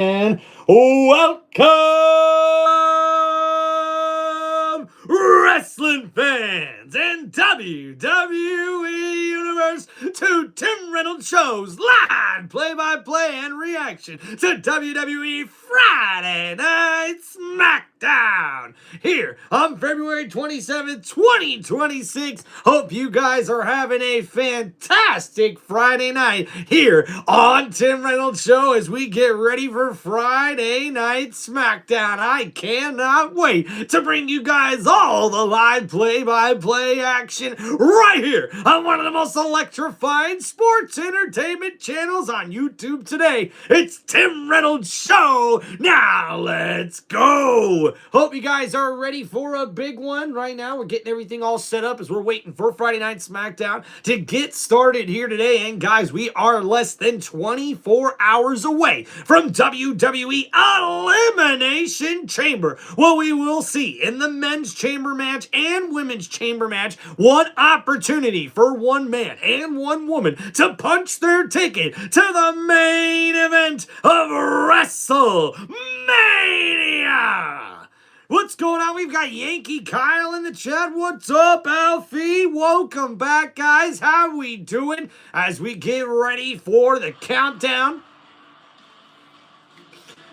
And welcome, wrestling fans and WWE Universe, to Tim Reynolds Show's live play-by-play and reaction to WWE Friday Night SmackDown here on February 27th, 2026. Hope you guys are having a fantastic Friday night here on Tim Reynolds Show as we get ready for Friday Night SmackDown. I cannot wait to bring you guys all the live play-by-play action right here on one of the most electrifying sports entertainment channels on YouTube today. It's Tim Reynolds Show. Now let's go. Hope you guys are ready for a big one. Right now we're getting everything all set up as we're waiting for Friday Night SmackDown to get started here today. And guys, we are less than 24 hours away from WWE Elimination Chamber. Well, we will see in the men's chamber match and women's chamber match one opportunity for one man and one woman to punch their ticket to the main event of WrestleMania. What's going on? We've got Yankee Kyle in the chat. What's up, Alfie? Welcome back, guys. How we doing as we get ready for the countdown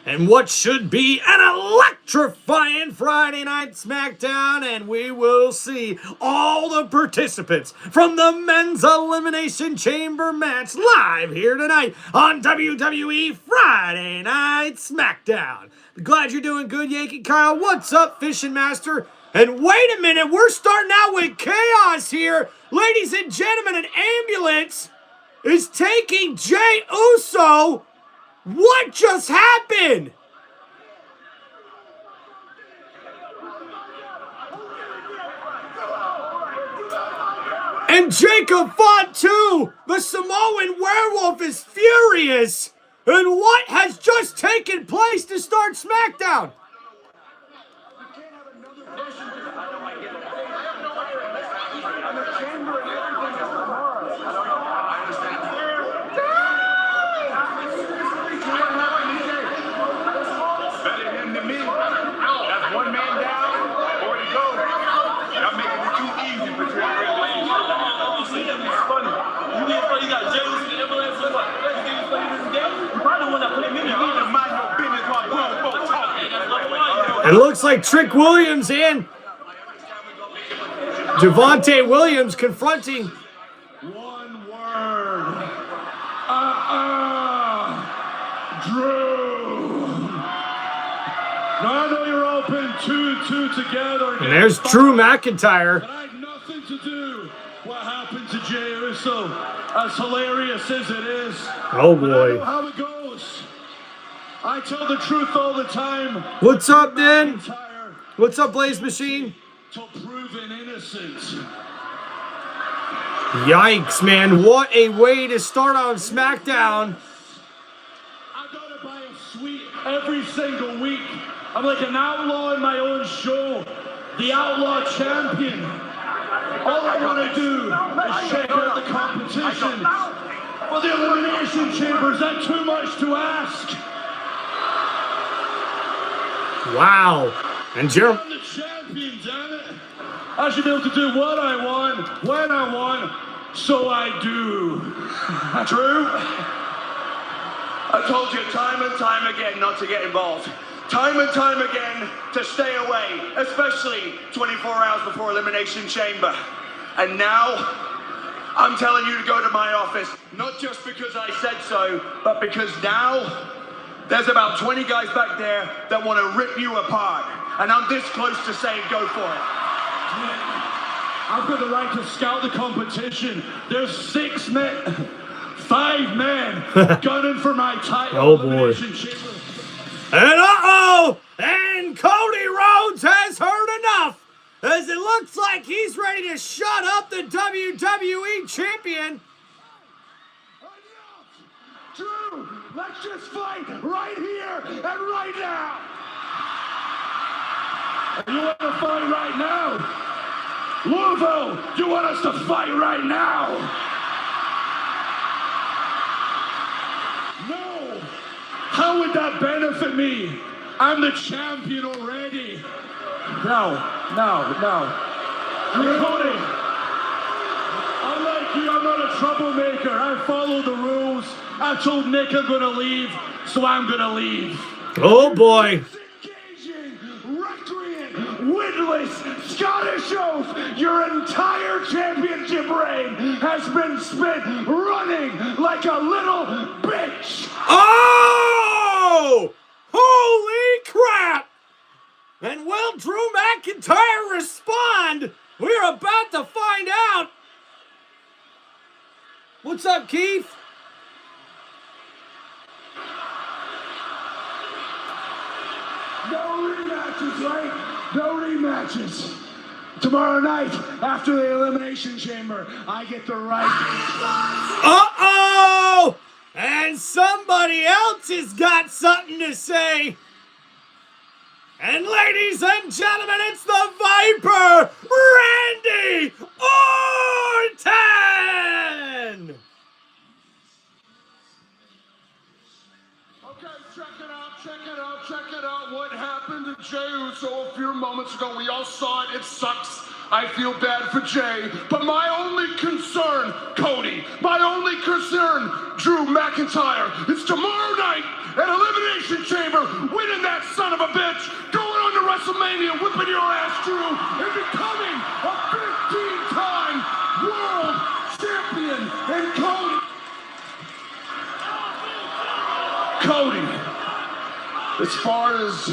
and what should be an electrifying Friday Night SmackDown? And we will see all the participants from the Men's Elimination Chamber match live here tonight on WWE Friday Night SmackDown. Glad you're doing good, Yankee Kyle. What's up, Fishing Master? And wait a minute, we're starting out with chaos here. Ladies and gentlemen, an ambulance is taking Jey Uso. What just happened? And Jacob Fatu, the Samoan werewolf, is furious. And what has just taken place to start SmackDown? It looks like Trick Williams and Javante Williams confronting. One word. Drew. Now I know you're open 2-2 together. And there's Drew McIntyre. But I had nothing to do what happened to Jey Uso, as hilarious as it is. Oh boy. I know how it goes. I tell the truth all the time. What's up, Dan? What's up, Blaze Machine? To proven innocent. Yikes, man. What a way to start on SmackDown. I gotta buy a suite every single week. I'm like an outlaw in my own show. The Outlaw Champion. All I want to do is check out the competition. For the Elimination Chamber, is that too much to ask? Wow. And Jeremy. I'm the champion, damn it. I should be able to do what I want, when I want, so I do. Drew, I told you time and time again not to get involved. Time and time again to stay away, especially 24 hours before Elimination Chamber. And now, I'm telling you to go to my office, not just because I said so, but because now, there's about 20 guys back there that want to rip you apart. And I'm this close to saying go for it. I've got the right to scout the competition. There's 5 men gunning for my title. Oh boy. And and Cody Rhodes has heard enough, as it looks like he's ready to shut up the WWE champion. Drew, let's just fight right here and right now. You want to fight right now? Louisville, you want us to fight right now? No. How would that benefit me? I'm the champion already. No. Cody, unlike you, I'm not a troublemaker. I follow the rules. I told Nick I'm gonna leave, so I'm gonna leave. Oh boy. Engaging, recreant, winless Scottish oath. Your entire championship reign has been spent running like a little bitch. Oh! Holy crap! And will Drew McIntyre respond? We're about to find out. What's up, Keith? No rematches, right? No rematches. Tomorrow night, after the Elimination Chamber, I get the right. Uh-oh! And somebody else has got something to say. And ladies and gentlemen, it's the Viper, Randy Orton! Okay, check it out. What happened to Jey Uso a few moments ago? We all saw it. It sucks. I feel bad for Jey. But my only concern, Cody, Drew McIntyre, is tomorrow night at Elimination Chamber, winning that son of a bitch, going on to WrestleMania, whipping your ass, Drew, and becoming a 15-time world champion. And Cody, as far as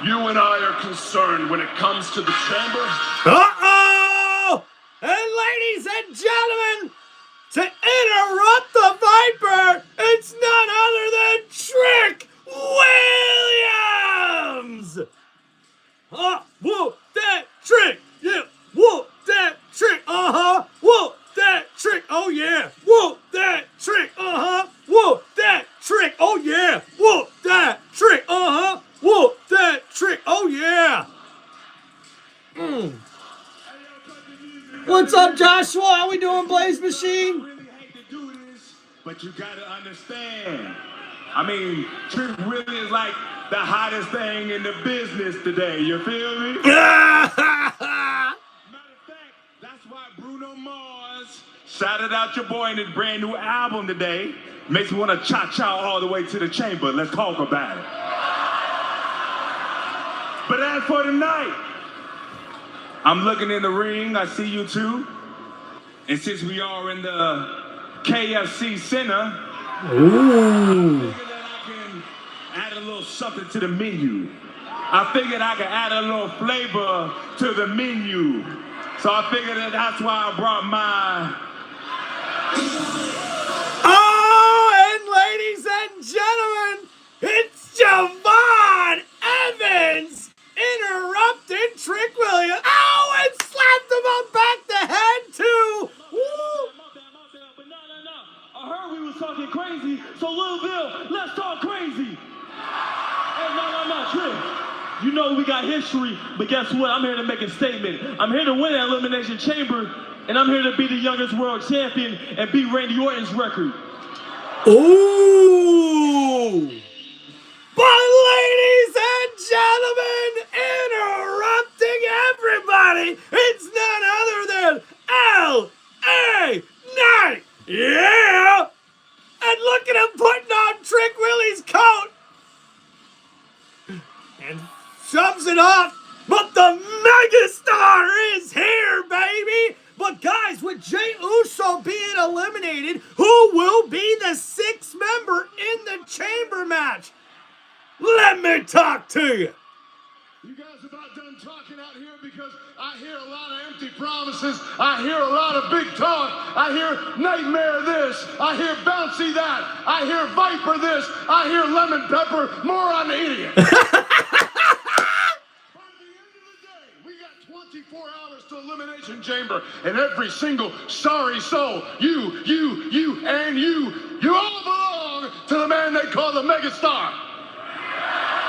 you and I are concerned when it comes to the chamber. Uh-oh! And ladies and gentlemen, to interrupt the Viper, it's none other than Trick Williams! Whoop that trick! Yeah, whoop that trick! Uh-huh! Whoop that trick! Oh yeah! Whoop that trick! Uh-huh! Whoop that trick! Oh yeah! Whoop that trick! Uh-huh! Whoop that trick! Oh yeah! What's up, Joshua? How we doing, Blaze Machine? I really hate to do this, but you gotta understand. I mean, Trick really is like the hottest thing in the business today. You feel me? Matter of fact, that's why Bruno Mars shouted out your boy in his brand new album today. Makes me want to cha-cha all the way to the chamber. Let's talk about it. But as for tonight, I'm looking in the ring. I see you two. And since we are in the KFC Center, I figured that I can add a little something to the menu. I figured I could add a little flavor to the menu. So I figured that's why I brought my... Oh, and ladies and gentlemen, it's Javon Evans interrupted Trick Williams. Oh, and slapped him on back the head too. Woo. But no. I heard we was talking crazy, so Lil Bill, let's talk crazy. Hey, no, Trick. You know we got history, but guess what? I'm here to make a statement. I'm here to win that Elimination Chamber, and I'm here to be the youngest world champion and beat Randy Orton's record. Ooh. But ladies and gentlemen, interrupting everybody, it's none other than L.A. Knight. Yeah. And look at him putting on Trick Willie's coat. And shoves it off. But the megastar is here, baby. But guys, with Jey Uso being eliminated, who will be the sixth member in the chamber match? Let me talk to you. You guys about done talking out here because I hear a lot of empty promises. I hear a lot of big talk. I hear nightmare this. I hear bouncy that. I hear viper this. I hear lemon pepper moron idiot. By the end of the day, we got 24 hours to Elimination Chamber, and every single sorry soul, you, and you all belong to the man they call the megastar.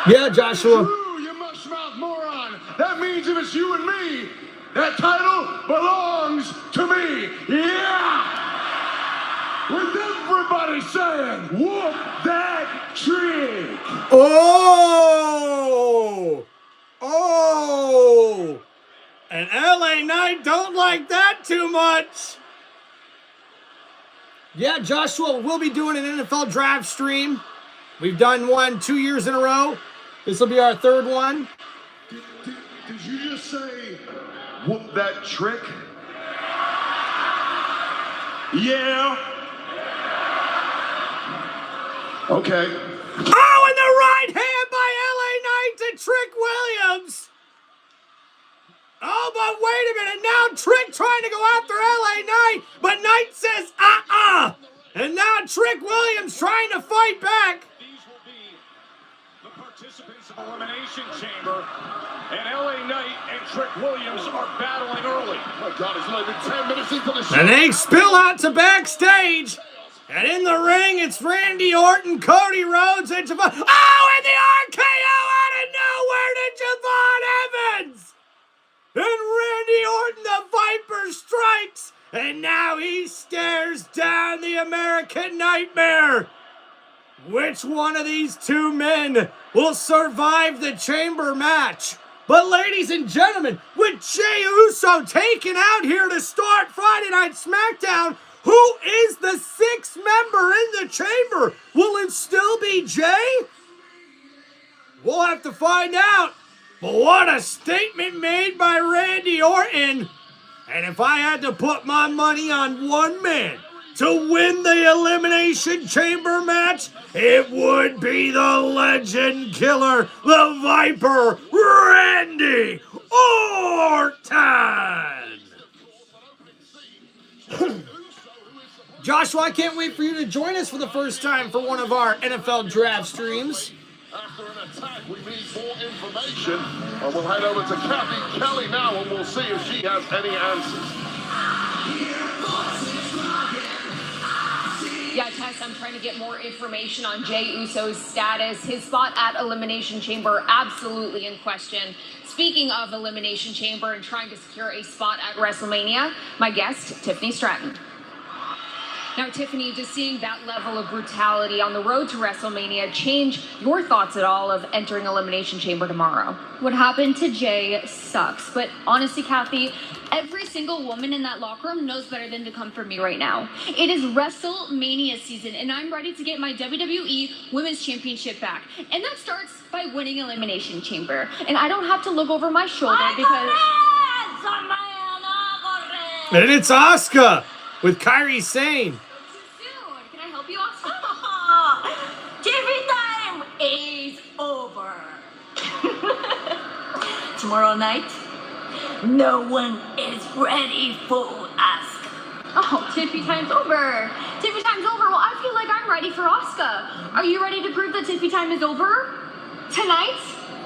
Yeah, Joshua. True, you mushmouth moron. That means if it's you and me, that title belongs to me. Yeah! with everybody saying, whoop that trick. Oh! Oh! And LA Knight don't like that too much. Yeah, Joshua, we'll be doing an NFL draft stream. We've done one 2 years in a row. This will be our third one. Did you just say, whoop that trick? Yeah. Okay. Oh, and the right hand by LA Knight to Trick Williams. Oh, but wait a minute. Now Trick trying to go after LA Knight, but Knight says, And now Trick Williams trying to fight back. These will be the participants of Elimination Chamber, and LA Knight and Trick Williams are battling early. Oh my God, it's only been 10 minutes into the show. And they spill out to backstage. And in the ring, it's Randy Orton, Cody Rhodes, and Javon. Oh, and the RKO out of nowhere to Javon Evans. And Randy Orton, the Viper, strikes. And now he stares down the American Nightmare. Which one of these two men will survive the chamber match? But ladies and gentlemen, with Jey Uso taken out here to start Friday Night SmackDown, who is the sixth member in the chamber? Will it still be Jey? We'll have to find out. But what a statement made by Randy Orton. And if I had to put my money on one man to win the Elimination Chamber match, it would be the legend killer, the Viper, Randy Orton. Joshua, I can't wait for you to join us for the first time for one of our NFL draft streams. After an attack, we need more information. And we'll head over to Kathy Kelly now and we'll see if she has any answers. Yeah, Tess, I'm trying to get more information on Jey Uso's status. His spot at Elimination Chamber absolutely in question. Speaking of Elimination Chamber and trying to secure a spot at WrestleMania, my guest, Tiffany Stratton. Now, Tiffany, does seeing that level of brutality on the road to WrestleMania change your thoughts at all of entering Elimination Chamber tomorrow? What happened to Jey sucks, but honestly, Kathy, every single woman in that locker room knows better than to come for me right now. It is WrestleMania season, and I'm ready to get my WWE Women's Championship back. And that starts by winning Elimination Chamber. And I don't have to look over my shoulder because... And it's Asuka with Kairi Sane. Can I help you, Oscar? TV time is over. Tomorrow night, no one is ready for Asuka. Oh, Tiffy time's over. Tiffy time's over. Well, I feel like I'm ready for Asuka. Are you ready to prove that Tiffy time is over? Tonight?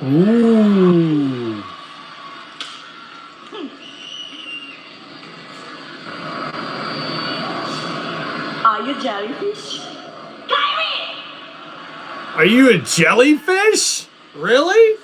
Ooh. Are you jellyfish? Kairi! Are you a jellyfish? Really?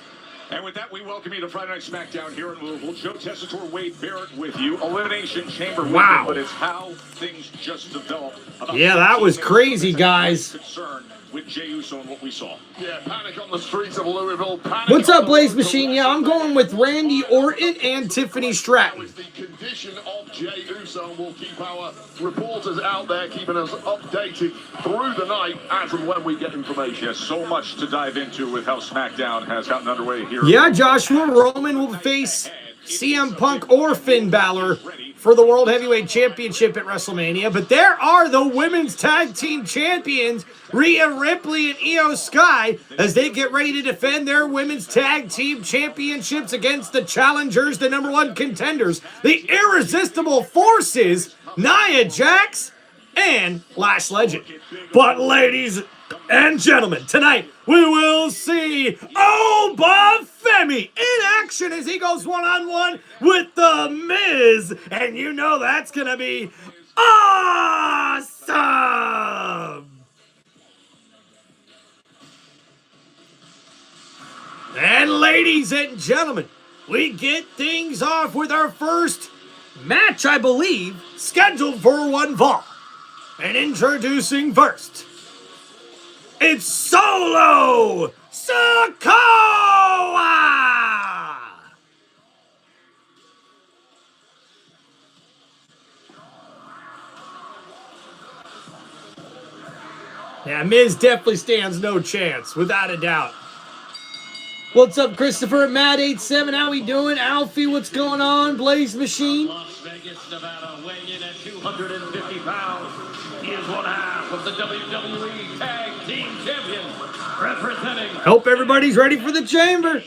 And with that, we welcome you to Friday Night SmackDown here in Louisville. Joe Tessitore, Wade Barrett with you. Elimination Chamber Wow. weekend, but it's how things just developed. Yeah, that was crazy, guys. Concern with Jey Uso and what we saw. Yeah, panic on the streets of Louisville. Panic What's on up, the Blaze road to Machine? Yeah, I'm going with Randy Orton and Tiffany That Stratton. was the condition of Jey Uso. We'll keep our reporters out there, keeping us updated through the night as and when we get information. Yes, so much to dive into with how SmackDown has gotten underway here. Yeah, Joshua, Roman will face CM Punk or Finn Balor for the World Heavyweight Championship at WrestleMania. But there are the Women's Tag Team Champions, Rhea Ripley and Io Sky, as they get ready to defend their Women's Tag Team Championships against the challengers, the number one contenders, the Irresistible Forces, Nia Jax and Lash Legend. But ladies and gentlemen, tonight we will see Oba Femi in action as he goes one-on-one with The Miz. And you know that's going to be awesome! And ladies and gentlemen, we get things off with our first match, I believe, scheduled for one fall. And introducing first, it's Solo Sakoa! Yeah, Miz definitely stands no chance, without a doubt. What's up, Christopher? Matt87, how we doing? Alfie, what's going on? Blaze Machine. Las Vegas, Nevada, weighing in at 250 pounds. He is one half of the WWE Tag Team Champions, representing... Hope everybody's ready for the chamber.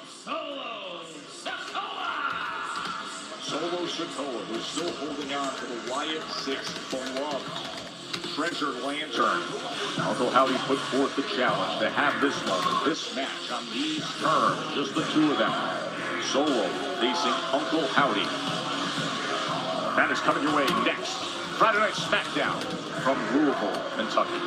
Solo Sakoa! Solo Sakoa, who's still holding on to the Wyatt 6 beloved treasure lantern. Uncle Howdy put forth the challenge to have this moment, this match on these terms, just the two of them. Solo facing Uncle Howdy. That is coming your way next. Friday Night SmackDown from Louisville, Kentucky.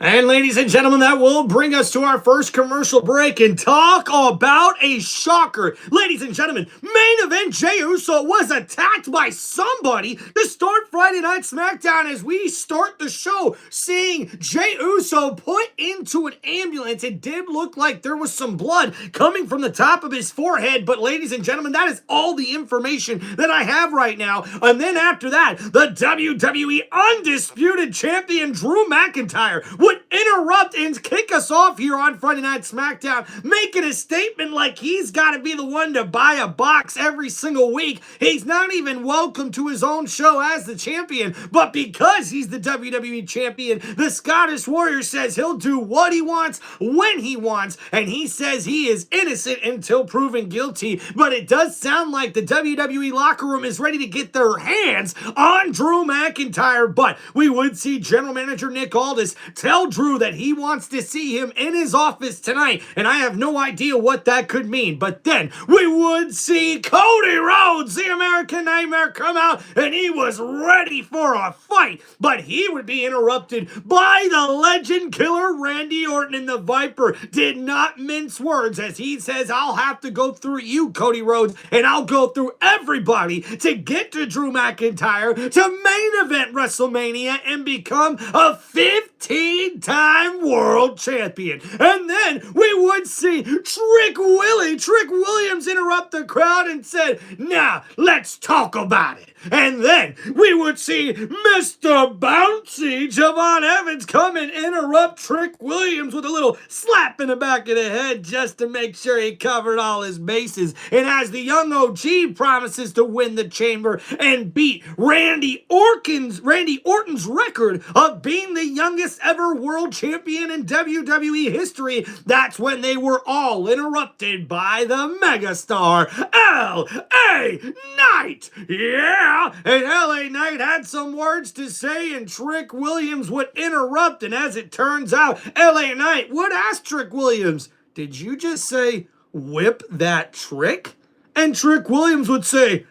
And ladies and gentlemen, that will bring us to our first commercial break and talk about a shocker. Ladies and gentlemen, main event Jey Uso was attacked by somebody to start Friday Night SmackDown as we start the show seeing Jey Uso put into an ambulance. It did look like there was some blood coming from the top of his forehead, but ladies and gentlemen, that is all the information that I have right now. And then after that, the WWE Undisputed Champion Drew McIntyre would interrupt and kick us off here on Friday Night SmackDown, making a statement like he's got to be the one to buy a box every single week. He's not even welcome to his own show as the champion, but because he's the WWE champion, the Scottish Warrior says he'll do what he wants, when he wants, and he says he is innocent until proven guilty. But it does sound like the WWE locker room is ready to get their hands on Drew McIntyre, but we would see General Manager Nick Aldis tell Drew that he wants to see him in his office tonight, and I have no idea what that could mean. But then we would see Cody Rhodes, the American Nightmare, come out, and he was ready for a fight, but he would be interrupted by the legend killer Randy Orton, and the Viper did not mince words as he says, I'll have to go through you, Cody Rhodes, and I'll go through everybody to get to Drew McIntyre to main event WrestleMania and become a 15-time world champion. And then we would see Trick Williams interrupt the crowd and said, now let's talk about it. And then we would see Mr. Bouncy Javon Evans come and interrupt Trick Williams with a little slap in the back of the head just to make sure he covered all his bases. And as the young OG promises to win the chamber and beat Randy Orton's record of being the youngest ever world champion in WWE history, that's when they were all interrupted by the megastar L.A. Knight. Yeah! And LA Knight had some words to say, and Trick Williams would interrupt, and as it turns out, LA Knight would ask Trick Williams, did you just say, whip that trick? And Trick Williams would say,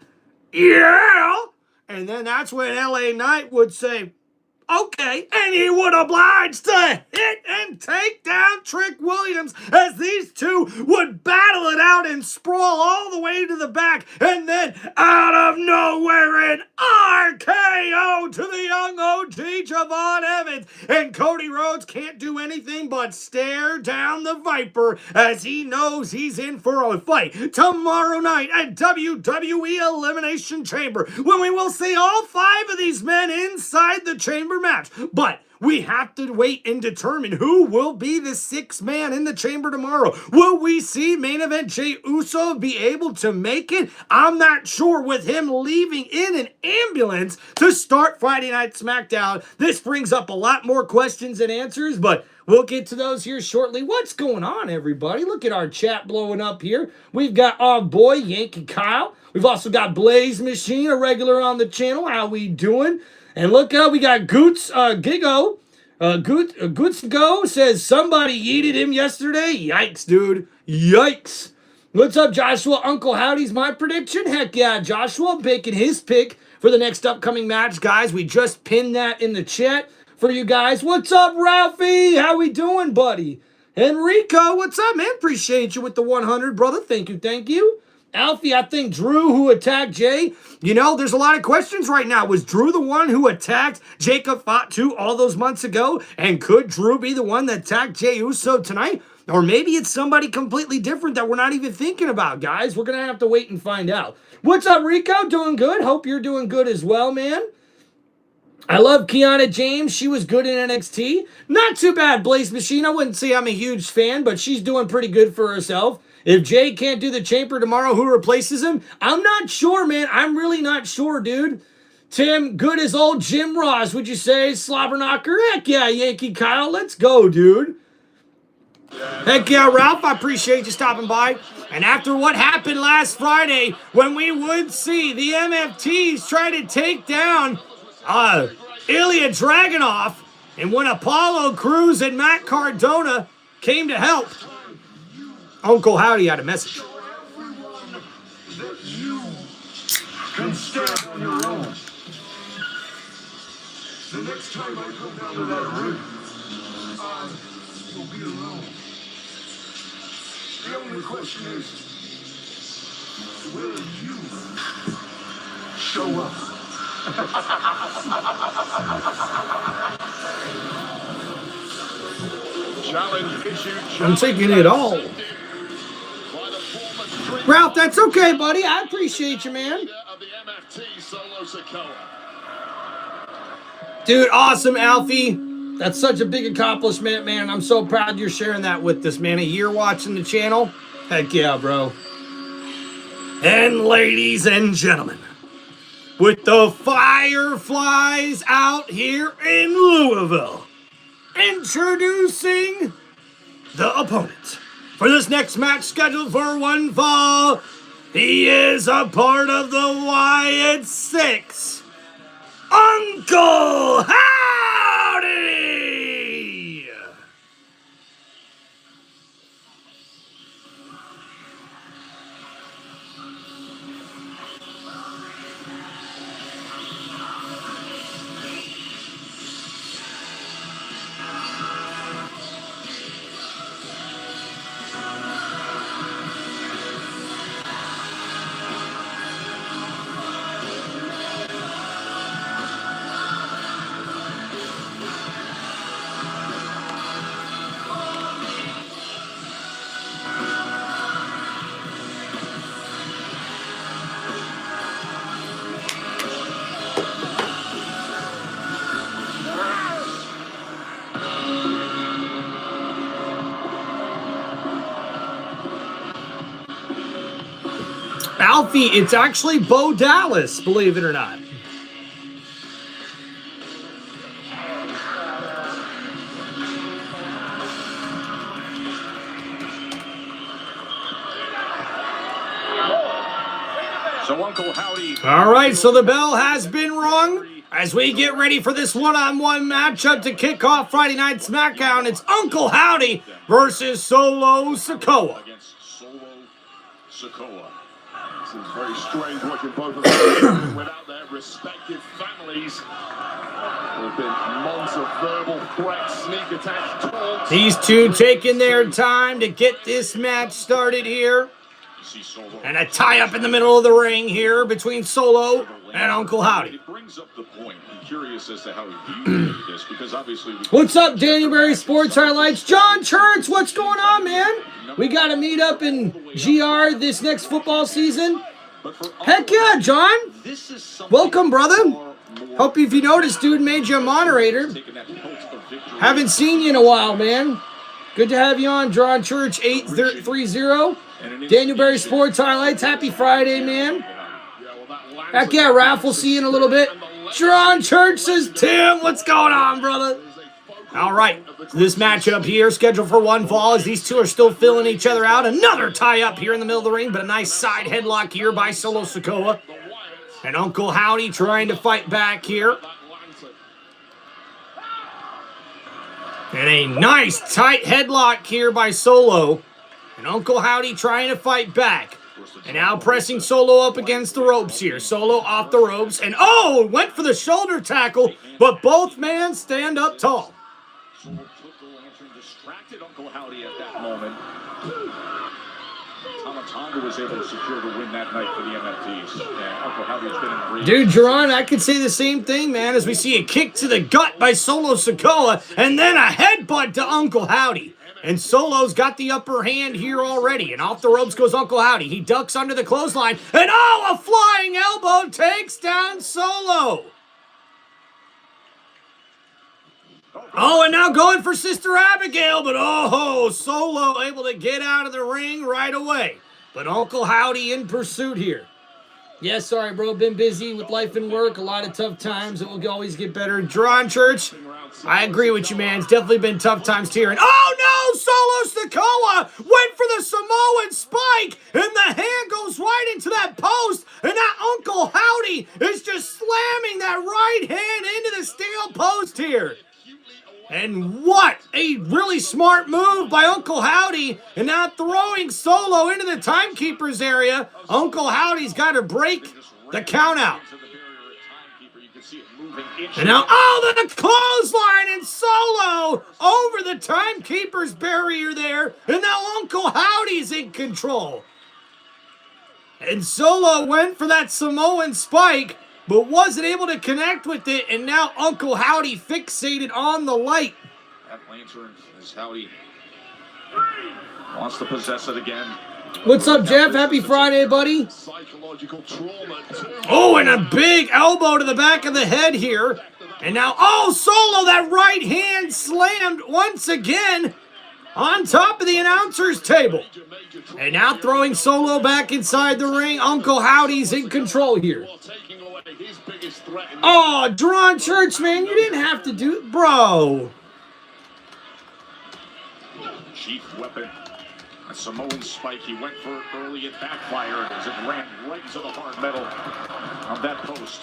yeah! And then that's when LA Knight would say, okay, and he would oblige to hit and take down Trick Williams as these two would battle it out and sprawl all the way to the back, and then out of nowhere an RKO to the young OG Javon Evans, and Cody Rhodes can't do anything but stare down the Viper as he knows he's in for a fight tomorrow night at WWE Elimination Chamber, when we will see all 5 of these men inside the chamber match. But we have to wait and determine who will be the 6th man in the chamber tomorrow. Will we see main event Jey Uso be able to make it? I'm not sure, with him leaving in an ambulance to start Friday Night SmackDown. This brings up a lot more questions than answers, but we'll get to those here shortly. What's going on, everybody? Look at our chat blowing up here. We've got our boy Yankee Kyle. We've also got Blaze Machine, a regular on the channel. How we doing? And look out, we got Goots Gigo. Goots Go says somebody yeeted him yesterday. Yikes, dude. Yikes. What's up, Joshua? Uncle Howdy's my prediction. Heck yeah, Joshua making his pick for the next upcoming match, guys. We just pinned that in the chat for you guys. What's up, Ralphie? How we doing, buddy? Enrico, what's up, man? Appreciate you with the 100, brother. Thank you, thank you. Alfie, I think Drew, who attacked Jay, you know, there's a lot of questions right now. Was Drew the one who attacked Jacob Fatu all those months ago? And could Drew be the one that attacked Jey Uso tonight? Or maybe it's somebody completely different that we're not even thinking about, guys. We're going to have to wait and find out. What's up, Rico? Doing good? Hope you're doing good as well, man. I love Kiana James. She was good in NXT. Not too bad, Blaze Machine. I wouldn't say I'm a huge fan, but she's doing pretty good for herself. If Jay can't do the chamber tomorrow, who replaces him? I'm not sure, man. I'm really not sure, dude. Tim, good as old Jim Ross, would you say? Slobber knocker? Heck yeah, Yankee Kyle. Let's go, dude. Heck yeah, Ralph. I appreciate you stopping by. And after what happened last Friday, when we would see the MFTs try to take down Ilya Dragunov, and when Apollo Crews and Matt Cardona came to help, Uncle Howdy had a message. You can stand on your own. The next time I come down to that ring, I will be alone. The only question is, will you show up? Challenge issued. I'm taking it all. Ralph, that's okay, buddy. I appreciate you, man. Dude, awesome, Alfie. That's such a big accomplishment, man. I'm so proud you're sharing that with us, man. A year watching the channel. Heck yeah, bro. And ladies and gentlemen, with the Fireflies out here in Louisville, introducing the opponent for this next match scheduled for one fall. He is a part of the Wyatt Six, Uncle Howdy! Alfie, it's actually Bo Dallas, believe it or not. So Uncle Howdy. All right, so the bell has been rung as we get ready for this one-on-one matchup to kick off Friday Night SmackDown. It's Uncle Howdy versus Solo Sakoa. Against Solo Sakoa. Seems very strange watching both of them without their respective families. There have been months of verbal threats, sneak attack, taunts. These two taking their time to get this match started here. And a tie-up in the middle of the ring here between Solo and Uncle Howdy. It brings up the point. I'm curious as to how he viewed this, because obviously... What's up, January Sports Highlights? John Church, what's going on, man? We got to meet up in GR this next football season. Heck yeah, John. Welcome, brother. Hope if you noticed, dude made you a moderator. Haven't seen you in a while, man. Good to have you on, John Church 830. Daniel Berry Sports Highlights. Happy Friday, man. Heck yeah, Ralph. We'll see you in a little bit. John Church says, Tim, what's going on, brother? All right, this matchup here, scheduled for one fall, as these two are still filling each other out. Another tie-up here in the middle of the ring, but a nice side headlock here by Solo Sakoa. And Uncle Howdy trying to fight back here. And a nice tight headlock here by Solo. And Uncle Howdy trying to fight back. And now pressing Solo up against the ropes here. Solo off the ropes. And oh, went for the shoulder tackle, but both men stand up tall. Distracted Uncle Howdy at that moment. Tonga was able to secure the win that night for the MFTs. Yeah, Uncle Howdy has been in the ring. Dude, Jordynne, I could say the same thing, man, as we see a kick to the gut by Solo Sakoa, and then a headbutt to Uncle Howdy. And Solo's got the upper hand here already, and off the ropes goes Uncle Howdy. He ducks under the clothesline, and oh, a flying elbow takes down Solo. Oh, and now going for Sister Abigail, but oh, Solo able to get out of the ring right away. But Uncle Howdy in pursuit here. Yeah, sorry, bro. Been busy with life and work. A lot of tough times. It will always get better. Drawn Church, I agree with you, man. It's definitely been tough times here. And oh, no! Solo Sakoa went for the Samoan spike, and the hand goes right into that post, and that Uncle Howdy is just slamming that right hand into the steel post here. And what a really smart move by Uncle Howdy. And now throwing Solo into the timekeeper's area. Uncle Howdy's got to break the count out. And now, oh, the clothesline and Solo over the timekeeper's barrier there. And now Uncle Howdy's in control. And Solo went for that Samoan spike, but wasn't able to connect with it, and now Uncle Howdy fixated on the light. That lantern is Howdy wants to possess it again. What's up, Jeff? Happy Friday, buddy. Psychological trauma. Oh, and a big elbow to the back of the head here. And now, oh, Solo, that right hand slammed once again on top of the announcer's table. And now throwing Solo back inside the ring. Uncle Howdy's in control here. Oh, Drawn Church, man, you didn't have to do it, bro. Chief weapon. A Samoan spike he went for early, it backfired as it ran right into the hard metal of that post.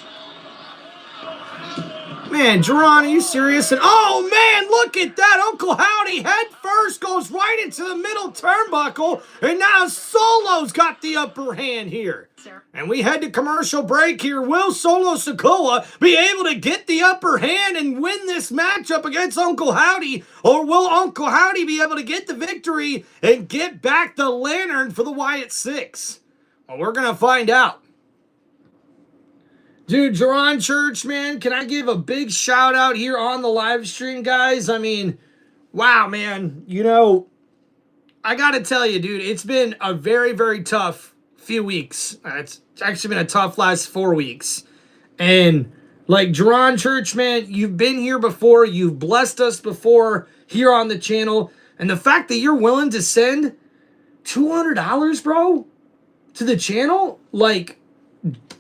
Man, Jordynne, are you serious? And oh, man, look at that. Uncle Howdy head first goes right into the middle turnbuckle. And now Solo's got the upper hand here. And we head to commercial break here. Will Solo Sakoa be able to get the upper hand and win this matchup against Uncle Howdy? Or will Uncle Howdy be able to get the victory and get back the lantern for the Wyatt Six? Well, we're going to find out. Dude, Drawn Church, man, can I give a big shout out here on the live stream, guys? I mean, wow, man. You know, I got to tell you, dude, it's been a very, very tough few weeks. It's actually been a tough last 4 weeks. And, like, Drawn Church, man, you've been here before. You've blessed us before here on the channel. And the fact that you're willing to send $200, bro, to the channel, like,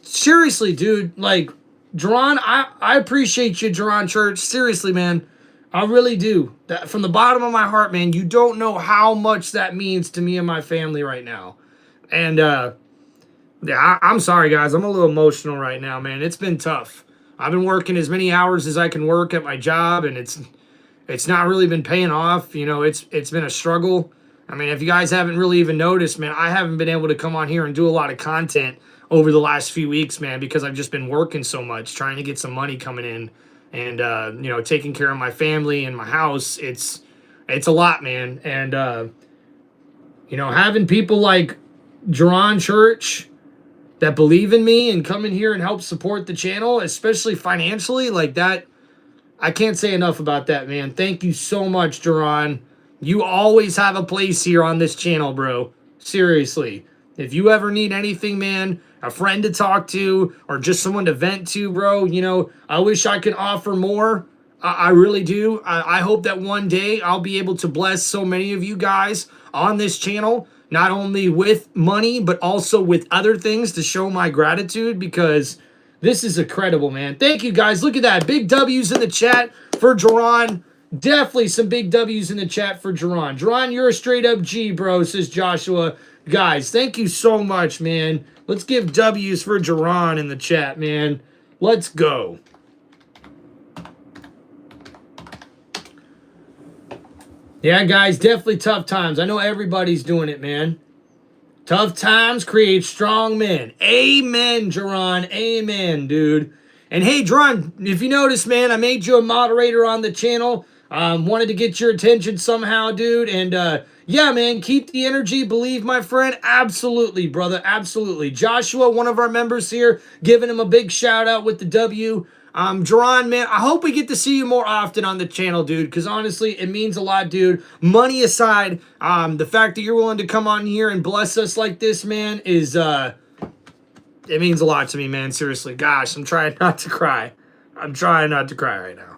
seriously, dude, like, Drawn, I appreciate you, Drawn Church. Seriously, man. I really do. That, from the bottom of my heart, man, you don't know how much that means to me and my family right now. And, yeah, I'm sorry, guys. I'm a little emotional right now, man. It's been tough. I've been working as many hours as I can work at my job, and it's not really been paying off. You know, it's been a struggle. I mean, if you guys haven't really even noticed, man, I haven't been able to come on here and do a lot of content over the last few weeks, man, because I've just been working so much, trying to get some money coming in, and you know, taking care of my family and my house. It's a lot, man. And you know, having people like Drawn Church that believe in me and come in here and help support the channel, especially financially, like that, I can't say enough about that, man. Thank you so much, Drawn. You always have a place here on this channel, bro. Seriously. If you ever need anything, man, a friend to talk to, or just someone to vent to, bro, you know, I wish I could offer more. I really do. I hope that one day I'll be able to bless so many of you guys on this channel, not only with money, but also with other things to show my gratitude, because this is incredible, man. Thank you, guys. Look at that. Big W's in the chat for Jordynne. Definitely some big W's in the chat for Jordynne. Jordynne, you're a straight up G, bro, says Joshua. Guys, thank you so much, man. Let's give W's for Jordynne in the chat, man. Let's go. Yeah, guys, definitely tough times. I know everybody's doing it, man. Tough times create strong men. Amen, Jordynne. Amen, dude. And hey, Jordynne, if you notice, man, I made you a moderator on the channel. Wanted to get your attention somehow, dude. And yeah, man, keep the energy. Believe, my friend. Absolutely, brother. Absolutely. Joshua, one of our members here, giving him a big shout out with the W. Jordynne, man, I hope we get to see you more often on the channel, dude, because honestly, it means a lot, dude. Money aside, the fact that you're willing to come on here and bless us like this, man, is, it means a lot to me, man. Seriously. Gosh, I'm trying not to cry. I'm trying not to cry right now.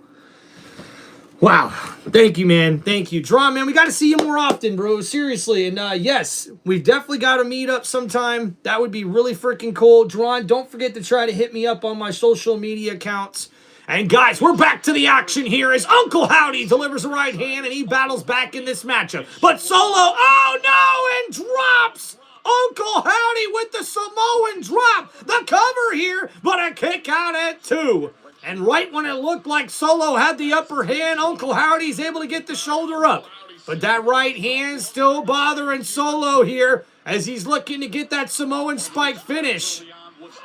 Wow. Thank you, man. Thank you. Jordynne, man, we got to see you more often, bro. Seriously. And yes, we've definitely got to meet up sometime. That would be really freaking cool. Jordynne, don't forget to try to hit me up on my social media accounts. And guys, we're back to the action here as Uncle Howdy delivers a right hand and he battles back in this matchup. But Solo, oh no, and drops Uncle Howdy with the Samoan drop. The cover here, but a kick out at 2. And right when it looked like Solo had the upper hand, Uncle Howdy's able to get the shoulder up. But that right hand still bothering Solo here as he's looking to get that Samoan spike finish.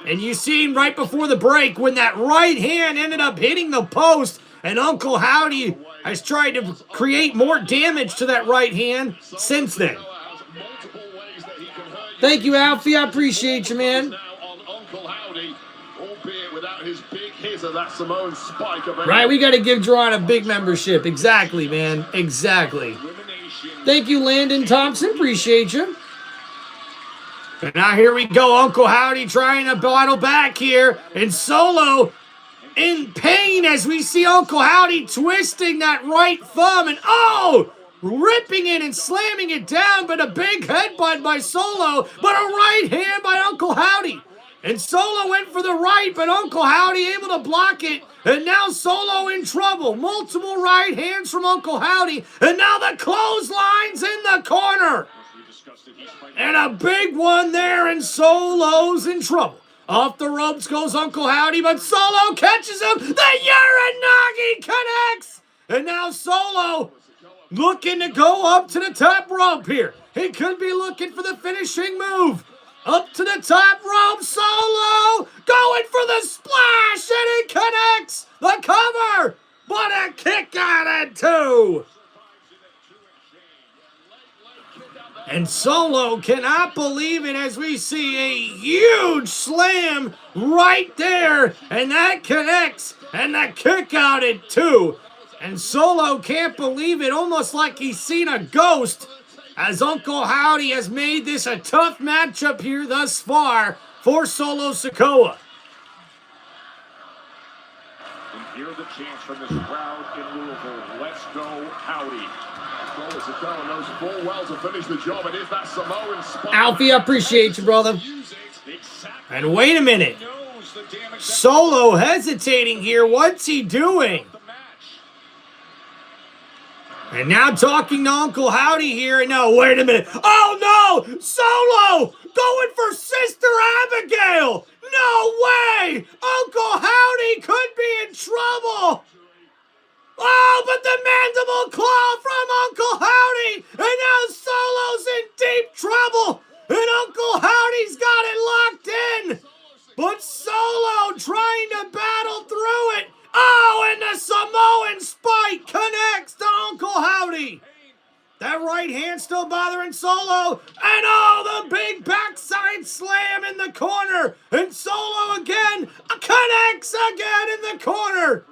And you seen right before the break when that right hand ended up hitting the post, and Uncle Howdy has tried to create more damage to that right hand since then. Thank you, Alfie. I appreciate you, man. Right, we got to give Jordynne a big membership. Exactly, man. Exactly. Thank you, Landon Thompson. Appreciate you. And now here we go. Uncle Howdy trying to battle back here. And Solo in pain as we see Uncle Howdy twisting that right thumb. And oh, ripping it and slamming it down. But a big headbutt by Solo. But a right hand by Uncle Howdy. And Solo went for the right, but Uncle Howdy able to block it. And now Solo in trouble. Multiple right hands from Uncle Howdy. And now the clothesline's in the corner. And a big one there, and Solo's in trouble. Off the ropes goes Uncle Howdy, but Solo catches him. The Uranagi connects. And now Solo looking to go up to the top rope here. He could be looking for the finishing move. Up to the top rope, Solo going for the splash, and it connects the cover, but a kick out at 2. And Solo cannot believe it as we see a huge slam right there, and that connects, and that kick out at 2. And Solo can't believe it, almost like he's seen a ghost, as Uncle Howdy has made this a tough matchup here thus far for Solo Sakoa. And hear the chants from this crowd in Louisville. Let's go, Howdy. Sakoa knows full well to finish the job. It is that Samoan spot. Alfie, I appreciate you, brother. And wait a minute. Solo hesitating here. What's he doing? And now talking to Uncle Howdy here. And no, wait a minute. Oh, no! Solo going for Sister Abigail! No way! Uncle Howdy could be in trouble! Oh, but the mandible claw from Uncle Howdy! And now Solo's in deep trouble! And Uncle Howdy's got it locked in! But Solo trying to battle through it! Oh, and the Samoan spike connects to Uncle Howdy. That right hand still bothering Solo. And oh, the big backside slam in the corner. And Solo again connects again in the corner.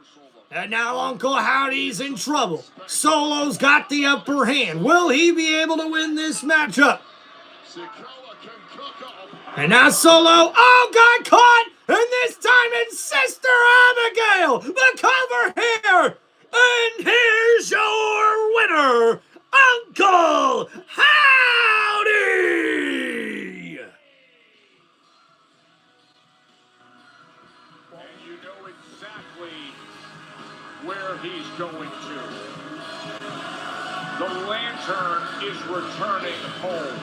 And now Uncle Howdy's in trouble. Solo's got the upper hand. Will he be able to win this matchup? And now Solo, oh, got caught! And this time it's Sister Abigail, the cover here! And here's your winner, Uncle Howdy! And you know exactly where he's going to. The lantern is returning home.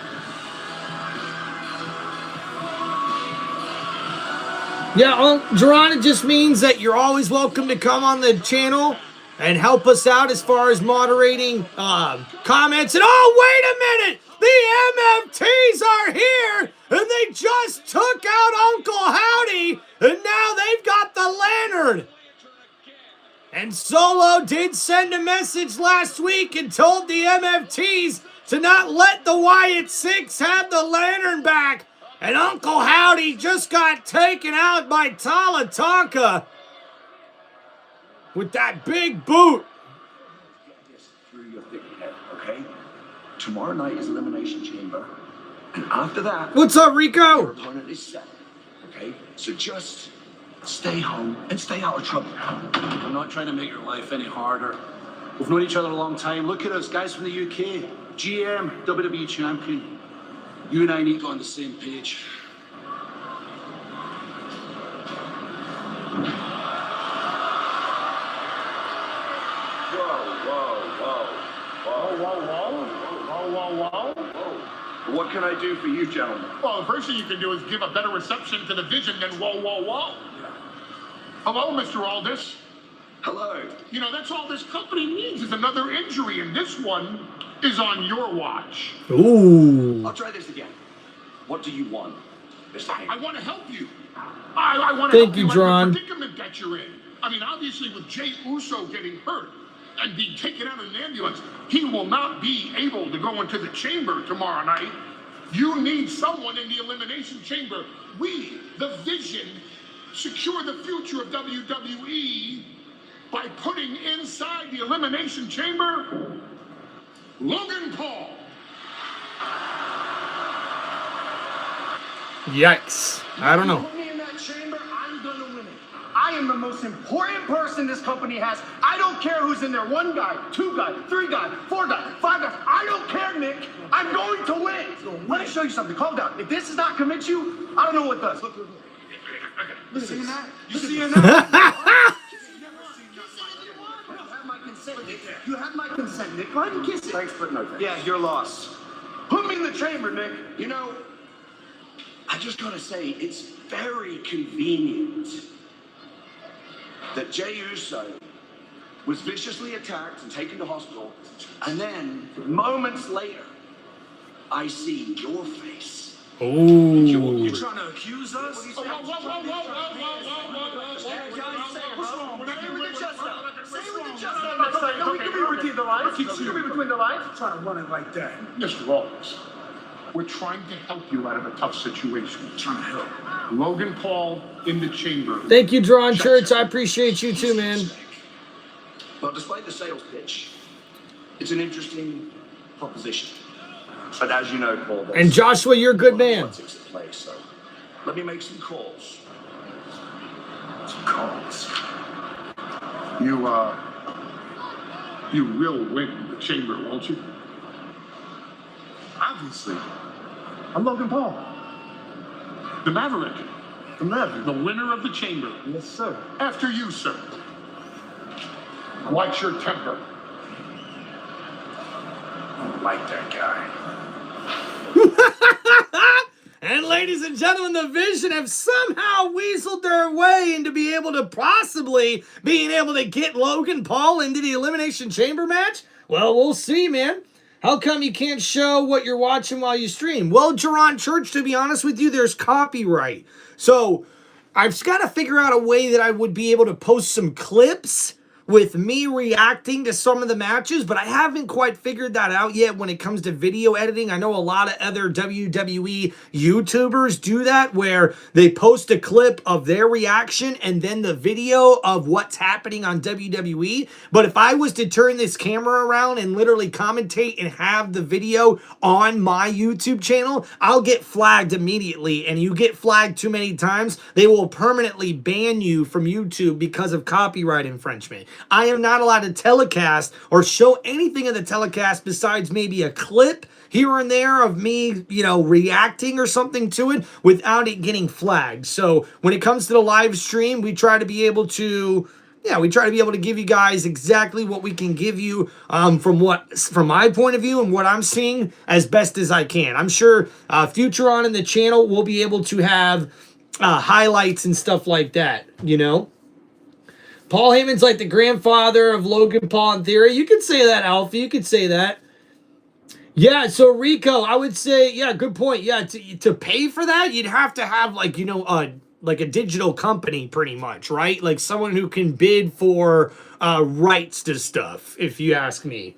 Yeah, Jordynne, it just means that you're always welcome to come on the channel and help us out as far as moderating comments. And oh, wait a minute! The MFTs are here! And they just took out Uncle Howdy! And now they've got the lantern! And Solo did send a message last week and told the MFTs to not let the Wyatt Six have the lantern back. And Uncle Howdy just got taken out by Tala Tonka with that big boot. Get this through your thick head, okay? Tomorrow night is Elimination Chamber. And after that, What's up, your Rico? opponent is set, okay? So just stay home and stay out of trouble. I'm not trying to make your life any harder. We've known each other a long time. Look at us, guys from the UK. GM, WWE champion. You and I need to go on the same page. What can I do for you, gentlemen? Well, the first thing you can do is give a better reception to the Vision than whoa, whoa, whoa. Hello, Mr. Aldis. Hello. You know, that's all this company needs is another injury, and this one is on your watch. Ooh. I'll try this again. What do you want, Mr. I Hank? want to help you. I want to Thank help you, you out John. of the predicament that you're in. I mean, obviously, with Jey Uso getting hurt and being taken out in an ambulance, he will not be able to go into the chamber tomorrow night. You need someone in the Elimination Chamber. We, the Vision, secure the future of WWE by putting inside the Elimination Chamber Logan Paul. Yikes. I don't know. Put me in that chamber, I'm gonna win it. I am the most important person this company has. I don't care who's in there. 1 guy, 2 guys, 3 guys, 4 guys, 5 guys. I don't care, Nick. I'm going to win. Let me show you something. Calm down. If this does not convince you, I don't know what does. Look. You seeing that? You seeing that? You have my consent, Nick. You have my consent, Nick. Go ahead and kiss it. Thanks, but no thanks. Yeah, you're lost. Put me in the chamber, Nick. You know, I just gotta say, it's very convenient that Jey Uso was viciously attacked and taken to hospital, and then moments later, I see your face. Ooh. You're trying to accuse us? Whoa, whoa, whoa, whoa, whoa, whoa, What's wrong? Say with the chest out. Say with the chest out. No, we can read between the lines. You can read between the lines. Trying to run it like that. Mr. Aldis, we're trying to help you out of a tough situation. Trying to help. Logan Paul in the chamber. Thank you, Drawn Church. I appreciate you too, man. Well, despite the sales pitch, it's an interesting proposition. But as you know, Paul, there's And Joshua, you're a good man. politics at play, so let me make some calls. Some calls. You will win the chamber, won't you? Obviously, I'm Logan Paul. The Maverick, The Maverick. the winner of the chamber. Yes, sir. After you, sir. Watch your temper. I don't like that guy. And ladies and gentlemen, the Vision have somehow weaseled their way into be able to possibly being able to get Logan Paul into the Elimination Chamber match. Well, we'll see, man. How come you can't show what you're watching while you stream? Well, Geron Church, to be honest with you, there's copyright. So I've got to figure out a way that I would be able to post some clips with me reacting to some of the matches, but I haven't quite figured that out yet when it comes to video editing. I know a lot of other WWE YouTubers do that, where they post a clip of their reaction and then the video of what's happening on WWE. But if I was to turn this camera around and literally commentate and have the video on my YouTube channel, I'll get flagged immediately. And you get flagged too many times, they will permanently ban you from YouTube because of copyright infringement. I am not allowed to telecast or show anything of the telecast besides maybe a clip here and there of me, reacting or something to it without it getting flagged. So when it comes to the live stream, we try to be able to give you guys exactly what we can give you from my point of view and what I'm seeing as best as I can. I'm sure future on in the channel we'll be able to have highlights and stuff like that, Paul Heyman's like the grandfather of Logan Paul in theory. You could say that, Alfie. You could say that. Yeah, so Rico, I would say, yeah, good point. Yeah, to pay for that, you'd have to have like a digital company pretty much, right? Like someone who can bid for rights to stuff, if you ask me.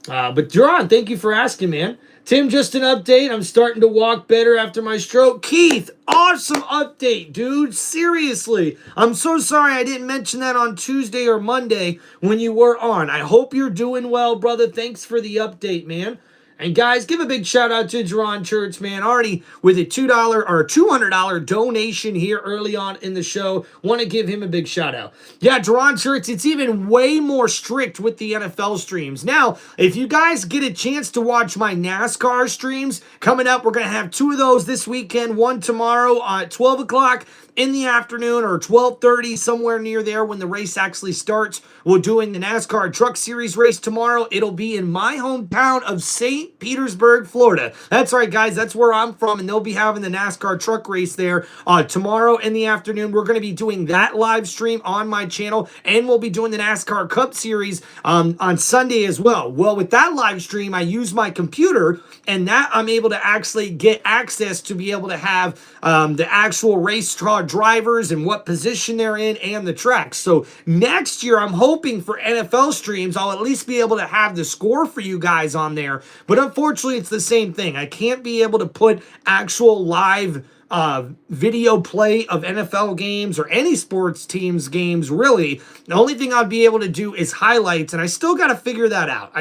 But Jordynne, thank you for asking, man. Tim, just an update. I'm starting to walk better after my stroke. Keith, awesome update, dude. Seriously. I'm so sorry I didn't mention that on Tuesday or Monday when you were on. I hope you're doing well, brother. Thanks for the update, man. And guys, give a big shout out to Jordynne Church, man. Already with a $2 or $200 donation here early on in the show. Want to give him a big shout out. Yeah, Jordynne Church, it's even way more strict with the NFL streams. Now, if you guys get a chance to watch my NASCAR streams coming up, we're going to have 2 of those this weekend. One tomorrow at 12 o'clock in the afternoon or 12:30, somewhere near there when the race actually starts. We're doing the NASCAR Truck Series race tomorrow. It'll be in my hometown of St. Petersburg, Florida. That's right, guys. That's where I'm from, and they'll be having the NASCAR truck race there tomorrow in the afternoon. We're going to be doing that live stream on my channel, and we'll be doing the NASCAR Cup Series on Sunday as well. Well, with that live stream, I use my computer, and that I'm able to actually get access to be able to have the actual race drivers and what position they're in and the tracks. So next year, I'm hoping for NFL streams, I'll at least be able to have the score for you guys on there. But unfortunately, it's the same thing. I can't be able to put actual live video play of NFL games or any sports teams games, really. The only thing I'd be able to do is highlights, and I still got to figure that out.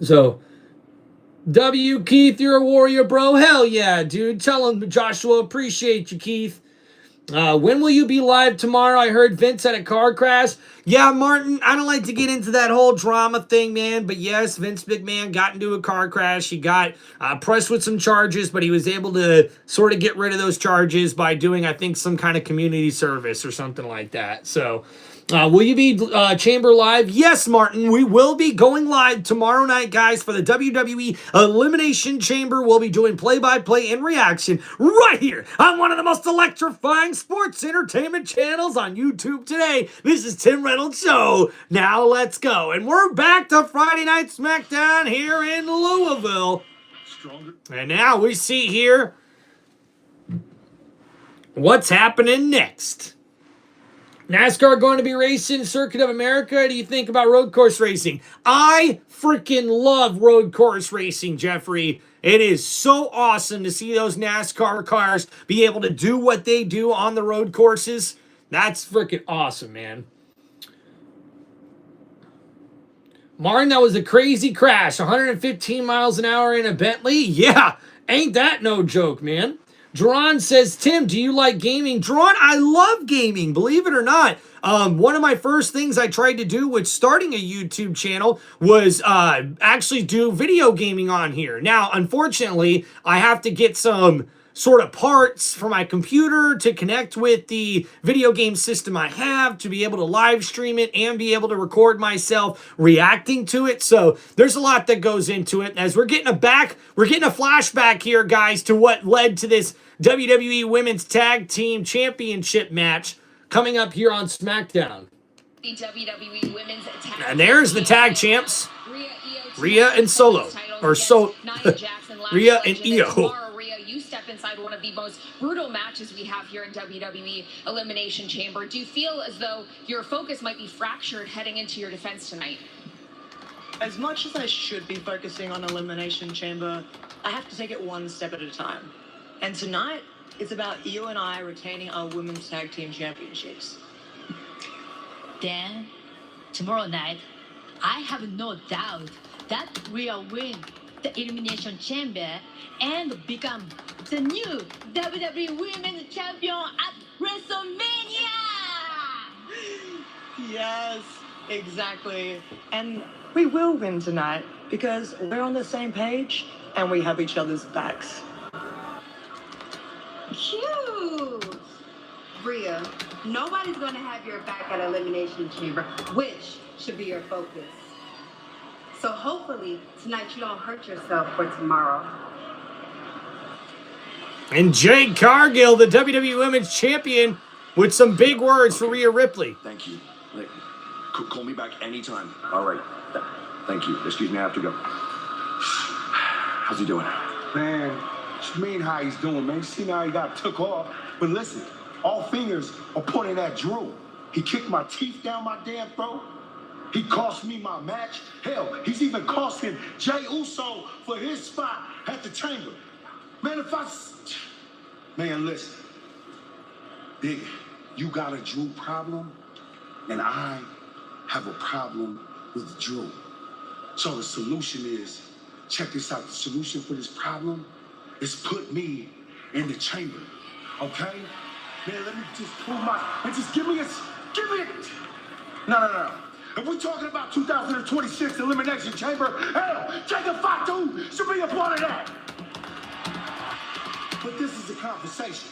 So, W, Keith, you're a warrior, bro. Hell yeah, dude. Tell him, Joshua, appreciate you, Keith. When will you be live tomorrow? I heard Vince had a car crash. Yeah, Martin, I don't like to get into that whole drama thing, man. But yes, Vince McMahon got into a car crash. He got pressed with some charges, but he was able to sort of get rid of those charges by doing, I think, some kind of community service or something like that. So, will you be Chamber live? Yes, Martin. We will be going live tomorrow night, guys, for the WWE Elimination Chamber. We'll be doing play-by-play and reaction right here on one of the most electrifying sports entertainment channels on YouTube today. This is Tim Reynolds Show. Now let's go. And we're back to Friday Night SmackDown here in Louisville. And now we see here what's happening next. NASCAR going to be racing Circuit of America. What do you think about road course racing? I freaking love road course racing, Jeffrey. It is so awesome to see those NASCAR cars be able to do what they do on the road courses. That's freaking awesome, man. Martin, that was a crazy crash. 115 miles an hour in a Bentley. Yeah, ain't that no joke, man. Jordynne says, Tim, do you like gaming? Jordynne, I love gaming, believe it or not. One of my first things I tried to do with starting a YouTube channel was actually do video gaming on here. Now, unfortunately, I have to get some sort of parts for my computer to connect with the video game system I have to be able to live stream it and be able to record myself reacting to it. So there's a lot that goes into it. As we're getting a flashback here, guys, to what led to this WWE Women's Tag Team Championship match coming up here on SmackDown. The WWE Women's Tag And there's the tag champs, Rhea and Solo, or Rhea and Io. You step inside one of the most brutal matches we have here in WWE Elimination Chamber. Do you feel as though your focus might be fractured heading into your defense tonight? As much as I should be focusing on Elimination Chamber, I have to take it one step at a time. And tonight, it's about Io and I retaining our Women's Tag Team Championships. Then, tomorrow night, I have no doubt that we'll win the Elimination Chamber and become the new WWE Women's Champion at WrestleMania! Yes, exactly. And we will win tonight because we're on the same page and we have each other's backs. Cute! Rhea, nobody's going to have your back at Elimination Chamber, which should be your focus. So hopefully tonight you don't hurt yourself for tomorrow. And Jade Cargill, the WWE Women's Champion, with some big words for Rhea Ripley. Thank you. Call me back anytime. All right. Thank you. Excuse me, I have to go. How's he doing? Man, What you mean how he's doing, man? You see how he got took off? But listen, all fingers are pointing at Drew. He kicked my teeth down my damn throat. He cost me my match. Hell, he's even costing Jey Uso for his spot at the Chamber. Man, Man, listen. Big, you got a Drew problem, and I have a problem with Drew. So the solution is, check this out, the solution for this problem is put me in the Chamber, okay? Man, let me just pull and just give me a. No. If we're talking about 2026 Elimination Chamber, hell, Jacob Fatu should be a part of that. But this is a conversation.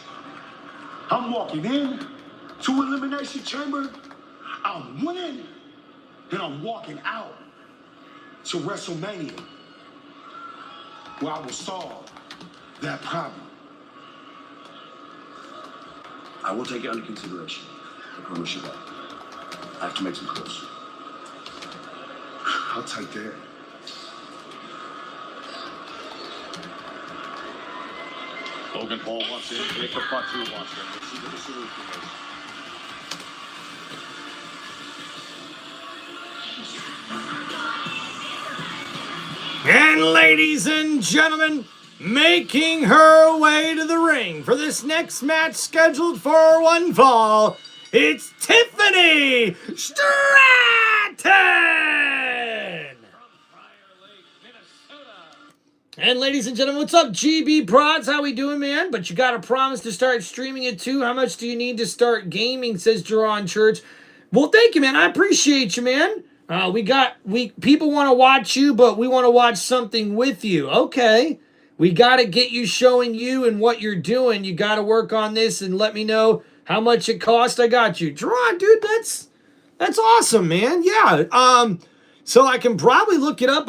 I'm walking in to Elimination Chamber, I'm winning, and I'm walking out to WrestleMania, where I will solve that problem. I will take it under consideration. I promise you that. I have to make some calls. I'll take that. Logan Paul wants in, Jacob Fatu wants in. Let's see what the solution is. And ladies and gentlemen, making her way to the ring for this next match scheduled for one fall, it's Tiffany Stratton! And ladies and gentlemen, what's up, GB Prods? How we doing, man? But you got to promise to start streaming it too. How much do you need to start gaming, says Jerron Church. Well, thank you, man. I appreciate you, man. People want to watch you, but we want to watch something with you. Okay. We got to get you showing you and what you're doing. You got to work on this and let me know how much it cost. I got you. Jerron, dude, that's awesome, man. Yeah. So I can probably look it up.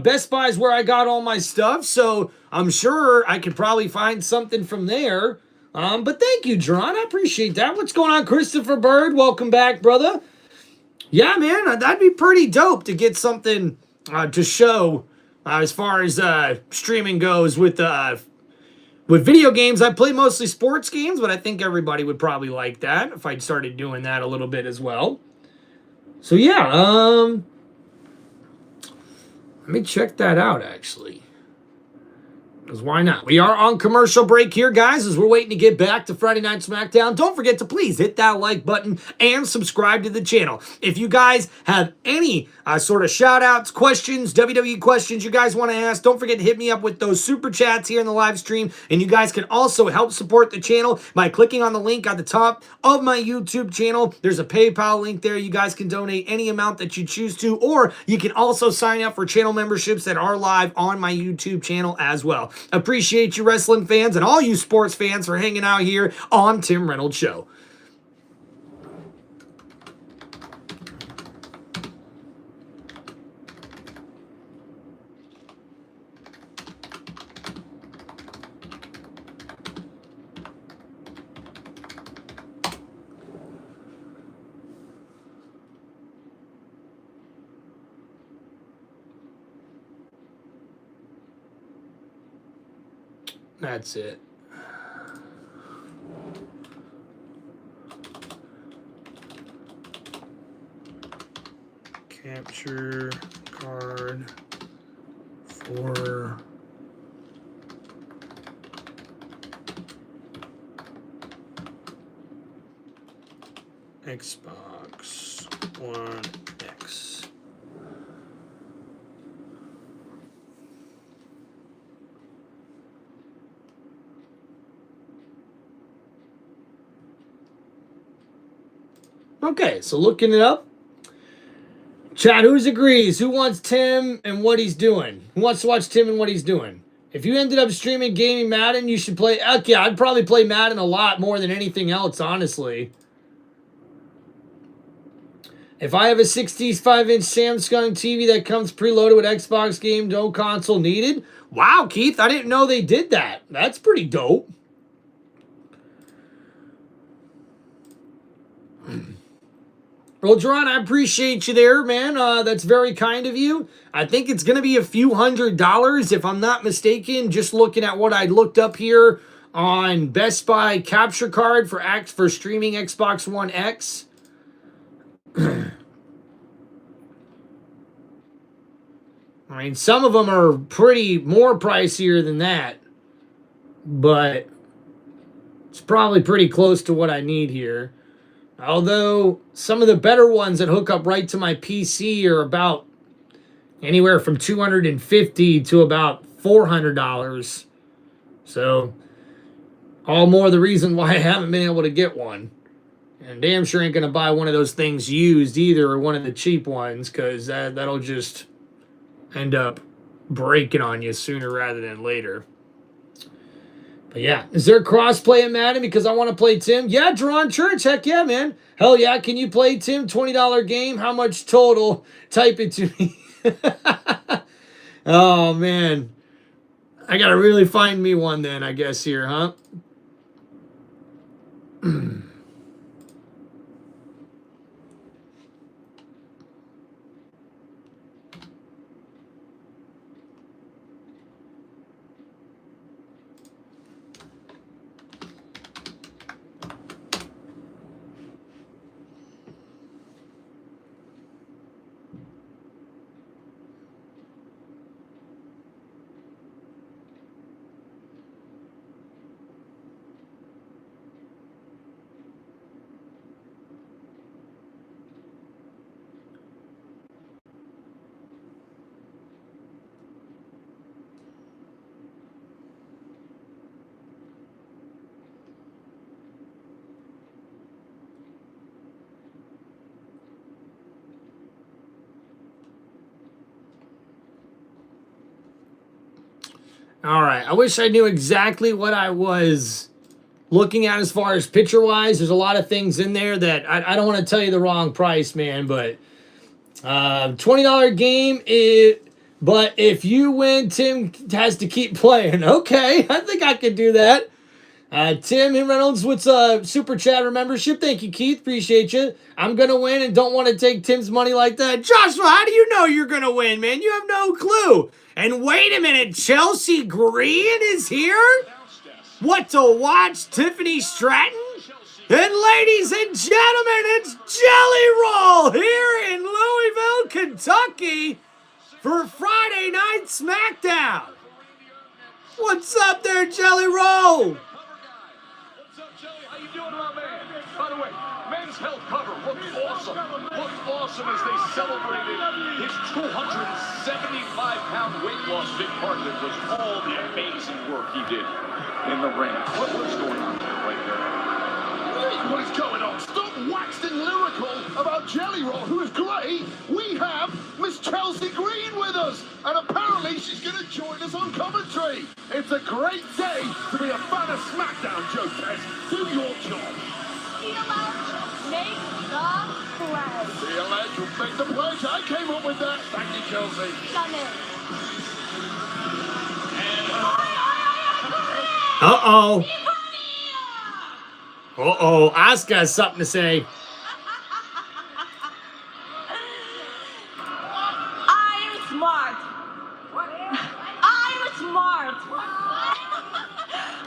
Best Buy is where I got all my stuff, so I'm sure I could probably find something from there. But thank you, Jerron. I appreciate that. What's going on, Christopher Bird? Welcome back, brother. Yeah, man, that'd be pretty dope to get something to show as far as streaming goes with video games. I play mostly sports games, but I think everybody would probably like that if I started doing that a little bit as well. So yeah, let me check that out, actually. Because why not? We are on commercial break here, guys, as we're waiting to get back to Friday Night SmackDown. Don't forget to please hit that like button and subscribe to the channel. If you guys have any sort of shout-outs, questions, WWE questions you guys want to ask, don't forget to hit me up with those super chats here in the live stream. And you guys can also help support the channel by clicking on the link at the top of my YouTube channel. There's a PayPal link there. You guys can donate any amount that you choose to, or you can also sign up for channel memberships that are live on my YouTube channel as well. Appreciate you wrestling fans and all you sports fans for hanging out here on Tim Reynolds Show. That's it. Capture card for Xbox One X. Okay, so looking it up. Chat, who agrees? Who wants Tim and what he's doing? Who wants to watch Tim and what he's doing? If you ended up streaming gaming Madden, you should play... Okay, I'd probably play Madden a lot more than anything else, honestly. If I have a 65-inch Samsung TV that comes preloaded with Xbox game, no console needed. Wow, Keith, I didn't know they did that. That's pretty dope. Well, Jordynne, I appreciate you there, man. That's very kind of you. I think it's going to be a few $100, if I'm not mistaken, just looking at what I looked up here on Best Buy capture card for streaming Xbox One X. I mean, some of them are pretty more pricier than that, but it's probably pretty close to what I need here. Although some of the better ones that hook up right to my PC are about anywhere from $250 to about $400. So all more the reason why I haven't been able to get one. And damn sure ain't going to buy one of those things used either, or one of the cheap ones, because that'll just end up breaking on you sooner rather than later. But yeah, is there crossplay in Madden? Because I want to play Tim. Yeah, Drawn Church, heck yeah, man. Hell yeah, can you play Tim? $20 game, how much total? Type it to me. Oh, man. I got to really find me one then, I guess, here, huh? All right. I wish I knew exactly what I was looking at as far as picture-wise. There's a lot of things in there that I don't want to tell you the wrong price, man, but $20 game, but if you win, Tim has to keep playing. Okay, I think I could do that. Tim Reynolds with Super Chatter membership. Thank you, Keith. Appreciate you. I'm going to win and don't want to take Tim's money like that. Joshua, how do you know you're going to win, man? You have no clue. And wait a minute, Chelsea Green is here? What to watch? Tiffany Stratton? And ladies and gentlemen, it's Jelly Roll here in Louisville, Kentucky for Friday Night SmackDown. What's up there, Jelly Roll? What's up, Jelly? How you doing, my man? By the way, Men's Health Cover looked awesome. Looked awesome as they celebrated his 275-pound weight loss. Big part of it was all the amazing work he did in the ring. What's going on right there? What is going on? Stop waxing lyrical about Jelly Roll, who is great. We have Miss Chelsea Green with us, and apparently she's going to join us on commentary. It's a great day to be a fan of SmackDown, Joe Tess. Do your job. Make the play. See you later. Make the pledge. I came up with that. Thank you, Chelsea. Done it. Uh-oh. Uh-oh. Asuka has something to say. I'm smart. I'm smart.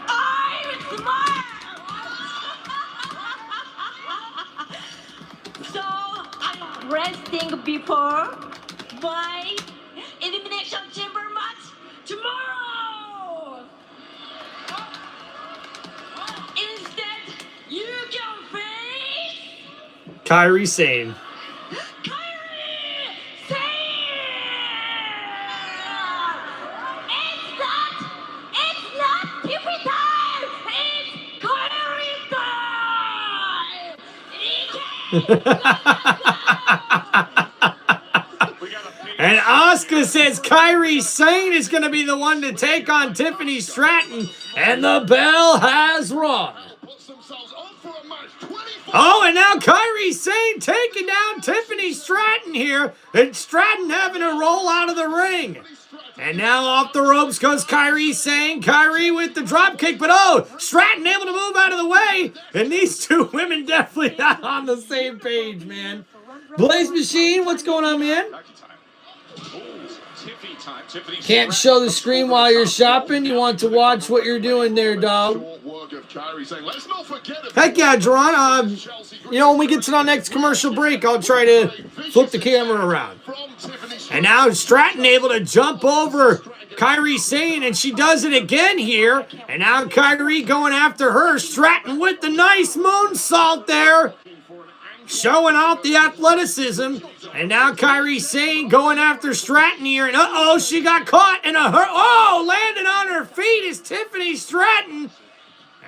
I'm smart. So I'm resting before my Elimination Chamber match tomorrow. Instead, you can face Kairi Sane. Kairi Sane. It's not TV time. It's Kairi time. And Asuka says Kairi Sane is going to be the one to take on Tiffany Stratton, and the bell has rung. Oh, and now Kairi Sane taking down Tiffany Stratton here, and Stratton having to roll out of the ring. And now off the ropes goes Kairi Sane. Kairi with the drop kick, but oh, Stratton able to move out of the way, and these two women definitely not on the same page, man. Blaze Machine, what's going on, man? Can't show the screen while you're shopping. You want to watch what you're doing there, dog. Heck yeah, Jordynne. You know, when we get to the next commercial break, I'll try to flip the camera around. And now Stratton able to jump over Kairi Sane, and she does it again here. And now Kairi going after her. Stratton with the nice moonsault there, showing off the athleticism. And now Kairi Sane going after Stratton here. And uh-oh, she got caught in a hurt. Oh, landing on her feet is Tiffany Stratton.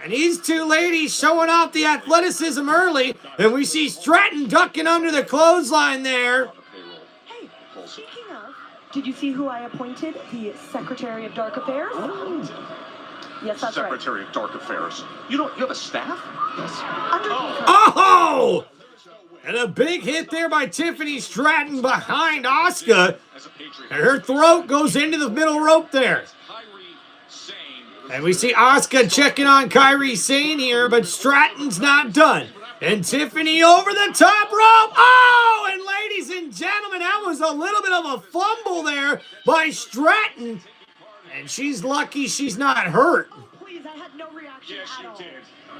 And these two ladies showing off the athleticism early. And we see Stratton ducking under the clothesline there. Hey, speaking of, did you see who I appointed? The Secretary of Dark Affairs? Oh. Yes, that's Secretary of Dark Affairs. You have a staff? Yes. Oh! And a big hit there by Tiffany Stratton behind Asuka. And her throat goes into the middle rope there. And we see Asuka checking on Kairi Sane here, but Stratton's not done. And Tiffany over the top rope. Oh, and ladies and gentlemen, that was a little bit of a fumble there by Stratton. And she's lucky she's not hurt. Oh, please, I had no reaction at all.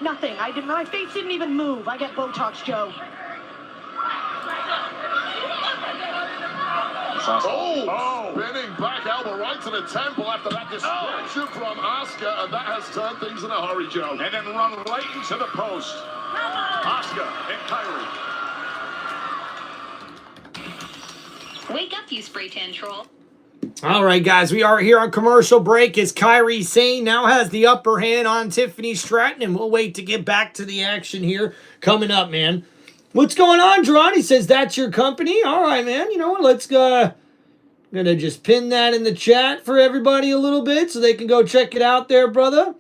Nothing. My face didn't even move. I get Botox, Joe. Spinning back elbow right to the temple after that distraction from Asuka, and that has turned things in a hurry, Joe. And then run right into the post. Asuka and Kairi. Wake up, you spray tan troll. All right, guys, we are here on commercial break as Kairi Sane now has the upper hand on Tiffany Stratton, and we'll wait to get back to the action here coming up, man. What's going on, Jordynne? He says, that's your company? All right, man. You know what? Let's go. I'm going to just pin that in the chat for everybody a little bit so they can go check it out there, brother.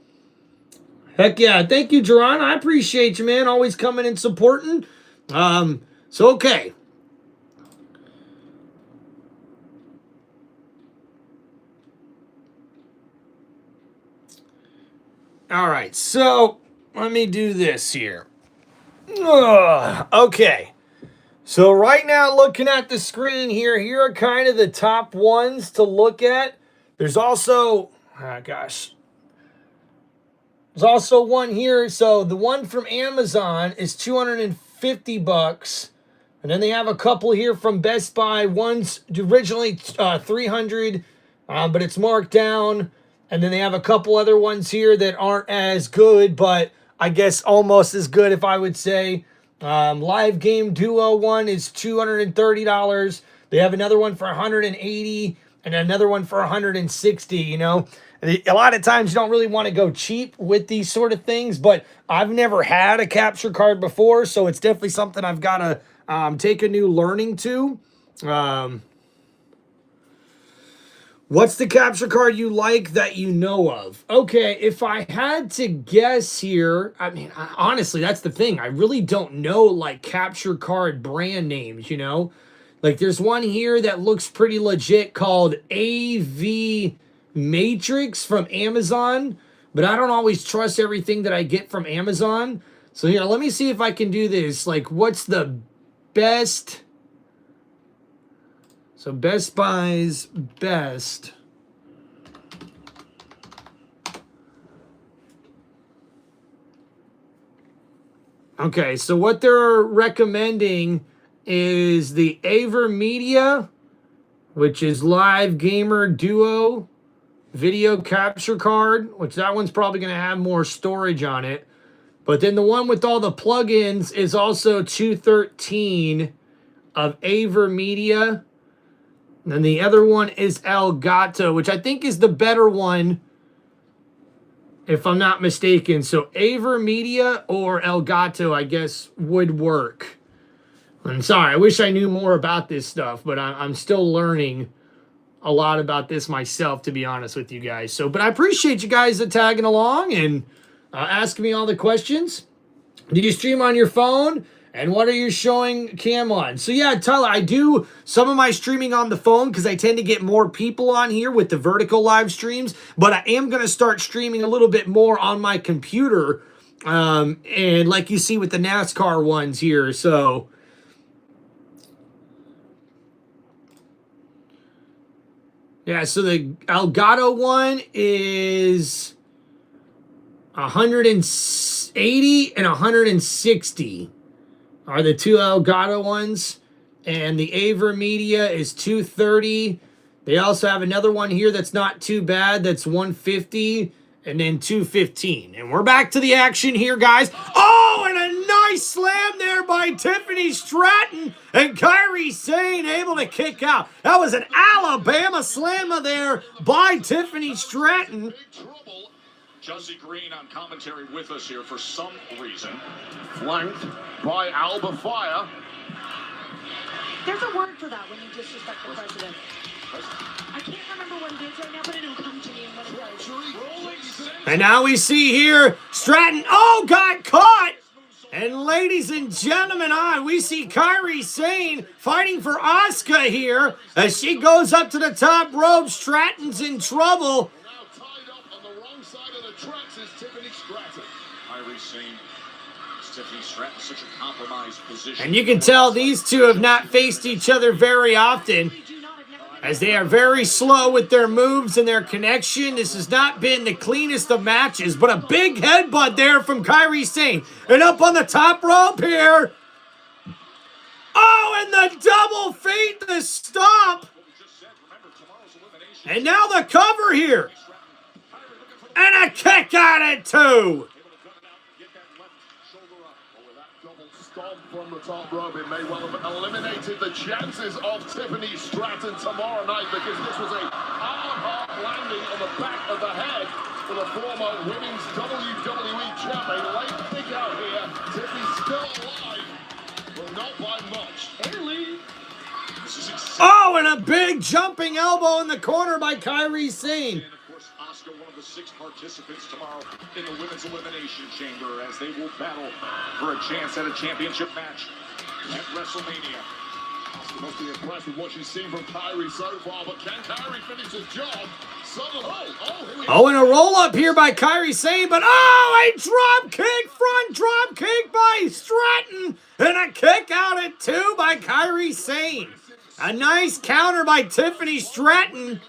Heck yeah. Thank you, Jordynne. I appreciate you, man. Always coming and supporting. Okay. All right. So let me do this here. Okay. So right now, looking at the screen here are kind of the top ones to look at. There's also, there's also one here. So the one from Amazon is $250. And then they have a couple here from Best Buy. One's originally $300, but it's marked down. And then they have a couple other ones here that aren't as good, but I guess almost as good, if I would say. Live Game Duo one is $230. They have another one for $180 and another one for $160, you know. And a lot of times you don't really want to go cheap with these sort of things, but I've never had a capture card before, so it's definitely something I've got to take a new learning to. What's the capture card you like that you know of? Okay, if I had to guess here, I mean, honestly, that's the thing. I really don't know, like, capture card brand names, you know? Like, there's one here that looks pretty legit called AV Matrix from Amazon, but I don't always trust everything that I get from Amazon. So here, let me see if I can do this. Like, what's the best... So Best Buy's best. Okay, so what they're recommending is the AverMedia, which is Live Gamer Duo video capture card, which that one's probably going to have more storage on it. But then the one with all the plugins is also $213 of AverMedia. And then the other one is Elgato, which I think is the better one, if I'm not mistaken. So AverMedia or Elgato, I guess, would work. I'm sorry, I wish I knew more about this stuff, but I'm still learning a lot about this myself, to be honest with you guys. So, but I appreciate you guys tagging along and asking me all the questions. Did you stream on your phone? And what are you showing cam on? So yeah, Tyler, I do some of my streaming on the phone because I tend to get more people on here with the vertical live streams. But I am going to start streaming a little bit more on my computer. And like you see with the NASCAR ones here. So Yeah, so the Elgato one is 180 and 160 are the two Elgato ones. And the Aver Media is 230. They also have another one here that's not too bad. That's 150 and then 215. And we're back to the action here, guys. Oh, and a nice slam there by Tiffany Stratton. And Kairi Sane able to kick out. That was an Alabama slammer there by Tiffany Stratton. Chelsea Green on commentary with us here for some reason. Flanked by Alba Fire. There's a word for that when you disrespect the president. I can't remember what it is right now, but it'll come to me in what it was. And now we see here Stratton, got caught. And ladies and gentlemen, we see Kairi Sane fighting for Asuka here as she goes up to the top rope. Stratton's in trouble. Now tied up on the wrong side of the tracks is Tiffany Stratton. Kairi Sane, Tiffany Stratton, such a compromised position. And you can tell these two have not faced each other very often, as they are very slow with their moves and their connection. This has not been the cleanest of matches, but a big headbutt there from Kairi Sane. And up on the top rope here. Oh, and the double feet to stop. And now the cover here. And a kick out at 2. Stomp from the top rope. It may well have eliminated the chances of Tiffany Stratton tomorrow night, because this was a hard landing on the back of the head for the former women's WWE champion. Late kick out here. Tiffany's still alive, but not by much. Oh, and a big jumping elbow in the corner by Kairi Sane. Asuka, one of the 6 participants tomorrow in the Women's Elimination Chamber, as they will battle for a chance at a championship match at WrestleMania. Asuka must be impressed with what she's seen from Kairi so far, but can Kairi finish his job? And a roll up here by Kairi Sane, but a drop kick, front drop kick by Stratton, and a kick out at 2 by Kairi Sane. A nice counter by Tiffany Stratton.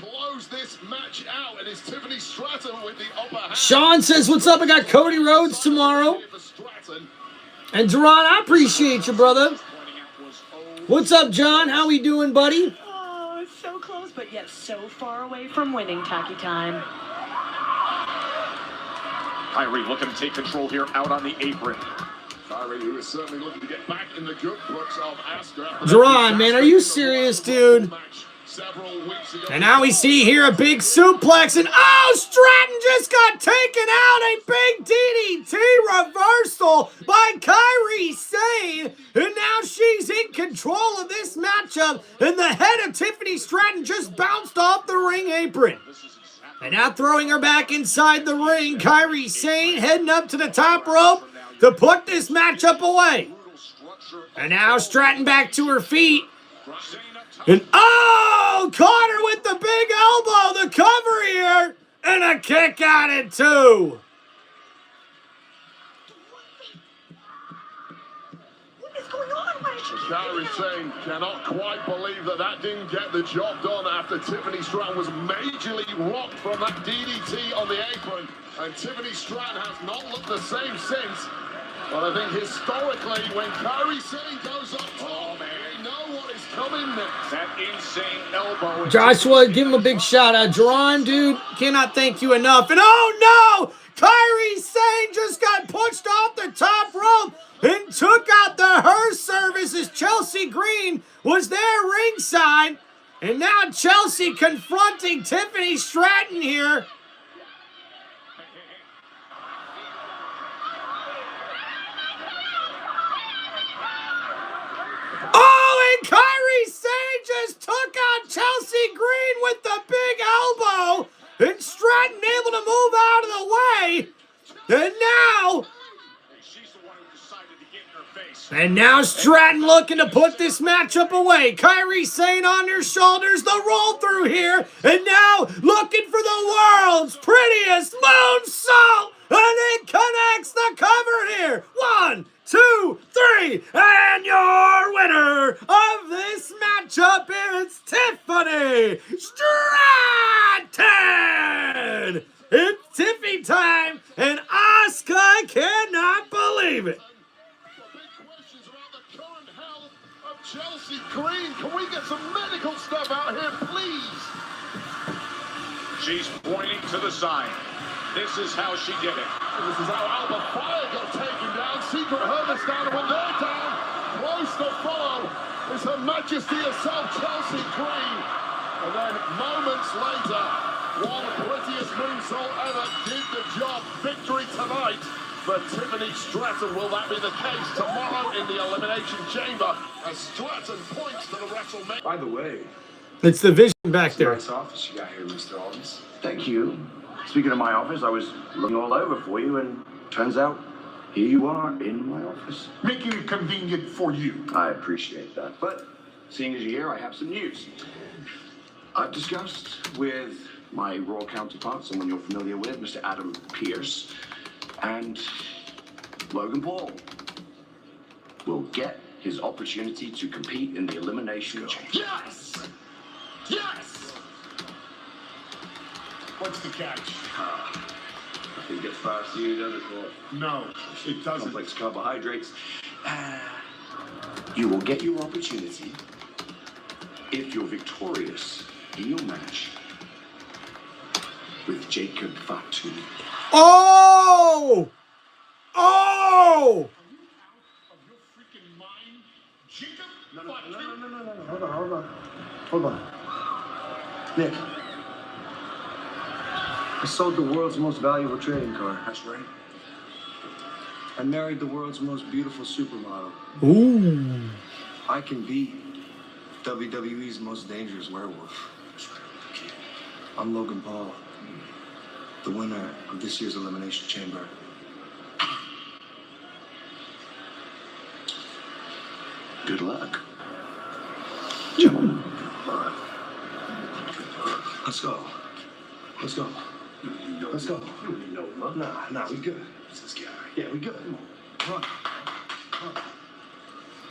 Close this match out, and it's Tiffany Stratton with the upper hand. Sean says, what's up? I got Cody Rhodes tomorrow. And Duran, I appreciate you, brother. What's up, John? How we doing, buddy? Oh, so close, but yet so far away from winning, Tacky Time. Kairi looking to take control here out on the apron. Kairi, who is certainly looking to get back in the good books of Asuka. Duran, man, are you serious, dude? And now we see here a big suplex, and Stratton just got taken out. A big DDT reversal by Kairi Sane, and now she's in control of this matchup, and the head of Tiffany Stratton just bounced off the ring apron. And now throwing her back inside the ring, Kairi Sane heading up to the top rope to put this matchup away. And now Stratton back to her feet. And caught her with the big elbow, the cover here, and a kick out at 2. What is going on? Kairi Sane cannot quite believe that didn't get the job done after Tiffany Stratton was majorly rocked from that DDT on the apron. And Tiffany Stratton has not looked the same since. But I think historically, when Kairi Sane goes up top, you know what is coming next. That insane elbow. Joshua, give him a big shout out. Duran, dude, cannot thank you enough. And no! Kairi Sane just got pushed off the top rope and took out the her service as Chelsea Green was there ringside. And now Chelsea confronting Tiffany Stratton here. And Kairi Sane just took out Chelsea Green with the big elbow. And Stratton able to move out of the way. And now Stratton looking to put this matchup away. Kairi Sane on her shoulders, the roll through here. And now looking for the world's prettiest moonsault. And it connects the cover here. 1, 2, 3. And your winner of this matchup matchup here. It's Tiffany Stratton. It's Tiffy time, and Asuka cannot believe it. Big questions about the current health of Chelsea Green. Can we get some medical stuff out here, please? She's pointing to the sign. This is how she did it. This is how Oba Femi got taken down. Secret Hermits down, and when they're down, close to follow is Her Majesty herself, Chelsea Green. And then moments later, one prettiest moonsault ever did the job. Victory tonight for Tiffany Stratton. Will that be the case tomorrow in the Elimination Chamber as Stratton points to the WrestleMania? By the way, It's the Vision back there. nice office you got here, Mr. Aldis. Thank you. Speaking of my office, I was looking all over for you, and turns out here you are in my office. Making it convenient for you. I appreciate that. But seeing as you're here, I have some news. I've discussed with my Raw counterpart, someone you're familiar with, Mr. Adam Pearce, and Logan Paul will get his opportunity to compete in the Elimination Chamber. Yes! Yes! What's the catch? Nothing gets past you, does it? Or No, it doesn't. complex carbohydrates. You will get your opportunity if you're victorious in your match with Jacob Fatu. Oh! Oh! Of your freaking mind, Jacob? No. Hold on. Nick, I sold the world's most valuable trading card. That's right. I married the world's most beautiful supermodel. Ooh. I can be WWE's most dangerous werewolf. I'm Logan Paul, the winner of this year's Elimination Chamber. Good luck, gentlemen. Let's go. Let's go. Let's go. Nah, we good. Yeah, we good. Come on.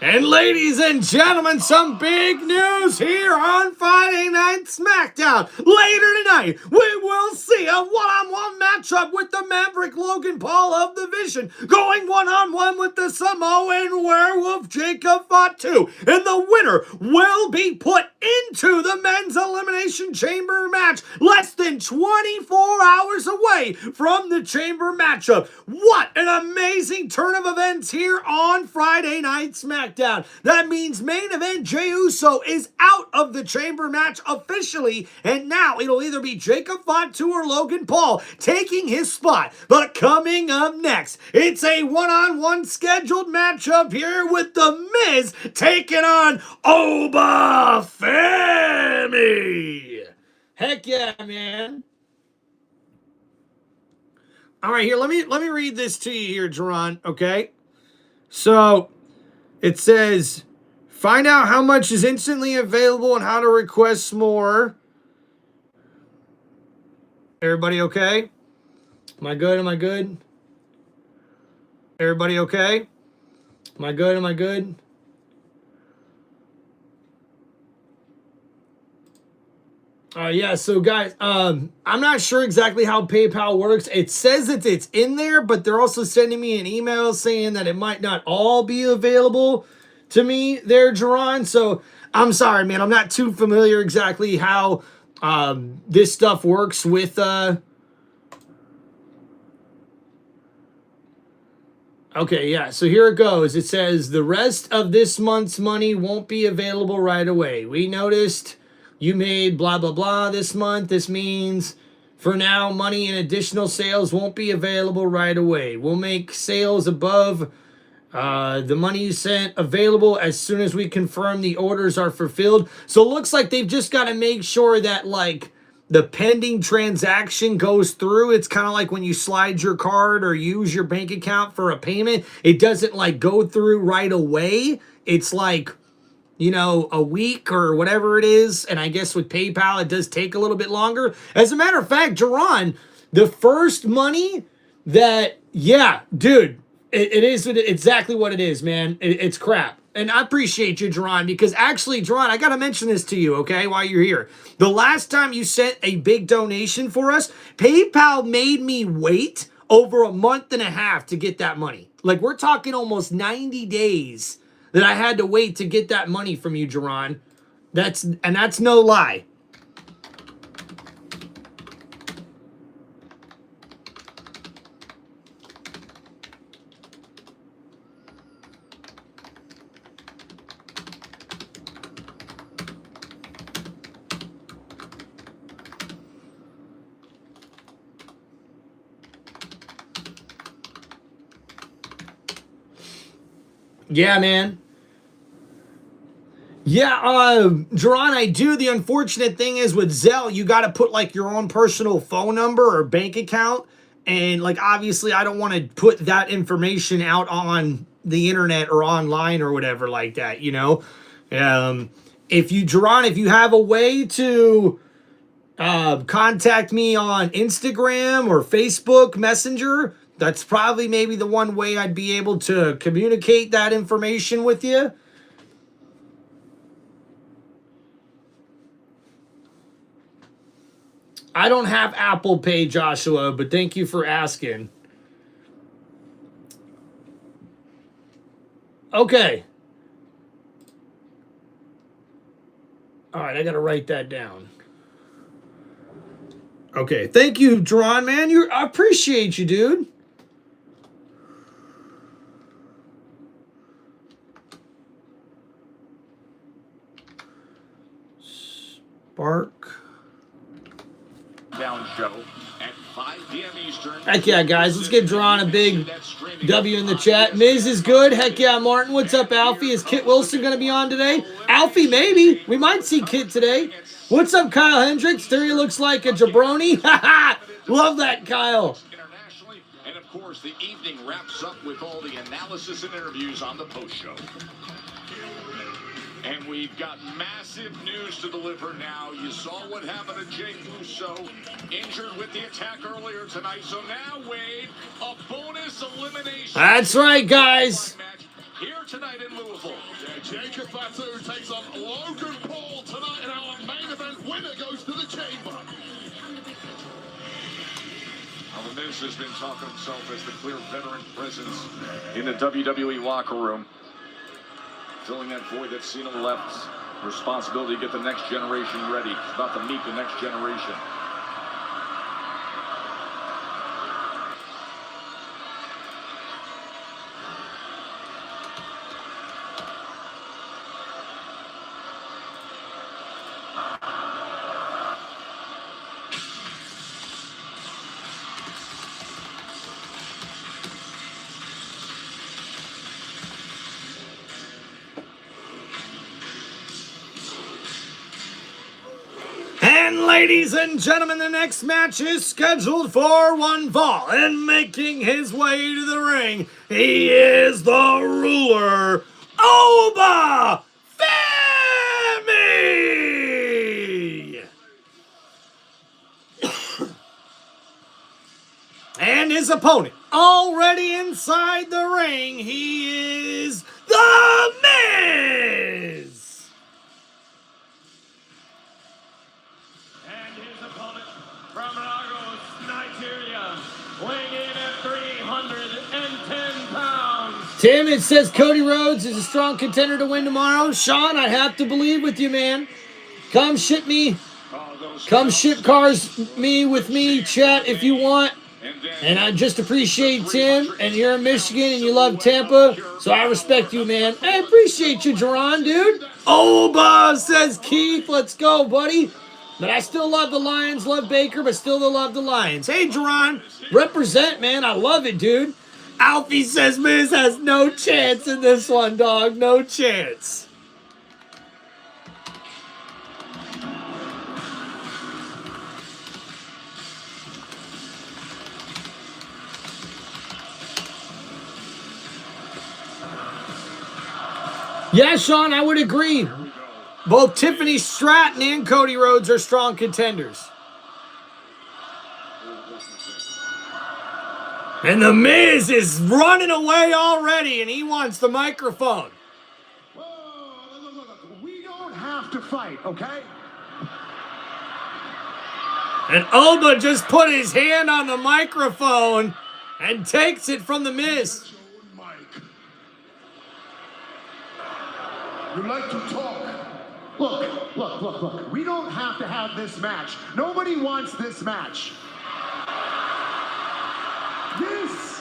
And ladies and gentlemen, some big news here on Friday Night SmackDown. Later tonight, we will see a one-on-one matchup with the Maverick Logan Paul of the Vision going one-on-one with the Samoan werewolf Jacob Fatu. And the winner will be put into the men's elimination chamber match less than 24 hours away from the chamber matchup. What an amazing turn of events here on Friday Night SmackDown. That means main event Jey Uso is out of the chamber match officially, and now it'll either be Jacob Fatu or Logan Paul taking his spot. But coming up next, it's a one-on-one scheduled matchup here with The Miz taking on Oba Femi. Heck yeah, man. All right, here, let me read this to you here, Jordynne, okay? So, it says, find out how much is instantly available and how to request more. Everybody okay? Am I good? Everybody okay? Am I good? Yeah, so guys, I'm not sure exactly how PayPal works. It says that it's in there, but they're also sending me an email saying that it might not all be available to me there, Jordynne. So I'm sorry, man. I'm not too familiar exactly how this stuff works with... Okay, yeah, so here it goes. It says, the rest of this month's money won't be available right away. We noticed... you made blah, blah, blah this month. This means for now, money and additional sales won't be available right away. We'll make sales above the money you sent available as soon as we confirm the orders are fulfilled. So it looks like they've just got to make sure that, like, the pending transaction goes through. It's kind of like when you slide your card or use your bank account for a payment. It doesn't, like, go through right away. It's like... you know, a week or whatever it is. And I guess with PayPal, it does take a little bit longer. As a matter of fact, Jordynne, the first money that, yeah, dude, it is exactly what it is, man. It's crap. And I appreciate you, Jordynne, because actually, Jordynne, I got to mention this to you, okay, while you're here. The last time you sent a big donation for us, PayPal made me wait over a month and a half to get that money. Like, we're talking almost 90 days that I had to wait to get that money from you, Jordynne. That's no lie. Yeah, man. Yeah, Jordynne, I do. The unfortunate thing is with Zelle, you got to put like your own personal phone number or bank account. And like, obviously, I don't want to put that information out on the internet or online or whatever like that, you know? Jordynne, if you have a way to contact me on Instagram or Facebook Messenger, that's probably maybe the one way I'd be able to communicate that information with you. I don't have Apple Pay, Joshua, but thank you for asking. Okay. All right, I got to write that down. Okay, thank you, Jordynne, man. I appreciate you, dude. Spark. Down show at 5 p.m. Eastern. Heck yeah, guys. Let's give Jordynne a big W in the chat. Miz is good. Heck yeah, Martin. What's up, Alfie? Is Kit Wilson going to be on today? Alfie, maybe. We might see Kit today. What's up, Kyle Hendricks? Theory looks like a jabroni. Love that, Kyle. Internationally, and of course, the evening wraps up with all the analysis and interviews on the post show. And we've got massive news to deliver now. You saw what happened to Jey Uso, injured with the attack earlier tonight. So now, Wade, a bonus elimination. That's right, guys. Here tonight in Louisville. Jacob Fatu takes on Logan Paul tonight, and our main event winner goes to the chamber. Now, The Miz has been talking himself as the clear veteran presence in the WWE locker room. Filling that void that Cena left. Responsibility to get the next generation ready. It's about to meet the next generation. And ladies and gentlemen, the next match is scheduled for one fall. And making his way to the ring, he is the ruler, Oba Femi! And his opponent, already inside the ring, he is The Miz! From Lagos, Nigeria, weighing in at 310 pounds. Tim, it says Cody Rhodes is a strong contender to win tomorrow. Sean, I have to believe with you, man. Come ship me. Come ship cars with me, chat, if you want. And I just appreciate Tim, and you're in Michigan, and you love Tampa, so I respect you, man. I appreciate you, Jordynne, dude. Oba, says Keith. Let's go, buddy. But I still love the Lions, love Baker, but still love the Lions. Hey, Jordynne, represent, man. I love it, dude. Alfie says Miz has no chance in this one, dog. No chance. Yeah, Sean, I would agree. Both Tiffany Stratton and Cody Rhodes are strong contenders. And The Miz is running away already, and he wants the microphone. have to fight, okay? And Oba just put his hand on the microphone and takes it from The Miz. You like to talk. Look. We don't have to have this match. Nobody wants this match. This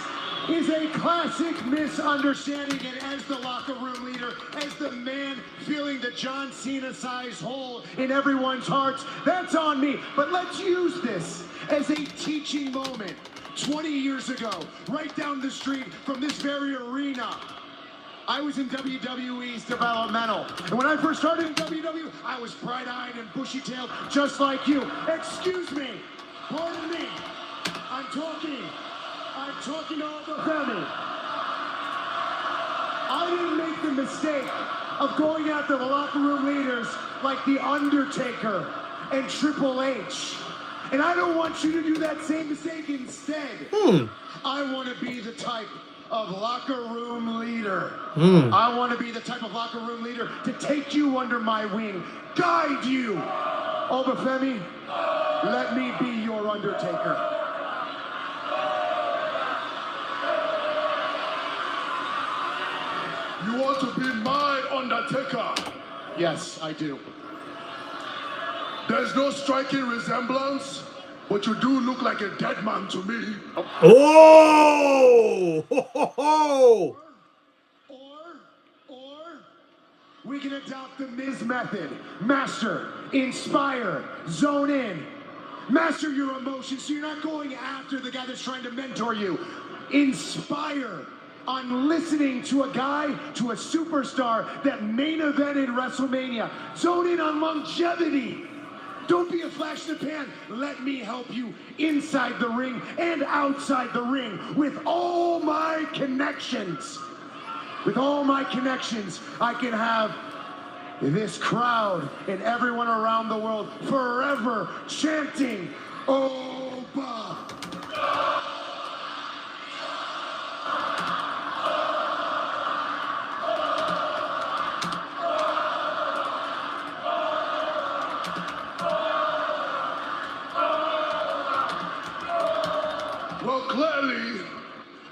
is a classic misunderstanding, and as the locker room leader, as the man filling the John Cena-sized hole in everyone's hearts, that's on me. But let's use this as a teaching moment. 20 years ago, right down the street from this very arena, I was in WWE's developmental. And when I first started in WWE, I was bright-eyed and bushy-tailed, just like you. Excuse me. Pardon me. I'm talking to Oba Femi. I didn't make the mistake of going after the locker room leaders like The Undertaker and Triple H. And I don't want you to do that same mistake instead. I want to be the type of locker room leader. I want to be the type of locker room leader to take you under my wing, guide you. Oba Femi, let me be your Undertaker. You want to be my Undertaker? Yes, I do. There's no striking resemblance, but you do look like a dead man to me. Oh! Ho, ho, ho. Or we can adopt the Miz method. Master, inspire, zone in. Master your emotions so you're not going after the guy that's trying to mentor you. Inspire on listening to a guy, to a superstar that main evented WrestleMania. Zone in on longevity. Don't be a flash in the pan. Let me help you inside the ring and outside the ring with all my connections. With all my connections, I can have this crowd and everyone around the world forever chanting, Oba. Well, clearly,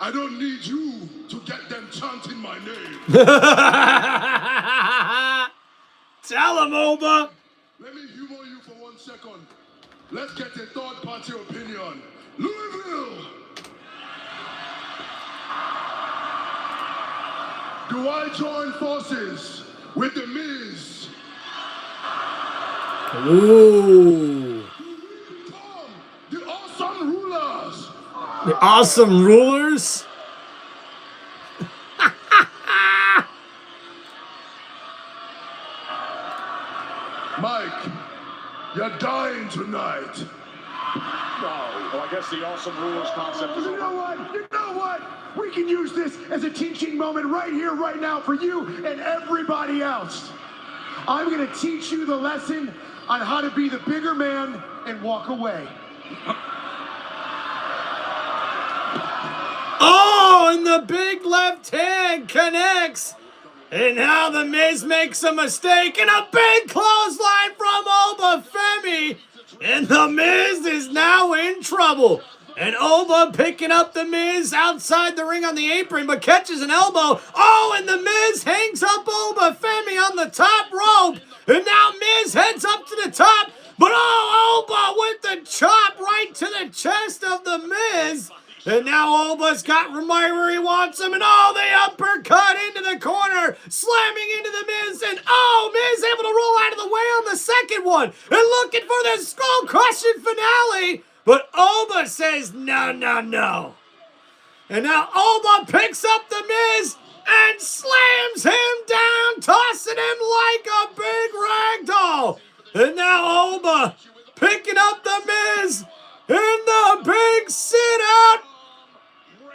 I don't need you to get them chanting my name. Tell him, Oba. Let me humor you for 1 second. Let's get a third-party opinion. Louisville! Do I join forces with The Miz? Ooh. The Awesome Rulers! The Awesome Rulers? Mike, you're dying tonight. Well, I guess the Awesome Rulers concept is You know what? We can use this as a teaching moment right here, right now for you and everybody else. I'm going to teach you the lesson on how to be the bigger man and walk away. Oh, and the big left hand connects. And now The Miz makes a mistake and a big clothesline from Oba Femi. And The Miz is now in trouble. And Oba picking up The Miz outside the ring on the apron, but catches an elbow. Oh, and The Miz hangs up Oba Femi on the top rope. And now Miz heads up to the top. But oh, Oba with the chop right to the chest of The Miz. And now Oba's got right where he wants him. And oh, they uppercut into the corner. Slamming into The Miz. And oh, Miz able to roll out of the way on the second one. And looking for the skull crushing finale. But Oba says, no, no, no. And now Oba picks up The Miz and slams him down, tossing him like a big rag doll. And now Oba picking up The Miz in the big sit-out.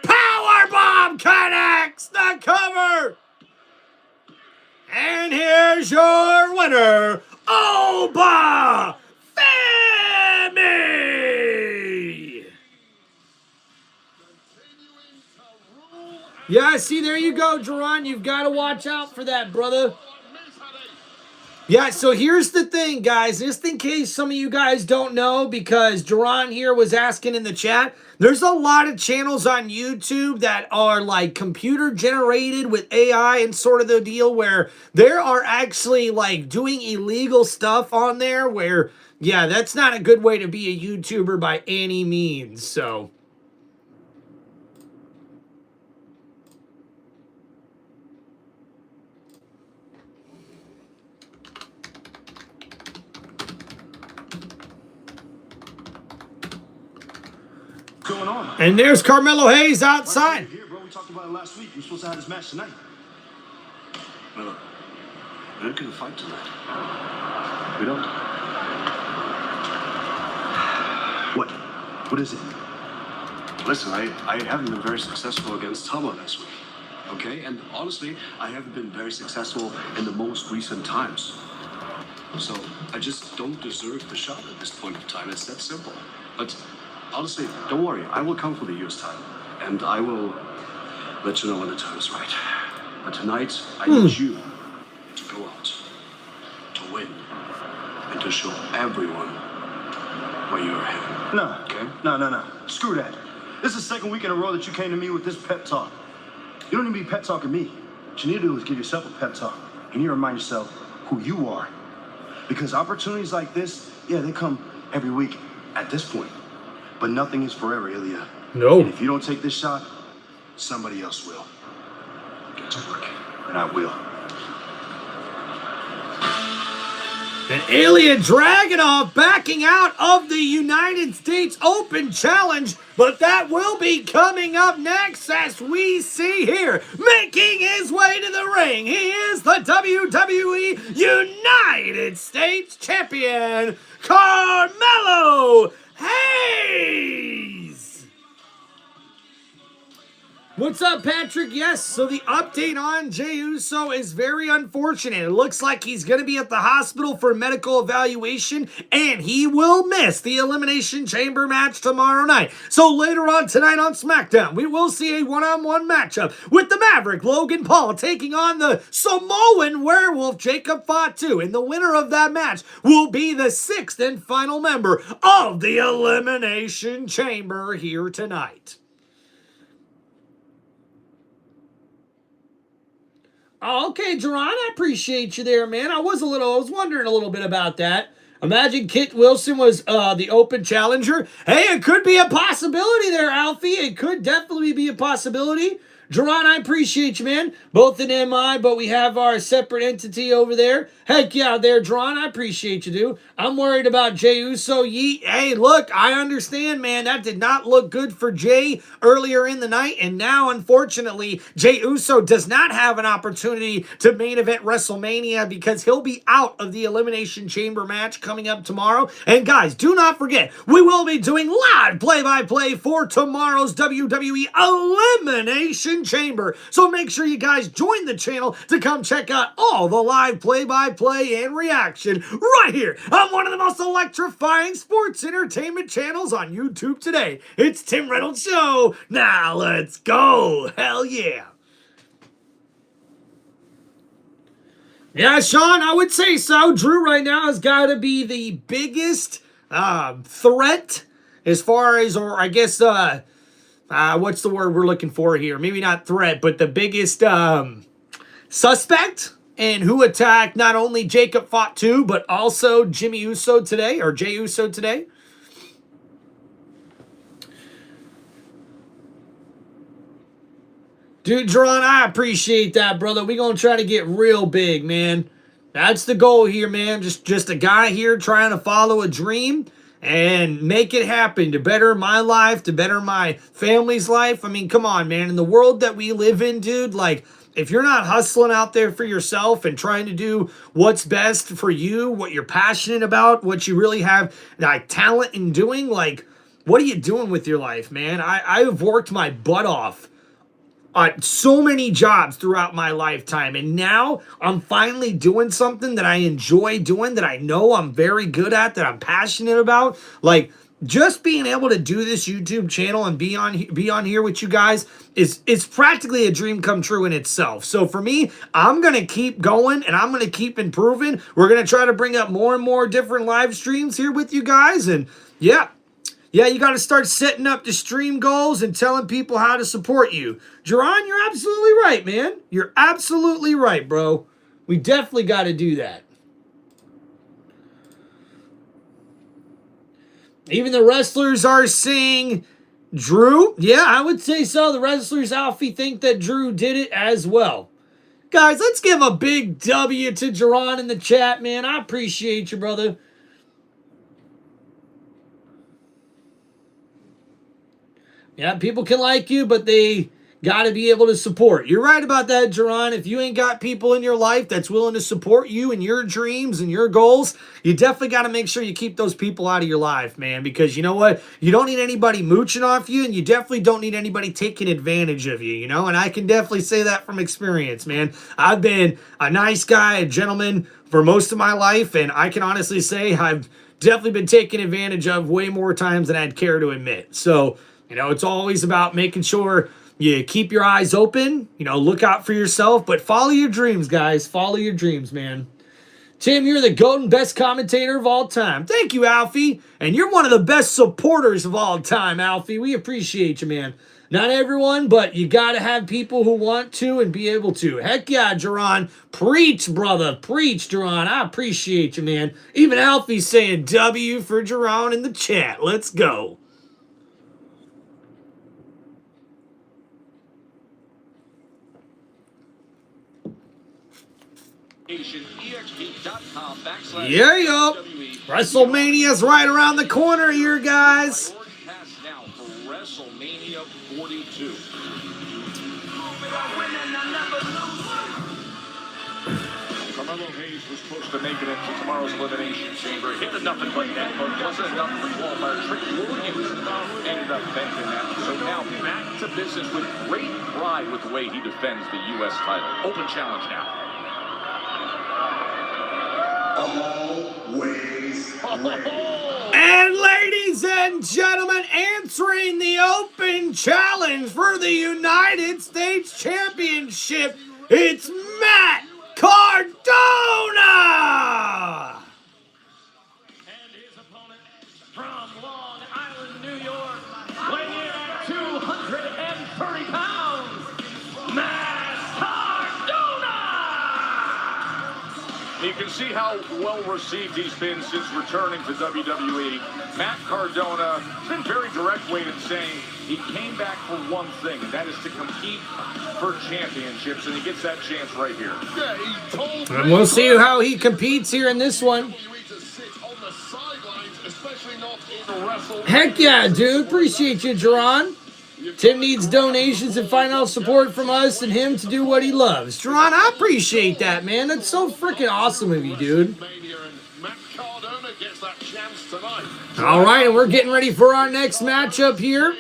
Powerbomb connects the cover. And here's your winner, Oba Femi. Yeah, see, there you go, Jordynne. You've got to watch out for that, brother. Yeah, so here's the thing, guys. Just in case some of you guys don't know, because Duran here was asking in the chat, there's a lot of channels on YouTube that are like computer generated with AI and sort of the deal where there are actually like doing illegal stuff on there where, yeah, that's not a good way to be a YouTuber by any means, so... Going on? And there's Carmelo Hayes outside. Here, bro. We talked about it last week. We're supposed to have this match tonight. No, we're not gonna fight tonight. We don't. What? What is it? Listen, I haven't been very successful against Tama this week. Okay? And honestly, I haven't been very successful in the most recent times. So I just don't deserve the shot at this point of time. It's that simple. But honestly, don't worry. I will come for the US title. And I will let you know when the time is right. But tonight, I need you to go out, to win, and to show everyone why you're him. No. Okay? No. Screw that. This is the second week in a row that you came to me with this pep talk. You don't need to be pep talking me. What you need to do is give yourself a pep talk. You need to remind yourself who you are. Because opportunities like this, yeah, they come every week at this point. But nothing is forever, Ilya. No. And if you don't take this shot, somebody else will. Get to work. And I will. And Ilya Dragunov backing out of the United States Open Challenge, but that will be coming up next as we see here, making his way to the ring. He is the WWE United States Champion, Carmelo Hayes. What's up, Patrick? Yes, so the update on Jey Uso is very unfortunate. It looks like he's going to be at the hospital for medical evaluation, and he will miss the Elimination Chamber match tomorrow night. So later on tonight on SmackDown, we will see a one-on-one matchup with the Maverick, Logan Paul, taking on the Samoan Werewolf, Jacob Fatu. And the winner of that match will be the 6th and final member of the Elimination Chamber here tonight. Oh, okay, Jerron, I appreciate you there, man. I was wondering a little bit about that. Imagine Kit Wilson was the open challenger. Hey, it could be a possibility there, Alfie. It could definitely be a possibility. Jerron, I appreciate you, man. Both in MI, but we have our separate entity over there. Heck yeah, there, Jerron. I appreciate you, dude. I'm worried about Jey Uso. Hey, look, I understand, man. That did not look good for Jey earlier in the night. And now, unfortunately, Jey Uso does not have an opportunity to main event WrestleMania because he'll be out of the Elimination Chamber match coming up tomorrow. And guys, do not forget, we will be doing live play-by-play for tomorrow's WWE Elimination Chamber. So make sure you guys join the channel to come check out all the live play-by-play and reaction right here on one of the most electrifying sports entertainment channels on YouTube today. It's Tim Reynolds Show. Now let's go. Hell yeah. Yeah, Sean, I would say so. Drew right now has got to be the biggest threat as far as, or I guess, what's the word we're looking for here? Maybe not threat, but the biggest suspect in who attacked not only Jacob Fatu, but also Jey Uso today. Dude, Jerron, I appreciate that, brother. We're going to try to get real big, man. That's the goal here, man. Just a guy here trying to follow a dream and make it happen to better my life, to better my family's life. I mean, come on, man. In the world that we live in, dude, like, if you're not hustling out there for yourself and trying to do what's best for you, what you're passionate about, what you really have like talent in doing, like, what are you doing with your life, man? I've worked my butt off on so many jobs throughout my lifetime, and now I'm finally doing something that I enjoy doing, that I know I'm very good at, that I'm passionate about. Like, just being able to do this YouTube channel and be on here with you guys is practically a dream come true in itself. So for me, I'm going to keep going and I'm going to keep improving. We're going to try to bring up more and more different live streams here with you guys. And yeah, you got to start setting up the stream goals and telling people how to support you. Jordynne, you're absolutely right, man. You're absolutely right, bro. We definitely got to do that. Even the wrestlers are saying Drew. Yeah, I would say so. The wrestlers, Alfie, think that Drew did it as well. Guys, let's give a big W to Jordynne in the chat, man. I appreciate you, brother. Yeah, people can like you, but they got to be able to support. You're right about that, Jordynne. If you ain't got people in your life that's willing to support you and your dreams and your goals, you definitely got to make sure you keep those people out of your life, man. Because you know what? You don't need anybody mooching off you, and you definitely don't need anybody taking advantage of you, you know? And I can definitely say that from experience, man. I've been a nice guy, a gentleman for most of my life, and I can honestly say I've definitely been taken advantage of way more times than I'd care to admit. So, you know, it's always about making sure you keep your eyes open, you know, look out for yourself, but follow your dreams, guys. Follow your dreams, man. Tim, you're the GOAT and best commentator of all time. Thank you, Alfie. And you're one of the best supporters of all time, Alfie. We appreciate you, man. Not everyone, but you got to have people who want to and be able to. Heck yeah, Jordynne. Preach, brother. Preach, Jordynne. I appreciate you, man. Even Alfie's saying W for Jordynne in the chat. Let's go. There you go. WrestleMania's right around the corner here, guys. Now for WrestleMania 42. Carmelo Hayes was supposed to make it into tomorrow's Elimination Chamber. Hit a nothing but that, but wasn't enough for qualifier. Trick Williams ended up banking that. So now back to business with great pride with the way he defends the U.S. title. Open challenge now. Always ready. And ladies and gentlemen, answering the open challenge for the United States Championship, it's Matt Cardona! And his opponent from Long Island, New York, weighing in at 230 pounds, Matt Cardona! You can see how well received he's been since returning to WWE. Matt Cardona has been very direct with it, saying he came back for one thing, and that is to compete for championships, and he gets that chance right here. Yeah, he told And we'll see how he competes here in this one. Heck yeah, dude. Appreciate you, Jordynne. Tim needs donations and financial support from us and him to do what he loves. Jordynne, I appreciate that, man. That's so freaking awesome of you, dude. All right, and we're getting ready for our next matchup here.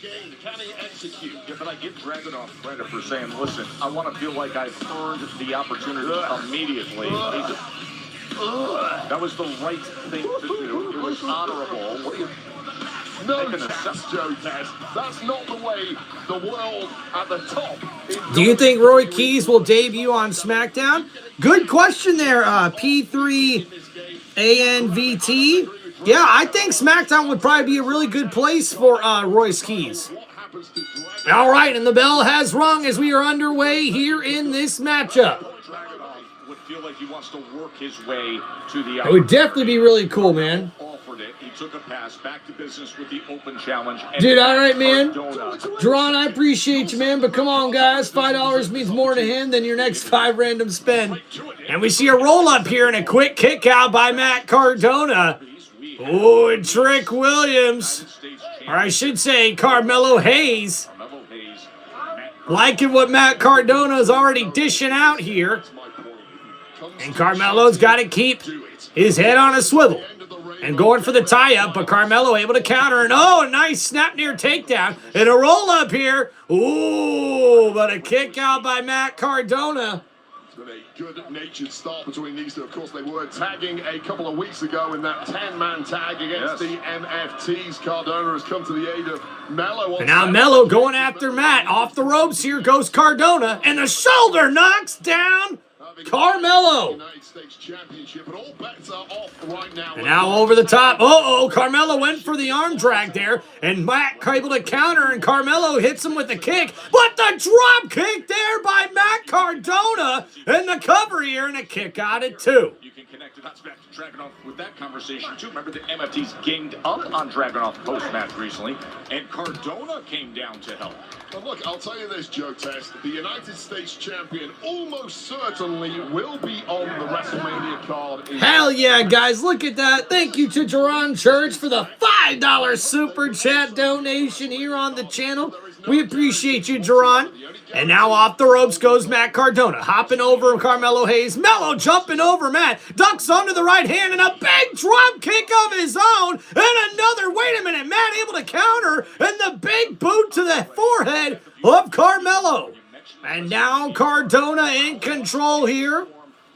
Yeah, but I give Dragunov credit for saying, listen, I want to feel like I've earned the opportunity immediately. That was the right thing to do. It was honorable. What do you... No chance, Joe Taz. That's not the way the world at the top. Do you think Roy Keys will debut on SmackDown? Good question there, P3ANVT. Yeah, I think SmackDown would probably be a really good place for Royce Keys. All right, and the bell has rung as we are underway here in this matchup. Would feel like he wants to work his way to the... It would definitely be really cool, man. He took a pass, back to business with the open challenge. Dude, all right, man. Jordynne, I appreciate you, man, but come on, guys. $5 means more to him than your next 5 random spend. And we see a roll-up here and a quick kick out by Matt Cardona. Oh, and Trick Williams. Or I should say Carmelo Hayes. Liking what Matt Cardona is already dishing out here. And Carmelo's got to keep his head on a swivel. And going for the tie-up, but Carmelo able to counter. And oh, a nice snap near takedown. And a roll-up here. Ooh, but a kick out by Matt Cardona. Been a good-natured start between these two. Of course, they were tagging a couple of weeks ago in that 10-man tag against the MFTs. Cardona has come to the aid of Mello. And now Mello going after Matt. Off the ropes, here goes Cardona, and the shoulder knocks down Carmelo. United States Championship, but all bets are off right now. And now over the top. Uh-oh, Carmelo went for the arm drag there, and Matt able to counter, and Carmelo hits him with a kick. But the drop kick there by Matt Cardona, and the cover here, and a kick out at 2. You can connect the dots back to Dragunov with that conversation, too. Remember, the MFTs ganged up on Dragunov post-match recently, and Cardona came down to help. But look, I'll tell you this, Joe Test. The United States Champion almost certainly will be on the WrestleMania card. Hell yeah, guys. Look at that. Thank you to Jordynne Church for the $5 super chat donation here on the channel. We appreciate you, Jordynne. And now off the ropes goes Matt Cardona, hopping over Carmelo Hayes. Mello jumping over Matt, ducks onto the right hand, and a big drop kick of his own. And another, wait a minute, Matt able to counter, and the big boot to the forehead of Carmelo. And now Cardona in control here.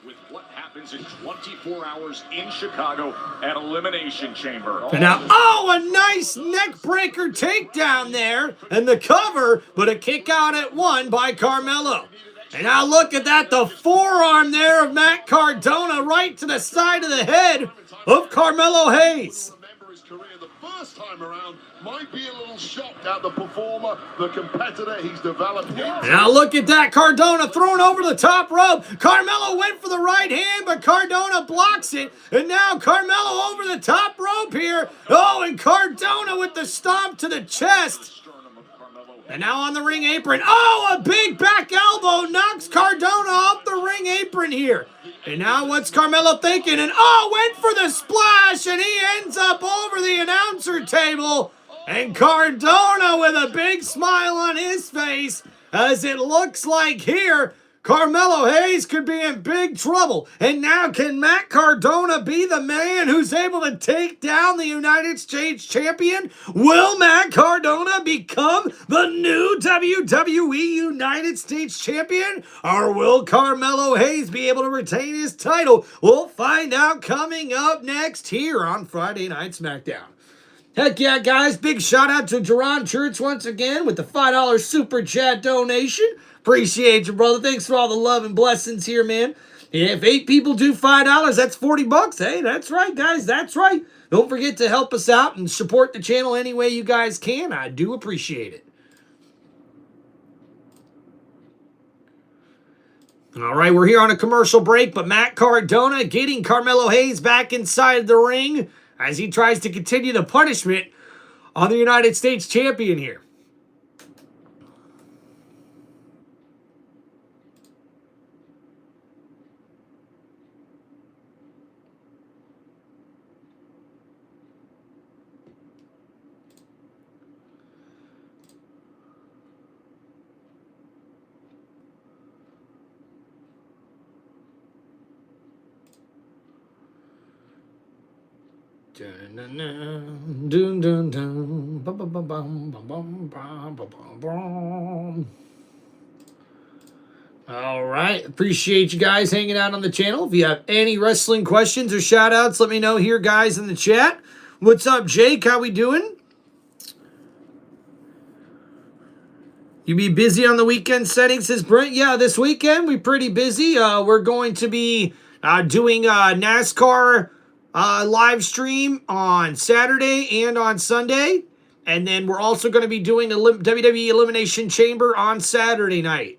With what happens in 24 hours in Chicago at Elimination Chamber. And now, oh, a nice neck breaker takedown there, and the cover, but a kick out at 1 by Carmelo. And now look at that, the forearm there of Matt Cardona right to the side of the head of Carmelo Hayes. First time around, might be a little shocked at the performer, the competitor he's developed. Now look at that, Cardona thrown over the top rope. Carmelo went for the right hand, but Cardona blocks it. And now Carmelo over the top rope here. Oh, and Cardona with the stomp to the chest. And now on the ring apron. Oh, a big back elbow knocks Cardona off the ring apron here. And now what's Carmelo thinking? And went for the splash, and he ends up over the announcer table. And Cardona with a big smile on his face, as it looks like here, Carmelo Hayes could be in big trouble. And now can Matt Cardona be the man who's able to take down the United States Champion? Will Matt Cardona become the new WWE United States Champion? Or will Carmelo Hayes be able to retain his title? We'll find out coming up next here on Friday Night SmackDown. Heck yeah, guys. Big shout out to Jordynne Church once again with the $5 super chat donation. Appreciate you, brother. Thanks for all the love and blessings here, man. If 8 people do $5, that's $40. Hey, that's right, guys. That's right. Don't forget to help us out and support the channel any way you guys can. I do appreciate it. All right, we're here on a commercial break, but Matt Cardona getting Carmelo Hayes back inside the ring as he tries to continue the punishment on the United States Champion here. All right, appreciate you guys hanging out on the channel. If you have any wrestling questions or shout outs, let me know here, guys, in the chat. What's up, Jake? How we doing? You be busy on the weekend setting, says Brent. Yeah, this weekend we're pretty busy. We're going to be doing NASCAR live stream on Saturday and on Sunday. And then we're also going to be doing the WWE Elimination Chamber on Saturday night.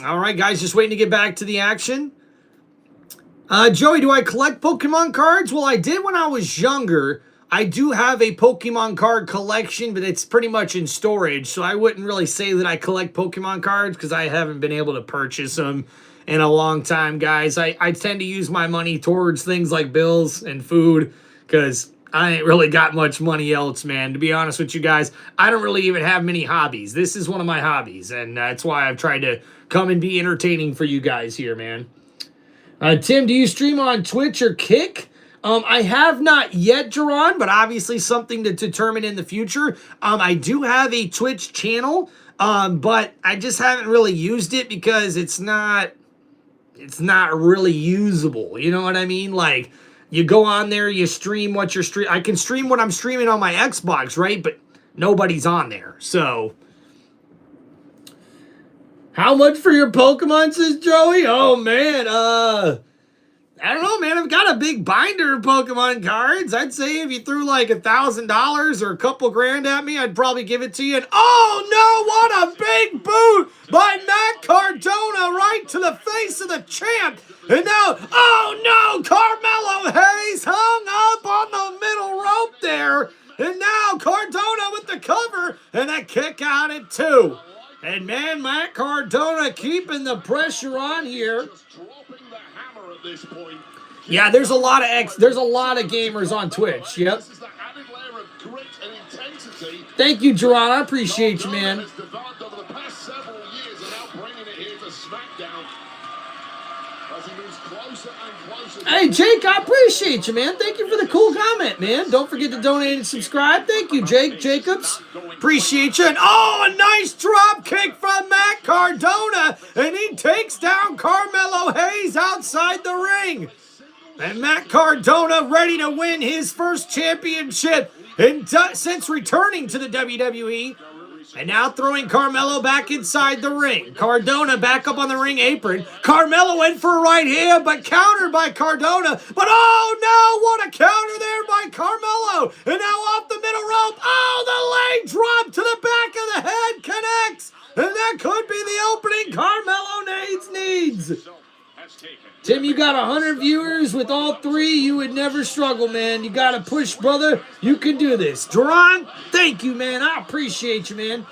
All right, guys, just waiting to get back to the action. Joey, do I collect Pokemon cards? Well, I did when I was younger. I do have a Pokemon card collection, but it's pretty much in storage, so I wouldn't really say that I collect Pokemon cards because I haven't been able to purchase them in a long time, guys. I tend to use my money towards things like bills and food because I ain't really got much money else, man. To be honest with you guys, I don't really even have many hobbies. This is one of my hobbies, and that's why I've tried to come and be entertaining for you guys here, man. Tim, do you stream on Twitch or Kick? I have not yet, Jerron, but obviously something to determine in the future. I do have a Twitch channel, but I just haven't really used it because it's not really usable. You know what I mean? Like, you go on there, you stream what you're streaming. I can stream what I'm streaming on my Xbox, right? But nobody's on there. So, how much for your Pokemon, says Joey? Oh, man. I don't know, man. I've got a big binder of Pokemon cards. I'd say if you threw like $1,000 or a couple grand at me, I'd probably give it to you. And oh, no, what a big boot by Matt Cardona right to the face of the champ. And now, oh, no, Carmelo Hayes hung up on the middle rope there. And now Cardona with the cover and a kick out at 2. And man, Matt Cardona keeping the pressure on here. Yeah, there's a lot of gamers on Twitch. Yep. Thank you, Jerron. I appreciate you, man. Hey, Jake, I appreciate you, man. Thank you for the cool comment, man. Don't forget to donate and subscribe. Thank you, Jake Jacobs. Appreciate you. And oh, a nice drop kick from Matt Cardona. And he takes down Carmelo Hayes outside the ring. And Matt Cardona ready to win his first championship since returning to the WWE. And now throwing Carmelo back inside the ring. Cardona back up on the ring apron. Carmelo went for a right hand, but countered by Cardona. But oh no, what a counter there by Carmelo. And now off the middle rope. Oh, the leg drop to the back of the head connects. And that could be the opening Carmelo needs. Tim, you got 100 viewers. With all 3, you would never struggle, man. You got to push, brother. You can do this. Jerron, thank you, man. I appreciate you, man.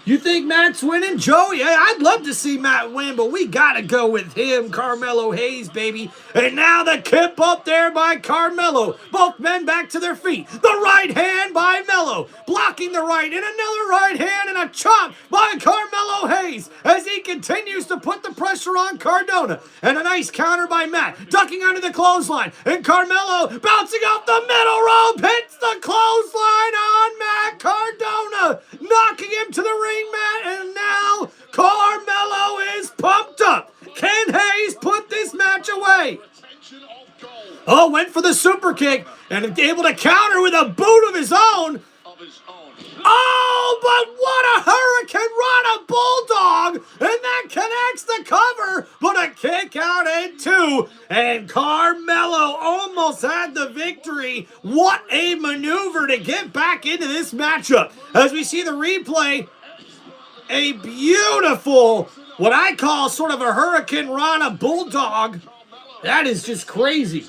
You think Matt's winning? Joey, I'd love to see Matt win, but we got to go with him, Carmelo Hayes, baby. And now the kip up there by Carmelo. Both men back to their feet. The right hand by Melo. Blocking the right, and another right hand, and a chop by Carmelo Hayes as he continues to put the pressure on Cardona. And a nice counter by Matt, ducking under the clothesline. And Carmelo bouncing off the middle rope, hits the clothesline on Matt Cardona, knocking him to the ring mat, and now Carmelo is pumped up. Can Hayes put this match away? Oh, went for the super kick and able to counter with a boot of his own. Oh, but what a Hurricane Rana Bulldog! And that connects the cover, but a kick out at 2. And Carmelo almost had the victory. What a maneuver to get back into this matchup. As we see the replay, a beautiful, what I call sort of a Hurricane Rana Bulldog. That is just crazy.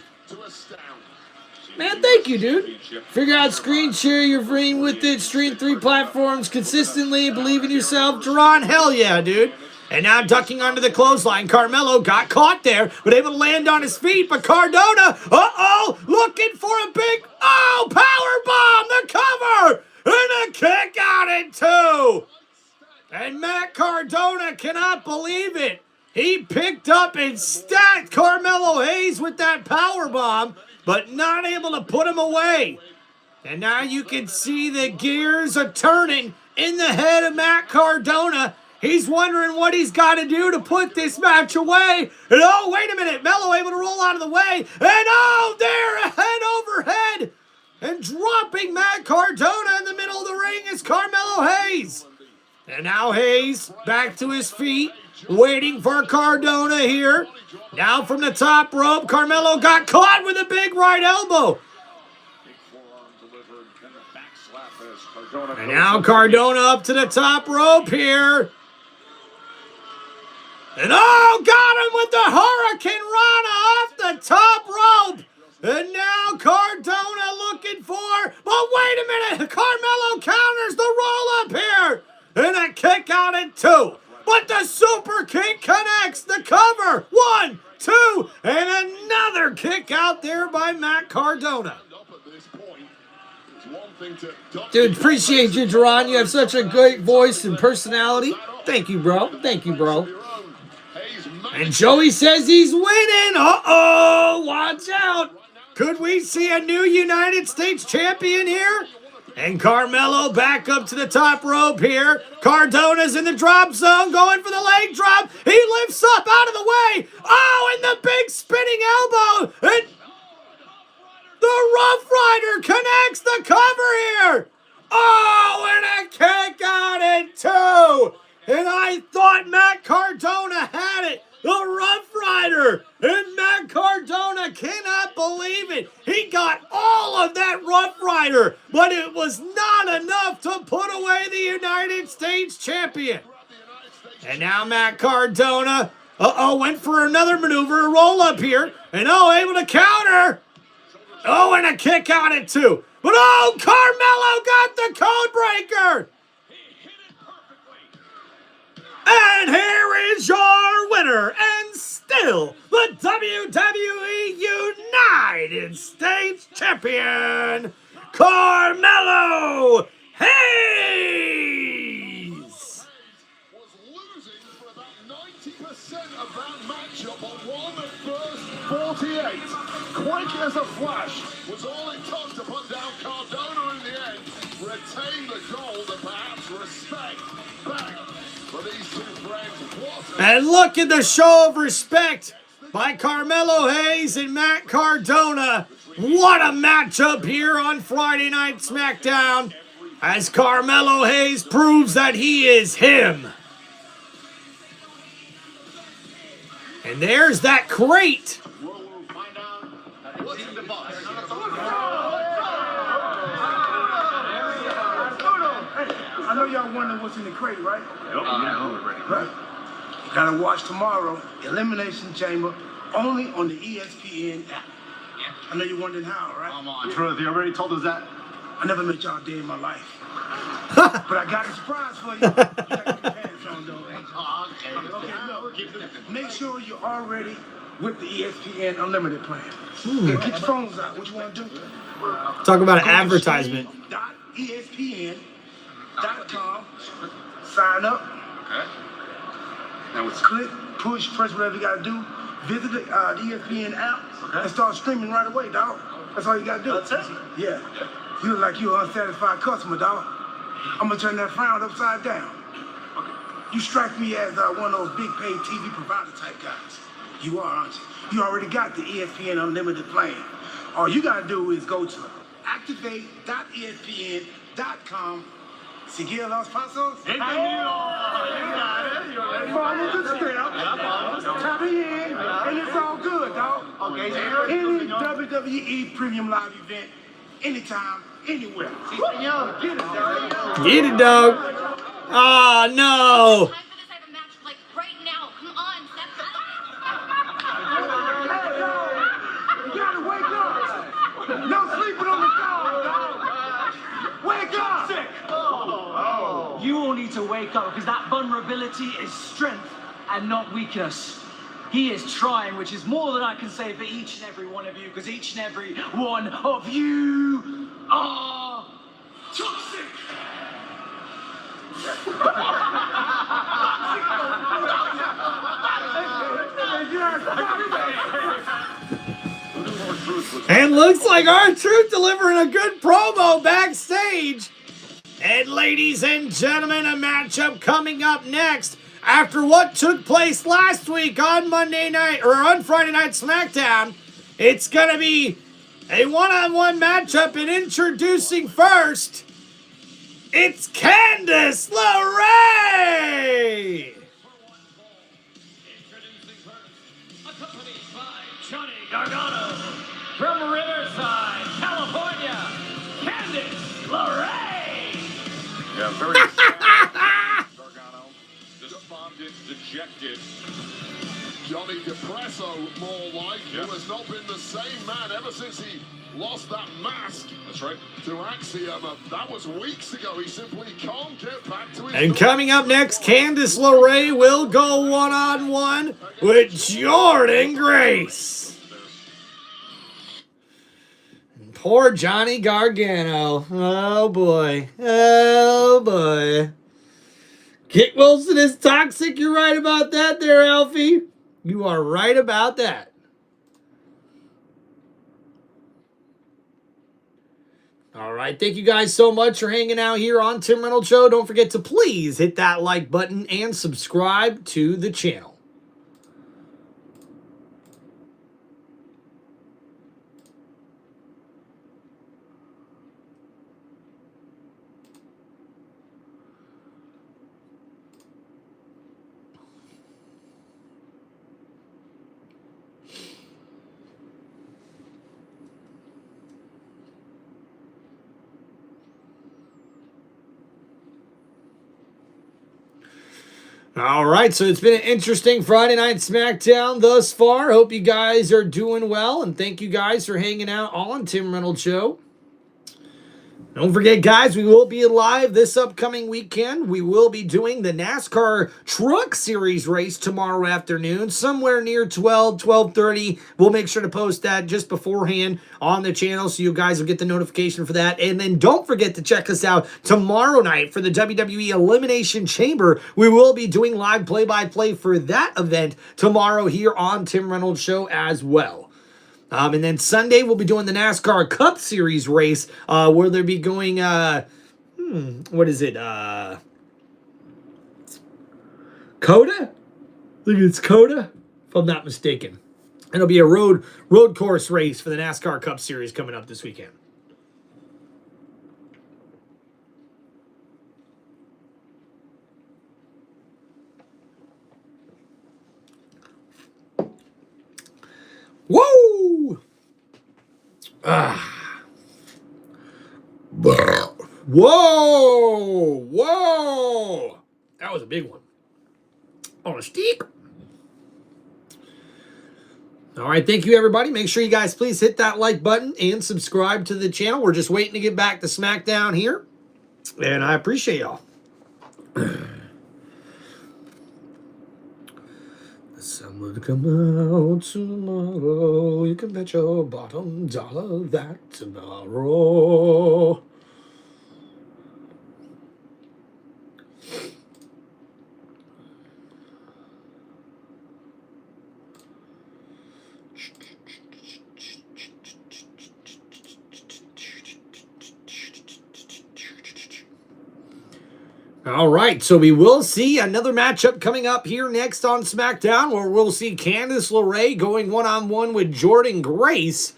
Man, thank you, dude. Figure out screen share your brain with it. Stream 3 platforms consistently. Believe in yourself. Jerron, hell yeah, dude. And now ducking under the clothesline. Carmelo got caught there, but able to land on his feet. But Cardona, looking for a big, power bomb. The cover. And a kick out at 2. And Matt Cardona cannot believe it. He picked up and stacked Carmelo Hayes with that power bomb, but not able to put him away. And now you can see the gears are turning in the head of Matt Cardona. He's wondering what he's got to do to put this match away. And oh, wait a minute. Melo able to roll out of the way. And oh, there, head over head. And dropping Matt Cardona in the middle of the ring is Carmelo Hayes. And now Hayes back to his feet, waiting for Cardona here. Now from the top rope, Carmelo got caught with a big right elbow. And now Cardona up to the top rope here. And oh, got him with the Hurricane Rana off the top rope. And now Cardona looking for, but wait a minute, Carmelo counters the roll up here. And a kick out at 2. But the super kick connects the cover. 1, 2, and another kick out there by Matt Cardona. Dude, appreciate you, Jordynne. You have such a great voice and personality. Thank you, bro. Thank you, bro. And Joey says he's winning. Uh-oh, watch out. Could we see a new United States champion here? And Carmelo back up to the top rope here. Cardona's in the drop zone, going for the leg drop. He lifts up out of the way. Oh, and the big spinning elbow. And the Rough Rider connects the cover here. Oh, and a kick out at 2. And I thought Matt Cardona had it. The Rough Rider. And Matt Cardona cannot believe it. He got all of that Rough Rider, but it was not enough to put away the United States champion. And now Matt Cardona, went for another maneuver, a roll up here. And able to counter. Oh, and a kick out at 2. But Carmelo got the code breaker. And here is your winner and still the WWE United States Champion, Carmelo Hayes. Was losing for about 90% of that matchup, but won the first 48. Quick as a flash was all it took to put down Cardona in the end. Retain the gold and perhaps respect back for these two friends. And look at the show of respect by Carmelo Hayes and Matt Cardona. What a matchup here on Friday Night SmackDown as Carmelo Hayes proves that he is him. And there's that crate. I know y'all wondering what's in the crate, right? Right. You gotta watch tomorrow, Elimination Chamber, only on the ESPN app. I know you're wondering how, right? Come on, Truth, you already told us that. I never met y'all a day in my life. But I got a surprise for you. You gotta get your pants on, though, ain't you? Okay, look. Make sure you're already with the ESPN Unlimited plan. Get your phones out. What you want to do? Talk about an advertisement. ESPN.com. Sign up. Okay. Now it's Click, push, press whatever you gotta do. Visit the ESPN app and start streaming right away, dog. That's all you gotta do. That's it? Yeah. You look like you're an unsatisfied customer, dog. I'm gonna turn that frown upside down. Okay. You strike me as one of those big paid TV provider type guys. You are, aren't you? You already got the ESPN Unlimited plan. All you gotta do is go to activate.espn.com. Seguir los pasos. You got it. Follow the steps. Tap it in, and it's all good, dog. Okay. Any WWE Premium Live event, anytime, anywhere. Get it, dog. Get it, dog. Oh, no. Time for this type of match, like right now. Come on, You gotta wake up. No sleeping on the dog, dog. Wake up. You all need to wake up because that vulnerability is strength and not weakness. He is trying, which is more than I can say for each and every one of you, because each and every one of you are toxic. And looks like R-Truth delivering a good promo backstage. And ladies and gentlemen, a matchup coming up next after what took place last week on Monday night or on Friday Night SmackDown. It's going to be a one-on-one matchup, and introducing first, it's Candace LeRae. Accompanied by Johnny Gargano from Riverside, California, Candace LeRae. Yeah, very sad. Gargano, despondent, dejected. Johnny Depresso, more like, who has not been the same man ever since he lost that mask. That's right. To Axiom. That was weeks ago. He simply can't get back to his... And coming up next, Candace LeRae will go one-on-one with Jordynne Grace. Poor Johnny Gargano. Oh, boy. Oh, boy. Kit Wilson is toxic. You're right about that there, Alfie. You are right about that. All right. Thank you guys so much for hanging out here on Tim Reynolds Show. Don't forget to please hit that like button and subscribe to the channel. All right, so it's been an interesting Friday Night SmackDown thus far. Hope you guys are doing well, and thank you guys for hanging out on Tim Reynolds Show. Don't forget, guys, we will be live this upcoming weekend. We will be doing the NASCAR Truck Series race tomorrow afternoon, somewhere near 12:30. We'll make sure to post that just beforehand on the channel so you guys will get the notification for that. And then don't forget to check us out tomorrow night for the WWE Elimination Chamber. We will be doing live play-by-play for that event tomorrow here on Tim Reynolds Show as well. And then Sunday, we'll be doing the NASCAR Cup Series race, where they'll be going, what is it? Coda? I think it's Coda, if I'm not mistaken. It'll be a road course race for the NASCAR Cup Series coming up this weekend. Woo! Whoa! Whoa! That was a big one. On a stick. All right, thank you, everybody. Make sure you guys please hit that like button and subscribe to the channel. We're just waiting to get back to SmackDown here, and I appreciate y'all. The sun will come out tomorrow. You can bet your bottom dollar that tomorrow. All right, so we will see another matchup coming up here next on SmackDown, where we'll see Candace LeRae going one-on-one with Jordynne Grace.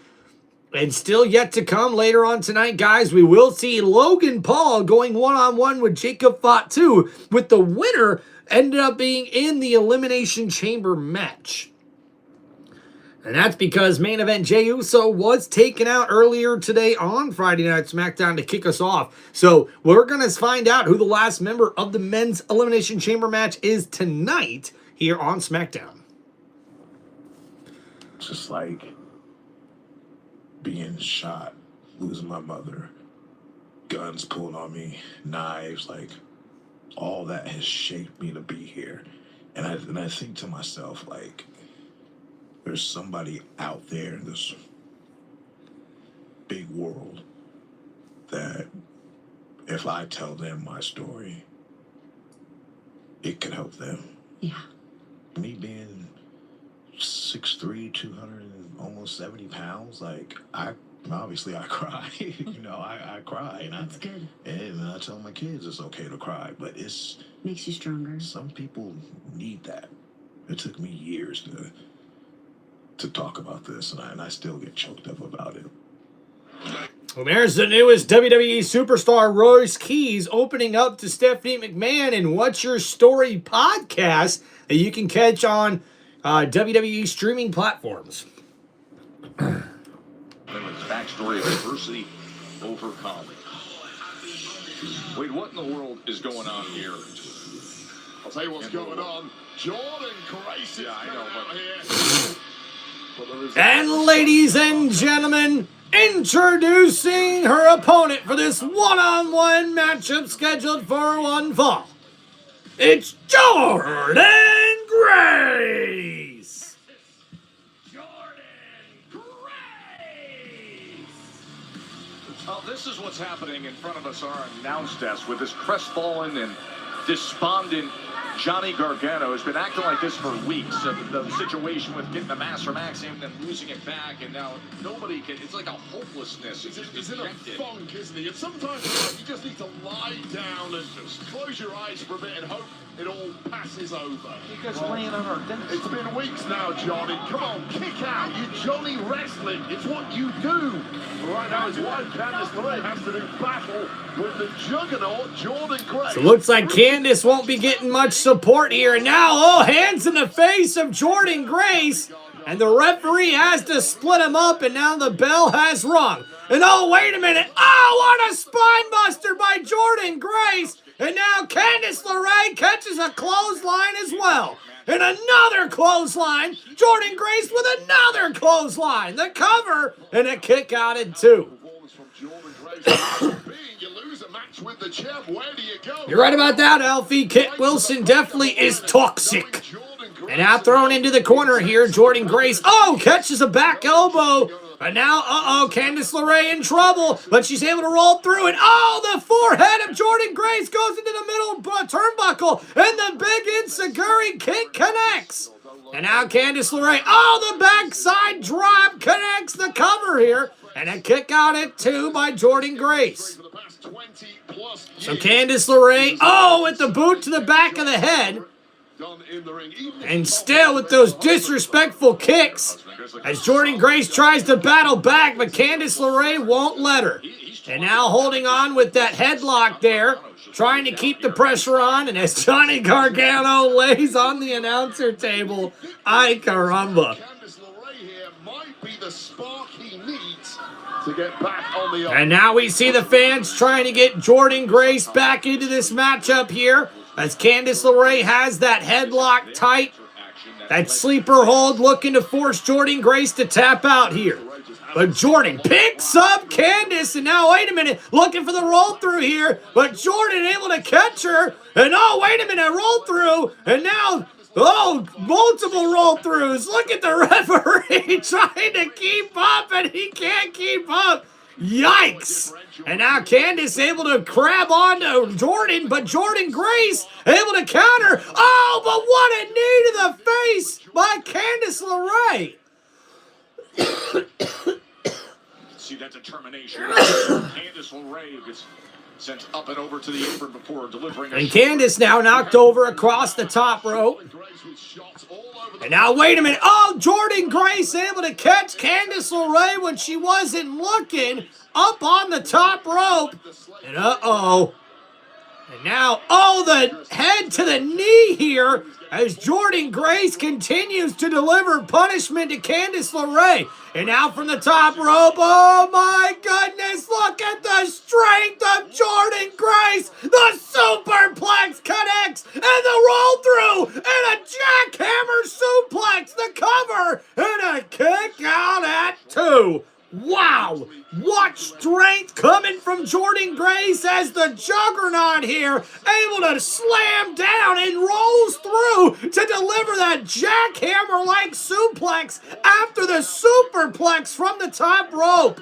And still yet to come later on tonight, guys, we will see Logan Paul going one-on-one with Jacob Fatu, with the winner ended up being in the Elimination Chamber match. And that's because main event Jey Uso was taken out earlier today on Friday Night SmackDown to kick us off. So we're going to find out who the last member of the men's Elimination Chamber match is tonight here on SmackDown. Just like being shot, losing my mother, guns pulled on me, knives, like all that has shaped me to be here. And I think to myself, like, there's somebody out there in this big world that if I tell them my story, it could help them. Yeah. Me being 6'3", 200 and almost 70 pounds, like I cry. You know, I cry. And That's good. And I tell my kids it's okay to cry, but it's makes you stronger. Some people need that. It took me years to talk about this, and I still get choked up about it. Well, there's the newest WWE superstar, Royce Keys, opening up to Stephanie McMahon in What's Your Story podcast that you can catch on WWE streaming platforms. Women's backstory of adversity overcome. Wait, what in the world is going on here? I'll tell you what's going on. Jordynne Grace is I know, out here. And ladies and gentlemen, introducing her opponent for this one-on-one matchup scheduled for one fall. It's Jordynne Grace! Well, this is what's happening in front of us, our announce desk, with this crestfallen and despondent Johnny Gargano has been acting like this for weeks. The situation with getting the Master Max and then losing it back, and now nobody can. It's like a hopelessness. He's in a funk, isn't he? And sometimes you just need to lie down and just close your eyes for a bit and hope it all passes over. Because laying on our dense. It's been weeks now, Johnny. Come on, kick out. You're Johnny Wrestling. It's what you do. Right now, his wife, Candace LeRae, has to do battle with the juggernaut, Jordynne Grace. So it looks like Candace won't be getting much support here. And now, oh, hands in the face of Jordynne Grace. And the referee has to split him up, and now the bell has rung. And oh, wait a minute. Oh, what a spine buster by Jordynne Grace. And now Candace LeRae catches a clothesline as well. And another clothesline. Jordynne Grace with another clothesline. The cover and a kick out at 2. You're right about that, Alfie. Kit Wilson definitely is toxic. And now thrown into the corner here, Jordynne Grace. Oh, catches a back elbow. And now, Candace LeRae in trouble, but she's able to roll through it. Oh, the forehead of Jordynne Grace goes into the middle turnbuckle, and the big Enziguri kick connects. And now Candace LeRae, oh, the backside drop connects the cover here, and a kick out at 2 by Jordynne Grace. So Candace LeRae, oh, with the boot to the back of the head. And still with those disrespectful kicks as Jordynne Grace tries to battle back, but Candace LeRae won't let her. And now holding on with that headlock there, trying to keep the pressure on, and as Johnny Gargano lays on the announcer table, ay caramba. Candace LeRae here might be the spark he needs to get back on the And now we see the fans trying to get Jordynne Grace back into this matchup here, as Candace LeRae has that headlock tight, that sleeper hold, looking to force Jordynne Grace to tap out here. But Jordynne picks up Candace, and now, wait a minute, looking for the roll through here, but Jordynne able to catch her, and oh, wait a minute, roll through, and now, oh, multiple roll throughs. Look at the referee trying to keep up, and he can't keep up. Yikes! And now Candace able to grab onto Jordynne, but Jordynne Grace able to counter. Oh, but what a knee to the face by Candace LeRae. See that determination. Candace LeRae gets sent up and over to the apron before delivering. And Candace now knocked over across the top rope. And now, wait a minute. Oh, Jordynne Grace able to catch Candace LeRae when she wasn't looking up on the top rope. And And now, oh, the head to the knee here as Jordynne Grace continues to deliver punishment to Candace LeRae. And now from the top rope, oh my goodness, look at the strength of Jordynne Grace. The superplex connects, and the roll through, and a jackhammer suplex, the cover, and a kick out at 2. Wow, what strength coming from Jordynne Grace as the juggernaut here, able to slam down and rolls through to deliver that jackhammer-like suplex after the superplex from the top rope.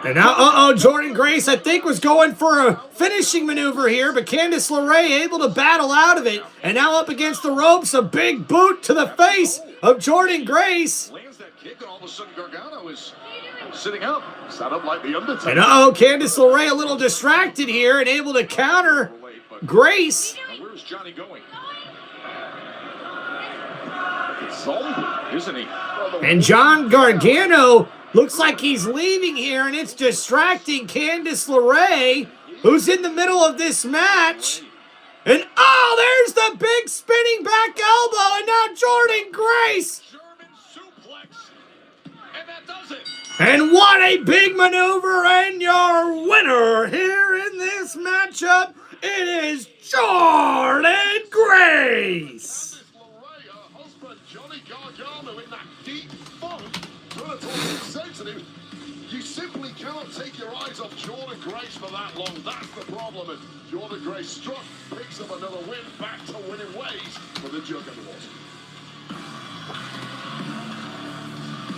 And now, Jordynne Grace, I think, was going for a finishing maneuver here, but Candace LeRae able to battle out of it. And now up against the ropes, a big boot to the face of Jordynne Grace. Lands that kick, and all of a sudden Gargano is sitting up. Sat up like the Undertaker. And Candace LeRae a little distracted here and able to counter Grace. Now where's Johnny going? It's zombie, isn't he? And John Gargano looks like he's leaving here, and it's distracting Candace LeRae, who's in the middle of this match. And there's the big spinning back elbow, and now Jordynne Grace. And that does it. And what a big maneuver, and your winner here in this matchup, it is Jordynne Grace. You simply cannot take your eyes off Jordynne Grace for that long. That's the problem. And Jordynne Grace struck, picks up another win, back to winning ways for the Juggernaut.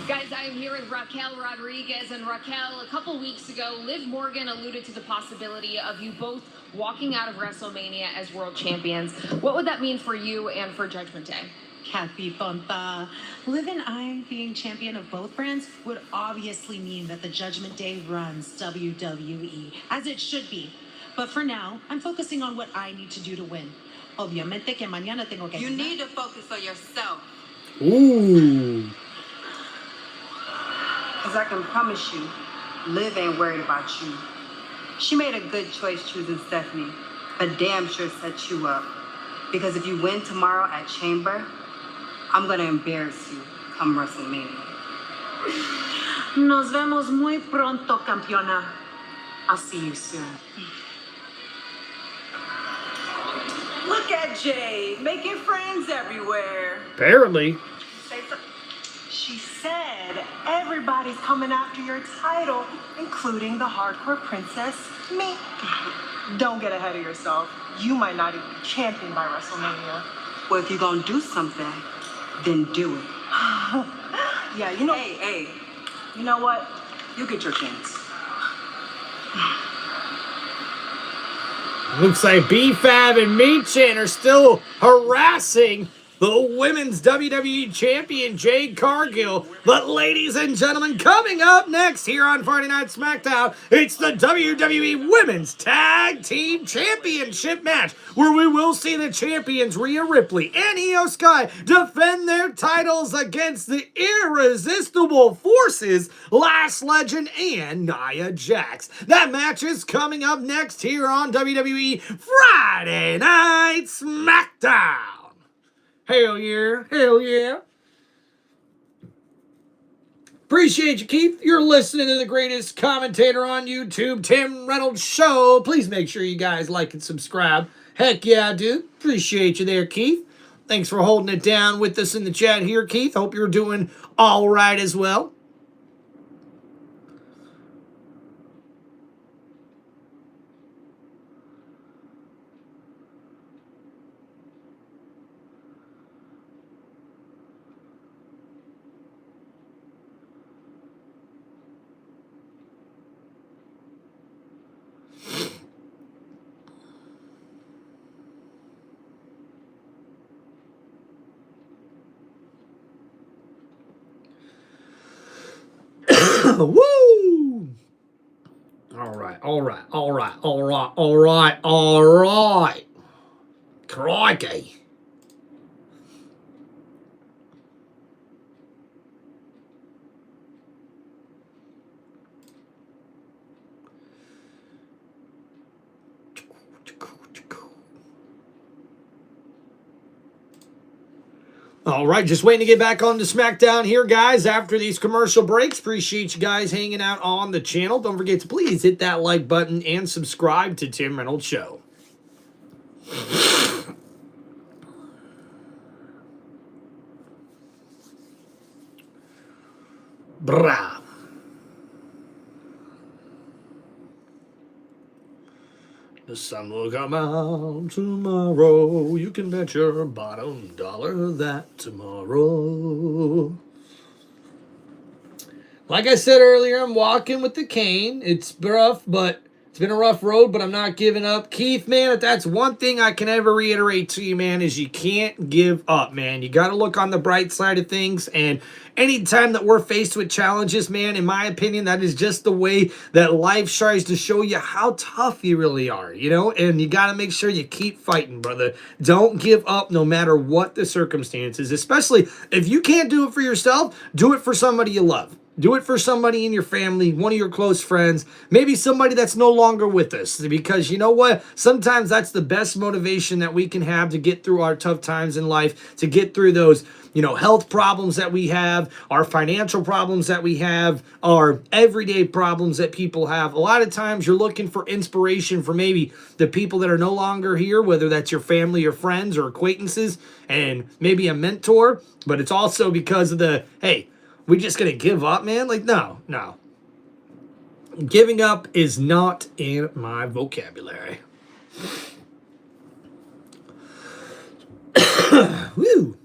Guys, I'm here with Raquel Rodriguez. And Raquel, a couple weeks ago, Liv Morgan alluded to the possibility of you both walking out of WrestleMania as world champions. What would that mean for you and for Judgment Day? Kathy Tonta. Liv and I being champion of both brands would obviously mean that the Judgment Day runs WWE, as it should be. But for now, I'm focusing on what I need to do to win. Obviamente que mañana tengo que You need to focus on yourself. Ooh. Because I can promise you, Liv ain't worried about you. She made a good choice choosing Stephanie, but damn sure set you up. Because if you win tomorrow at Chamber, I'm gonna embarrass you come WrestleMania. Nos vemos muy pronto, campeona. I'll see you soon. Look at Jay, making friends everywhere. Apparently. She said everybody's coming after your title, including the hardcore princess, me. Don't get ahead of yourself. You might not even be champion by WrestleMania. Well, if you're gonna do something, then do it. Yeah, you know. Hey, you know what? You get your chance. Looks like B-Fab and Meechin are still harassing the Women's WWE Champion, Jade Cargill. But ladies and gentlemen, coming up next here on Friday Night SmackDown, it's the WWE Women's Tag Team Championship match, where we will see the champions Rhea Ripley and Io Sky defend their titles against the irresistible forces, Lash Legend and Nia Jax. That match is coming up next here on WWE Friday Night SmackDown. Hell yeah, hell yeah. Appreciate you, Keith. You're listening to the greatest commentator on YouTube, Tim Reynolds Show. Please make sure you guys like and subscribe. Heck yeah, dude. Appreciate you there, Keith. Thanks for holding it down with us in the chat here, Keith. Hope you're doing all right as well. Woo! All right. Crikey. All right, just waiting to get back on to SmackDown here, guys, after these commercial breaks. Appreciate you guys hanging out on the channel. Don't forget to please hit that like button and subscribe to Tim Reynolds Show. Brah. The sun will come out tomorrow. You can bet your bottom dollar that tomorrow. Like I said earlier, I'm walking with the cane. It's rough, but it's been a rough road, but I'm not giving up. Keith, man, if that's one thing I can ever reiterate to you, man, is you can't give up, man. You got to look on the bright side of things, and anytime that we're faced with challenges, man, in my opinion, that is just the way that life tries to show you how tough you really are, you know? And you got to make sure you keep fighting, brother. Don't give up no matter what the circumstances, especially if you can't do it for yourself, do it for somebody you love. Do it for somebody in your family, one of your close friends, maybe somebody that's no longer with us. Because you know what? Sometimes that's the best motivation that we can have to get through our tough times in life, to get through those, you know, health problems that we have, our financial problems that we have, our everyday problems that people have. A lot of times you're looking for inspiration for maybe the people that are no longer here, whether that's your family or friends or acquaintances, and maybe a mentor. But it's also because of the, hey, we just gonna give up, man? Like, no. Giving up is not in my vocabulary. Woo.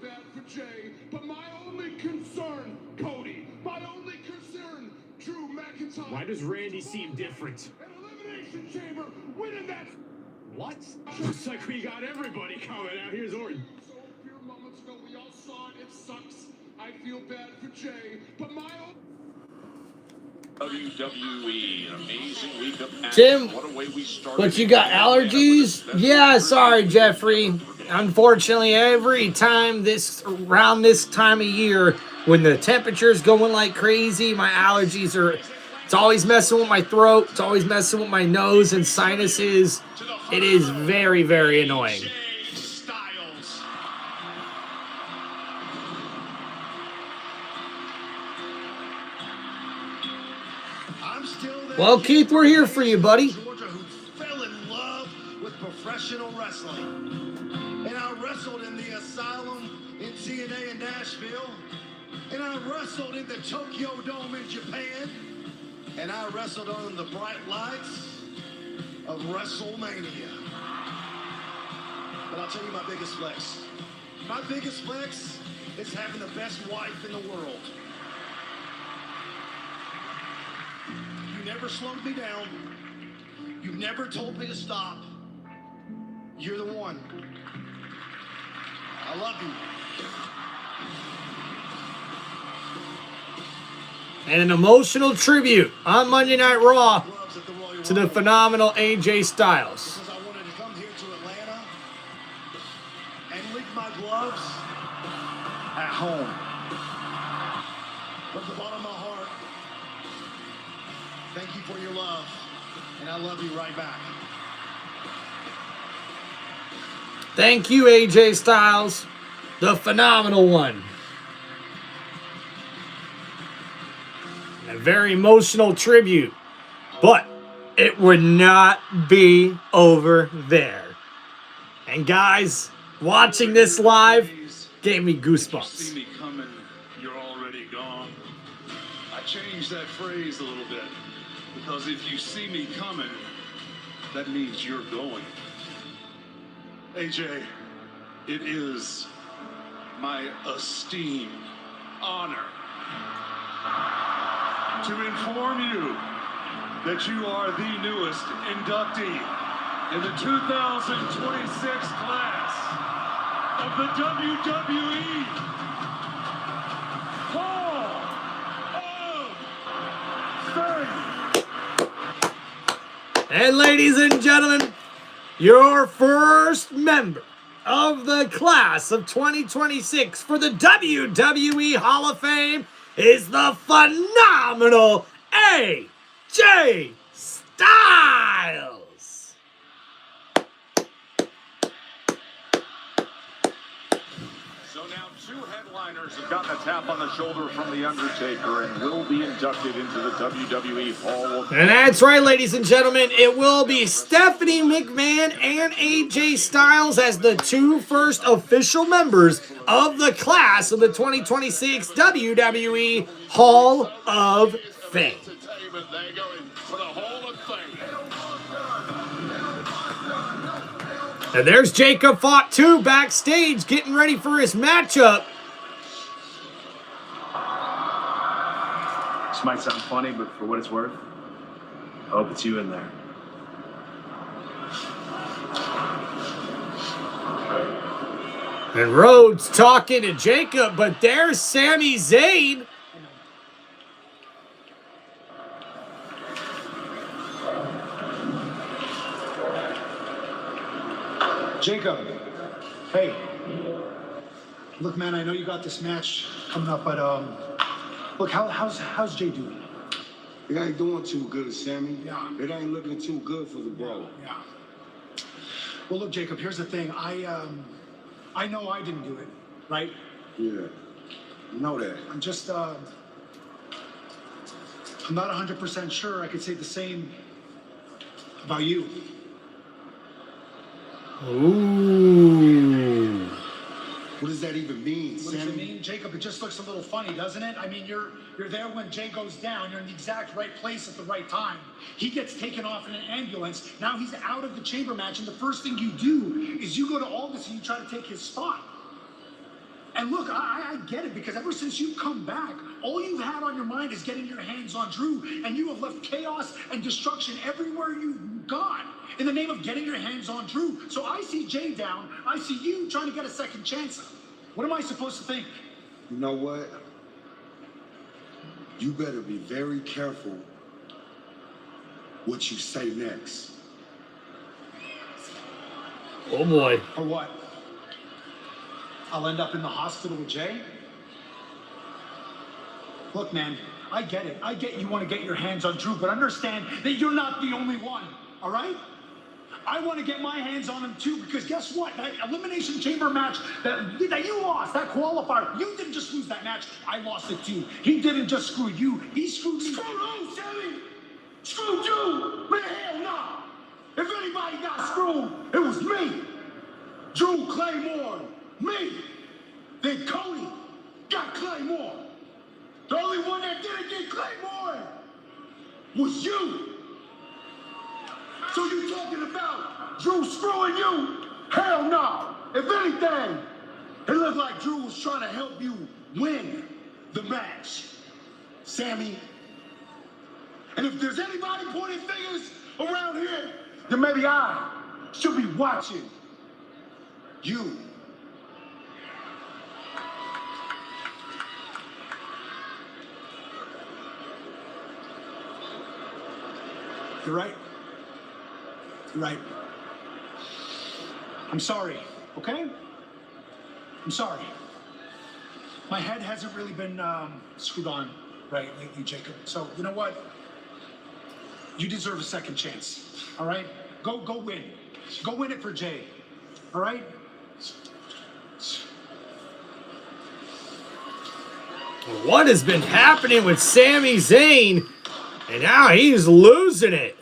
bad for Jay, but my only concern, Cody, my only concern, Drew McIntyre. Why does Randy seem different? An elimination chamber winning that. What? Looks like we got everybody coming out. Here's Orton. So a few moments ago, we all saw it. It sucks. I feel bad for Jay, but my own. WWE, an amazing week of action. Tim, What a way we started. but you got allergies? Yeah, sorry, Jeffrey. Unfortunately, every time around this time of year, when the temperature's going like crazy, my allergies it's always messing with my throat. It's always messing with my nose and sinuses. It is very, very annoying. Well, Keith, we're here for you, buddy. Georgia, who fell in love with professional wrestling. And I wrestled in the Asylum in TNA in Nashville. And I wrestled in the Tokyo Dome in Japan. And I wrestled on the bright lights of WrestleMania. But I'll tell you my biggest flex. My biggest flex is having the best wife in the world. You never slowed me down. You've never told me to stop. You're the one. I love you. And an emotional tribute on Monday Night Raw to the phenomenal AJ Styles. Because I wanted to come here to Atlanta and leave my gloves at home. From the bottom of my heart, thank you for your love, and I love you right back. Thank you, AJ Styles, the phenomenal one. A very emotional tribute, but it would not be over there. And guys, watching this live gave me goosebumps. See me coming, you're already gone. I changed that phrase a little bit because if you see me coming, that means you're going. AJ, it is my esteemed honor to inform you that you are the newest inductee in the 2026 class of the WWE Hall of Fame. And ladies and gentlemen, your first member of the class of 2026 for the WWE Hall of Fame is the phenomenal AJ Styles. So now two headliners have gotten a tap on the shoulder from The Undertaker and will be inducted into the WWE Hall of Fame. And that's right, ladies and gentlemen, it will be Stephanie McMahon and AJ Styles as the two first official members of the class of the 2026 WWE Hall of Fame. They're going for the Hall of Fame. And there's Jacob Fatu backstage getting ready for his matchup. This might sound funny, but for what it's worth, I hope it's you in there. And Rhodes talking to Jacob, but there's Sami Zayn. Jacob, hey. Look, man, I know you got this match coming up, but look, how's Jay doing? It ain't doing too good, Sammy. Yeah. It ain't looking too good for the bro. Yeah. Well, look, Jacob, here's the thing. I know I didn't do it, right? Yeah. You know that. I'm just, I'm not 100% sure I could say the same about you. Ooh. What does that even mean, What does it mean, Jacob? It just looks a little funny, doesn't it? I mean, you're there when Jay goes down. You're in the exact right place at the right time. He gets taken off in an ambulance. Now he's out of the chamber match, and the first thing you do is you go to Aldous and you try to take his spot. And look, I get it, because ever since you've come back, all you've had on your mind is getting your hands on Drew, and you have left chaos and destruction everywhere you've gone in the name of getting your hands on Drew. So I see Jay down. I see you trying to get a second chance. What am I supposed to think? You know what? You better be very careful what you say next. Oh boy. Or what? I'll end up in the hospital with Jay? Look, man, I get it. I get you want to get your hands on Drew, but understand that you're not the only one, all right? I want to get my hands on him too, because guess what? That Elimination Chamber match that you lost, that qualifier, you didn't just lose that match. I lost it too. He didn't just screw you. He screwed me. Screw who, Sammy? Screw you? Man, hell no. If anybody got screwed, it was me. Drew Claymore, me. Then Cody got Claymore. The only one that didn't get Claymore was you. So you talking about Drew screwing you? Hell no. If anything, it looked like Drew was trying to help you win the match, Sammy. And if there's anybody pointing fingers around here, then maybe I should be watching you. You're right. You're right. I'm sorry, okay? I'm sorry. My head hasn't really been screwed on right lately, Jacob. So, you know what? You deserve a second chance, all right? Go win. Go win it for Jay, all right? What has been happening with Sami Zayn? And now he's losing it.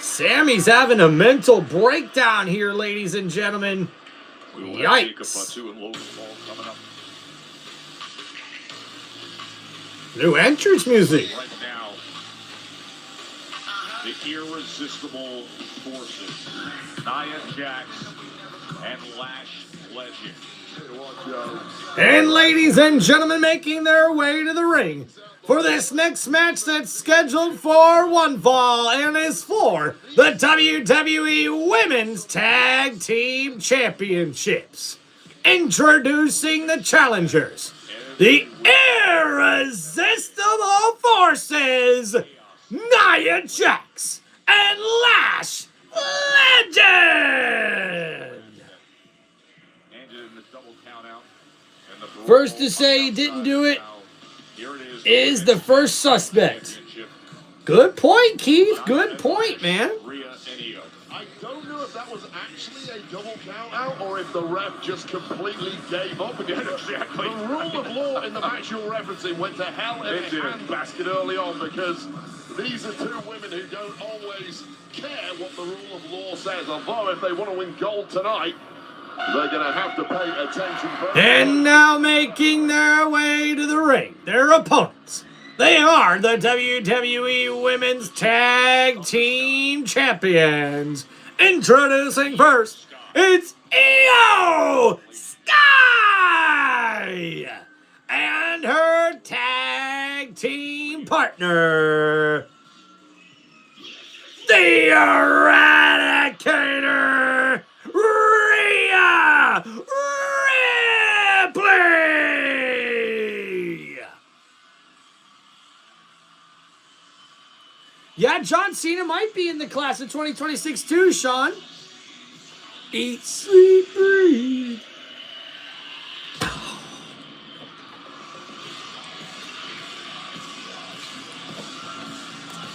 Sammy's having a mental breakdown here, ladies and gentlemen. Yikes. Fatu and Logan Paul coming up. New entrance music. Right now, the irresistible forces, Nia Jax and Lash Legend. And ladies and gentlemen, making their way to the ring for this next match that's scheduled for one fall and is for the WWE Women's Tag Team Championships. Introducing the challengers, the irresistible forces, Nia Jax and Lash Legend. First to say he didn't do it is the first suspect. Good point, Keith. Good point, man. I don't know if that was actually a double count out or if the ref just completely gave up again. Exactly. The rule of law in the match you're referencing went to hell in a handbasket early on, because these are two women who don't always care what the rule of law says. Although if they want to win gold tonight, they're going to have to pay attention. And now making their way to the ring, their opponents. They are the WWE Women's Tag Team Champions. Introducing first, it's Io Sky and her tag team partner, the Eradicator, Rhea Ripley. Yeah, John Cena might be in the class of 2026 too, Sean. Eat, sleep, breathe.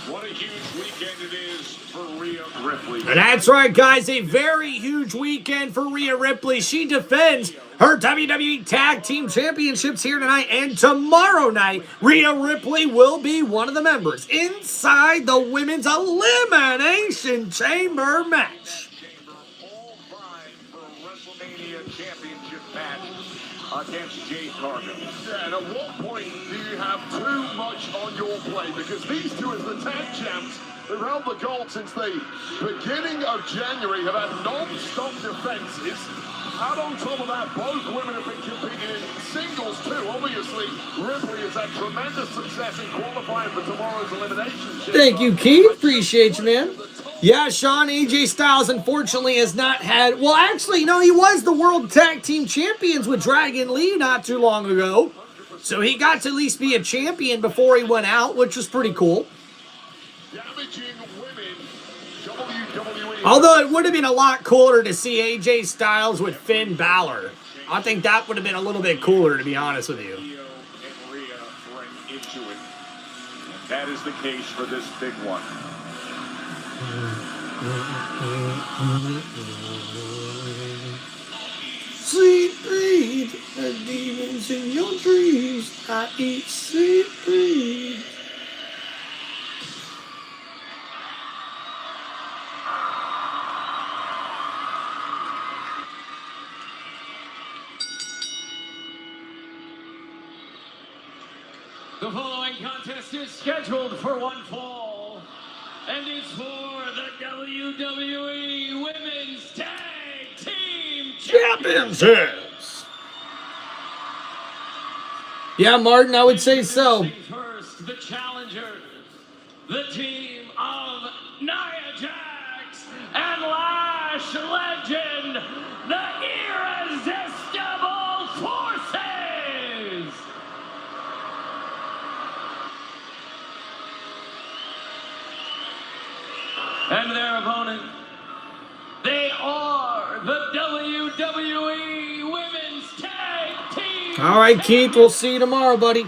What a huge weekend it is for Rhea Ripley. And that's right, guys. A very huge weekend for Rhea Ripley. She defends her WWE Tag Team Championships here tonight. And tomorrow night, Rhea Ripley will be one of the members inside the Women's Elimination Chamber match. All vying for a WrestleMania Championship match against Jade Cargill. Yeah, and at what point do you have too much on your plate? Because these two, as the tag champs, who've held the gold since the beginning of January, have had non-stop defenses. And on top of that, both women have been competing in singles too. Obviously, Ripley has had tremendous success in qualifying for tomorrow's elimination. Thank you, Keith. Appreciate you, man. Yeah, Sean, AJ Styles unfortunately has not had... Well, actually, no, he was the World Tag Team Champions with Dragon Lee not too long ago. So he got to at least be a champion before he went out, which was pretty cool. Although it would have been a lot cooler to see AJ Styles with Finn Balor. I think that would have been a little bit cooler, to be honest with you. That is the case for this big one. Sweet breed, the demons in your dreams. I eat sweet breed. The following contest is scheduled for one fall, and it's for the WWE Women's Tag Team Championships. Yeah, Martin, I would say so. First, the challengers, the team of Nia Jax and Lash Legend, the Irresistible Forces. And their opponent, they are the WWE Women's Tag Team. All right, Keith, we'll see you tomorrow, buddy.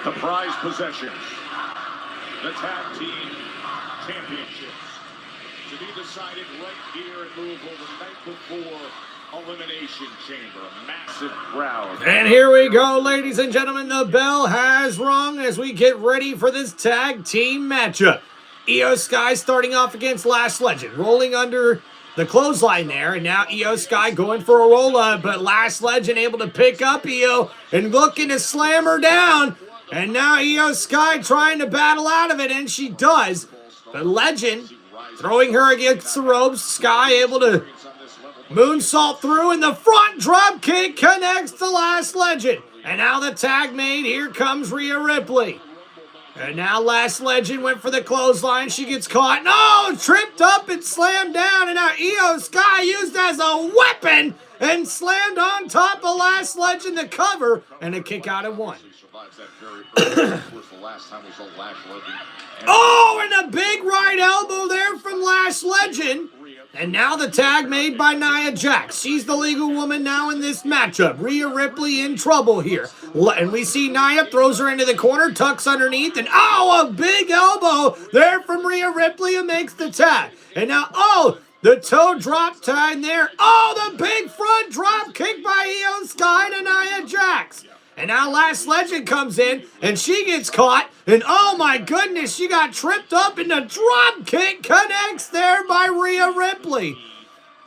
The prize possessions. The Tag Team Championships. To be decided right here in Louisville the night before Elimination Chamber. Massive crowd. And here we go, ladies and gentlemen. The bell has rung as we get ready for this tag team matchup. Io Sky starting off against Lash Legend, rolling under the clothesline there, and now Io Sky going for a roll-up, but Lash Legend able to pick up Io and looking to slam her down. And now Io Sky trying to battle out of it, and she does. But Legend throwing her against the ropes. Sky able to moonsault through, and the front drop kick connects to Lash Legend. And now the tag made. Here comes Rhea Ripley. And now Lash Legend went for the clothesline. She gets caught. No! Tripped up and slammed down. And now Io Sky used as a weapon and slammed on top of Lash Legend to cover. And a kick out at one. Oh, and a big right elbow there from Lash Legend. And now the tag made by Nia Jax. She's the legal woman now in this matchup. Rhea Ripley in trouble here. And we see Nia throws her into the corner, tucks underneath, and oh, a big elbow there from Rhea Ripley and makes the tag. And now, oh, the toe drop tag there. Oh, the big front drop kick by Io Sky to Nia Jax. And now Lash Legend comes in, and she gets caught. And oh my goodness, she got tripped up, and the drop kick connects there by Rhea Ripley.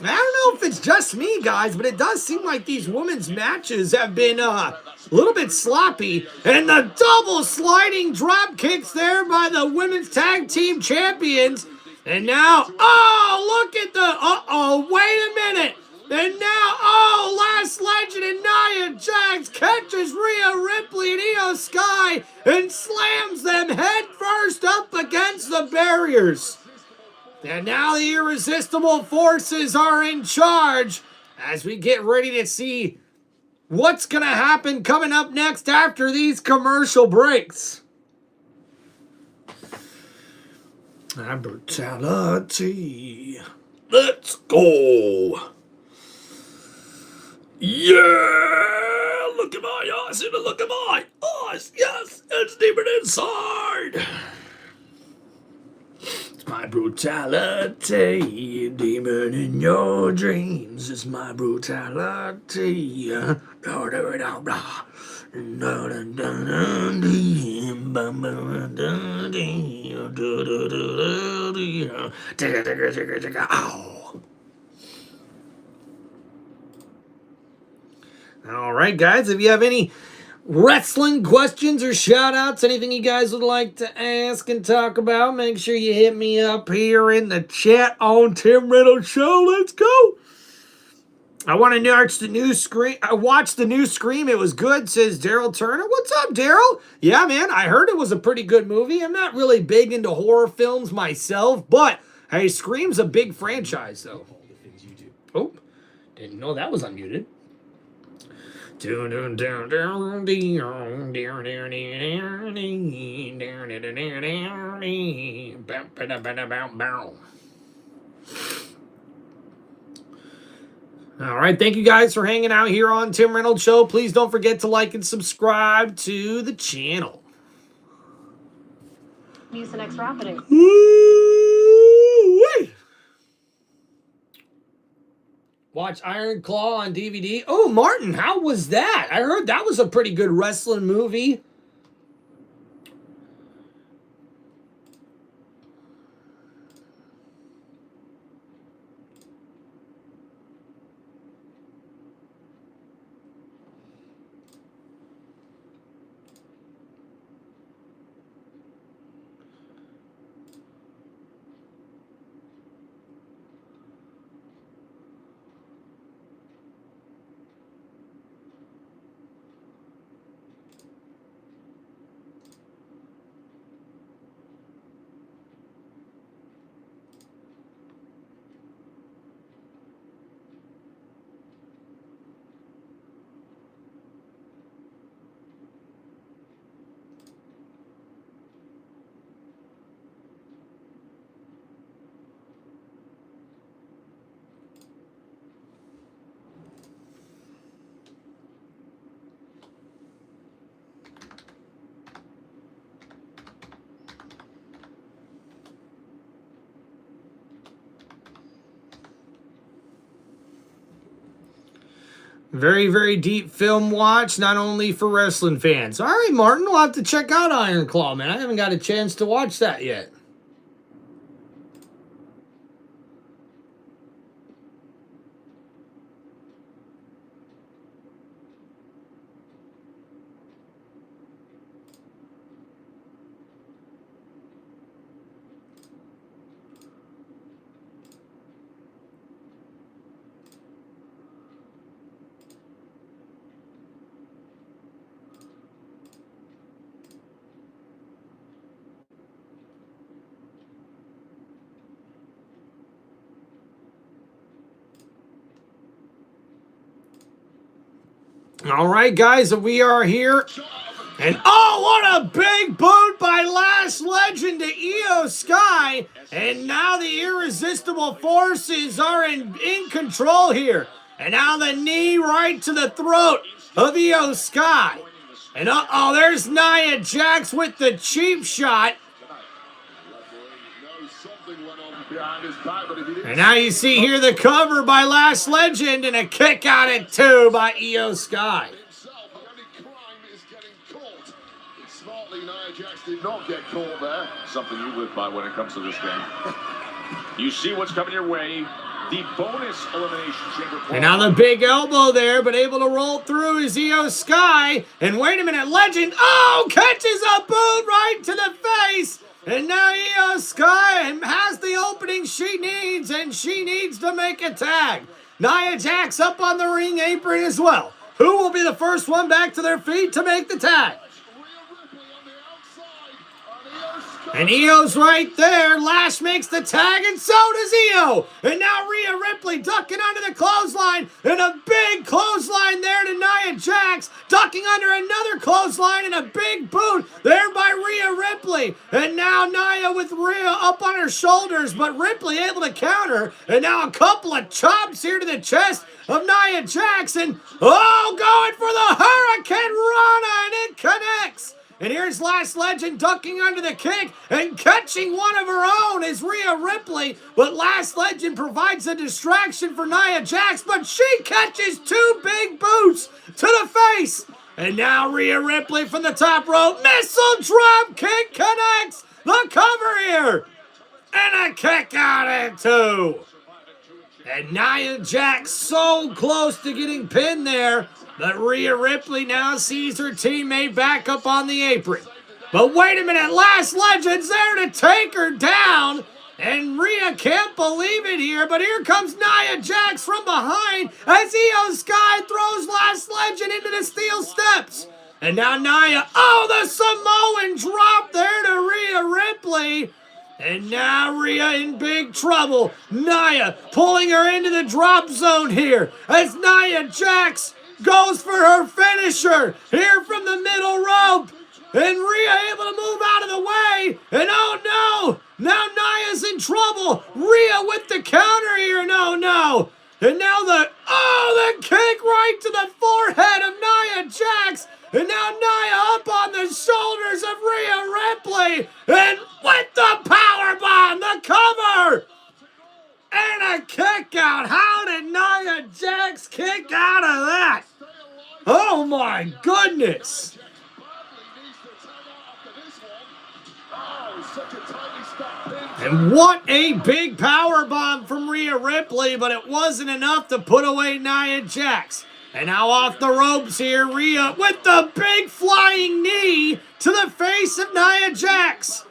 I don't know if it's just me, guys, but it does seem like these women's matches have been a little bit sloppy. And the double sliding drop kicks there by the Women's Tag Team Champions. And now, oh, look at the, wait a minute. And now, Lash Legend and Nia Jax catches Rhea Ripley and Io Sky and slams them head first up against the barriers. And now the Irresistible Forces are in charge as we get ready to see what's going to happen coming up next after these commercial breaks. Brutality. Let's go. Yeah, look at my eyes, and look at my eyes. Yes, it's deeper inside. It's my brutality, demon in your dreams. It's my brutality. All right, guys, if you have any wrestling questions or shout outs, anything you guys would like to ask and talk about, make sure you hit me up here in the chat on Tim Reynolds Show. Let's go. I want to watch the new Scream. I watched the new Scream. It was good, says Daryl Turner. What's up, Daryl? Yeah, man, I heard it was a pretty good movie. I'm not really big into horror films myself, but hey, Scream's a big franchise, though. Oh, didn't know that was unmuted. All right, thank you guys for hanging out here on Tim Reynolds Show. Please don't forget to like and subscribe to the channel. Use the next happening. Watch Iron Claw on DVD. Oh, Martin, how was that? I heard that was a pretty good wrestling movie. Very, very deep film watch, not only for wrestling fans. All right, Martin, we'll have to check out Iron Claw, man. I haven't got a chance to watch that yet. All right, guys, we are here. And oh, what a big boot by Last Legend to Io Sky. And now the irresistible forces are in control here. And now the knee right to the throat of Io Sky. And uh-oh, there's Nia Jax with the cheap shot. And now you see here the cover by Last Legend and a kick out at 2 by Io Sky. Smartly, Nia Jax did not get caught there. Something you live by when it comes to this game. You see what's coming your way. The bonus elimination chamber. And now the big elbow there, but able to roll through is Io Sky. And wait a minute, Legend, oh, catches a boot right to the face. And now Io Sky has the opening she needs, and she needs to make a tag. Nia Jax up on the ring apron as well. Who will be the first one back to their feet to make the tag? And Io's right there. Lash makes the tag, and so does Io. And now Rhea Ripley ducking under the clothesline. And a big clothesline there to Nia Jax. Ducking under another clothesline and a big boot there by Rhea Ripley. And now Nia with Rhea up on her shoulders, but Ripley able to counter. And now a couple of chops here to the chest of Nia Jax. And oh, going for the Hurricane Rana, and it connects. And here's Last Legend ducking under the kick and catching one of her own is Rhea Ripley. But Last Legend provides a distraction for Nia Jax, but she catches 2 big boots to the face And now Rhea Ripley from the top rope. Missile drop kick connects the cover here. And a kick out at 2. And Nia Jax so close to getting pinned there. But Rhea Ripley now sees her teammate back up on the apron. But wait a minute, Last Legend's there to take her down. And Rhea can't believe it here, but here comes Nia Jax from behind as Io Sky throws Last Legend into the steel steps. And now Nia, oh, the Samoan drop there to Rhea Ripley. And now Rhea in big trouble. Nia pulling her into the drop zone here as Nia Jax goes for her finisher here from the middle rope. And Rhea able to move out of the way. And oh no, now Nia's in trouble. Rhea with the counter here, and oh no. And now the kick right to the forehead of Nia Jax. And now Nia up on the shoulders of Rhea Ripley. And with the powerbomb, the cover. And a kick out. How did Nia Jax kick out of that? Oh my goodness. And what a big powerbomb from Rhea Ripley, but it wasn't enough to put away Nia Jax. And now off the ropes here, Rhea with the big flying knee to the face of Nia Jax.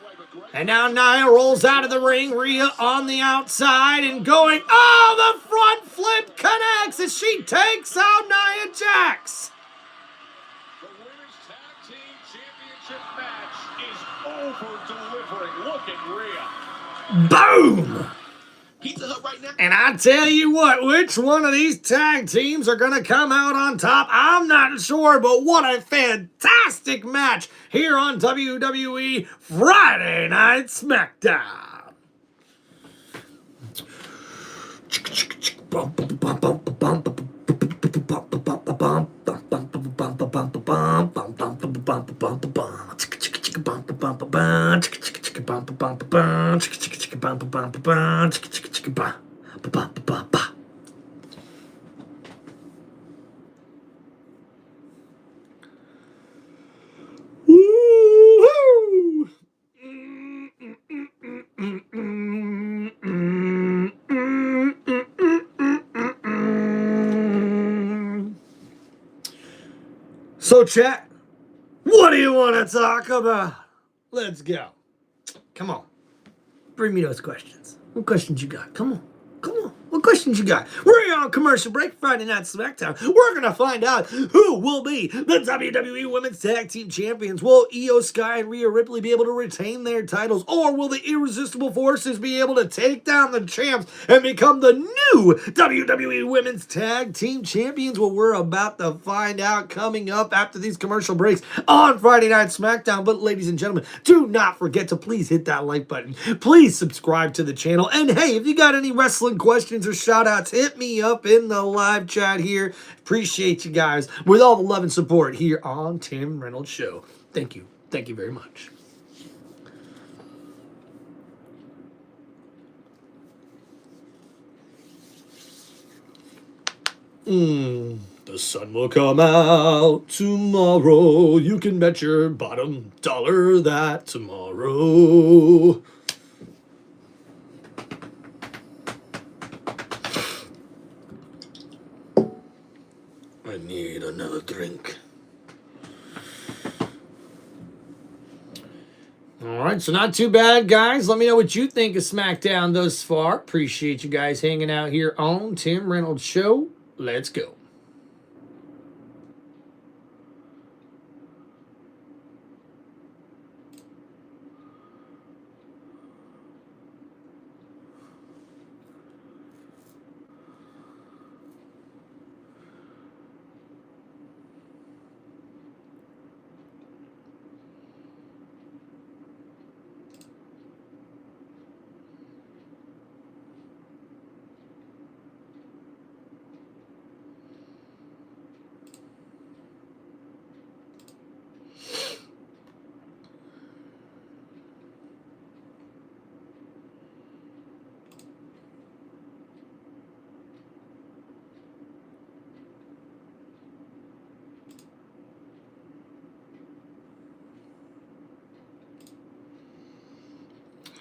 And now Nia rolls out of the ring, Rhea on the outside and going, oh, the front flip connects as she takes out Nia Jax. The Women's Tag Team Championship match is over-delivering. Look at Rhea. Boom! And I tell you what, which one of these tag teams are going to come out on top, I'm not sure, but what a fantastic match here on WWE Friday Night SmackDown. So, chat, what do you want to talk about? Let's go. Come on. Bring me those questions. What questions you got? Come on. Come on. What questions you got? We're here on commercial break, Friday Night SmackDown. We're going to find out who will be the WWE Women's Tag Team Champions. Will Io Sky and Rhea Ripley be able to retain their titles? Or will the Irresistible Forces be able to take down the champs and become the new WWE Women's Tag Team Champions? Well, we're about to find out coming up after these commercial breaks on Friday Night SmackDown. But ladies and gentlemen, do not forget to please hit that like button. Please subscribe to the channel. And hey, if you got any wrestling questions or shout outs, hit me up in the live chat here. Appreciate you guys with all the love and support here on Tim Reynolds Show. Thank you. Thank you very much. The sun will come out tomorrow. You can bet your bottom dollar that tomorrow. I need another drink. All right, so not too bad, guys. Let me know what you think of SmackDown thus far. Appreciate you guys hanging out here on Tim Reynolds Show. Let's go.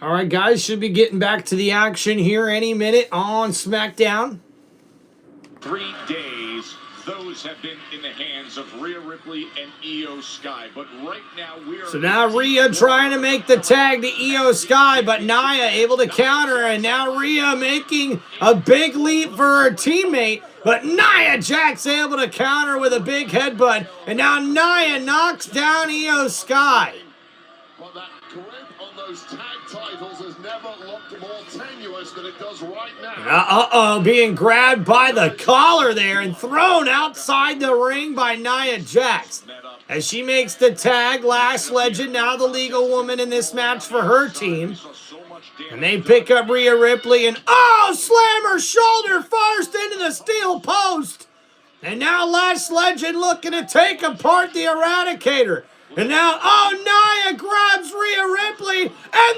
All right, guys, should be getting back to the action here any minute on SmackDown. 3 days, those have been in the hands of Rhea Ripley and Io Sky. But right now, So now Rhea trying to make the tag to Io Sky, but Nia able to counter, and now Rhea making a big leap for her teammate, but Nia Jax able to counter with a big headbutt, and now Nia knocks down Io Sky. Well, that grip on those tag titles has never looked more tenuous than it does right now. Being grabbed by the collar there and thrown outside the ring by Nia Jax. As she makes the tag, Last Legend, now the legal woman in this match for her team. And they pick up Rhea Ripley and, slam her shoulder first into the steel post. And now Last Legend looking to take apart the Eradicator. And now, Nia grabs Rhea Ripley and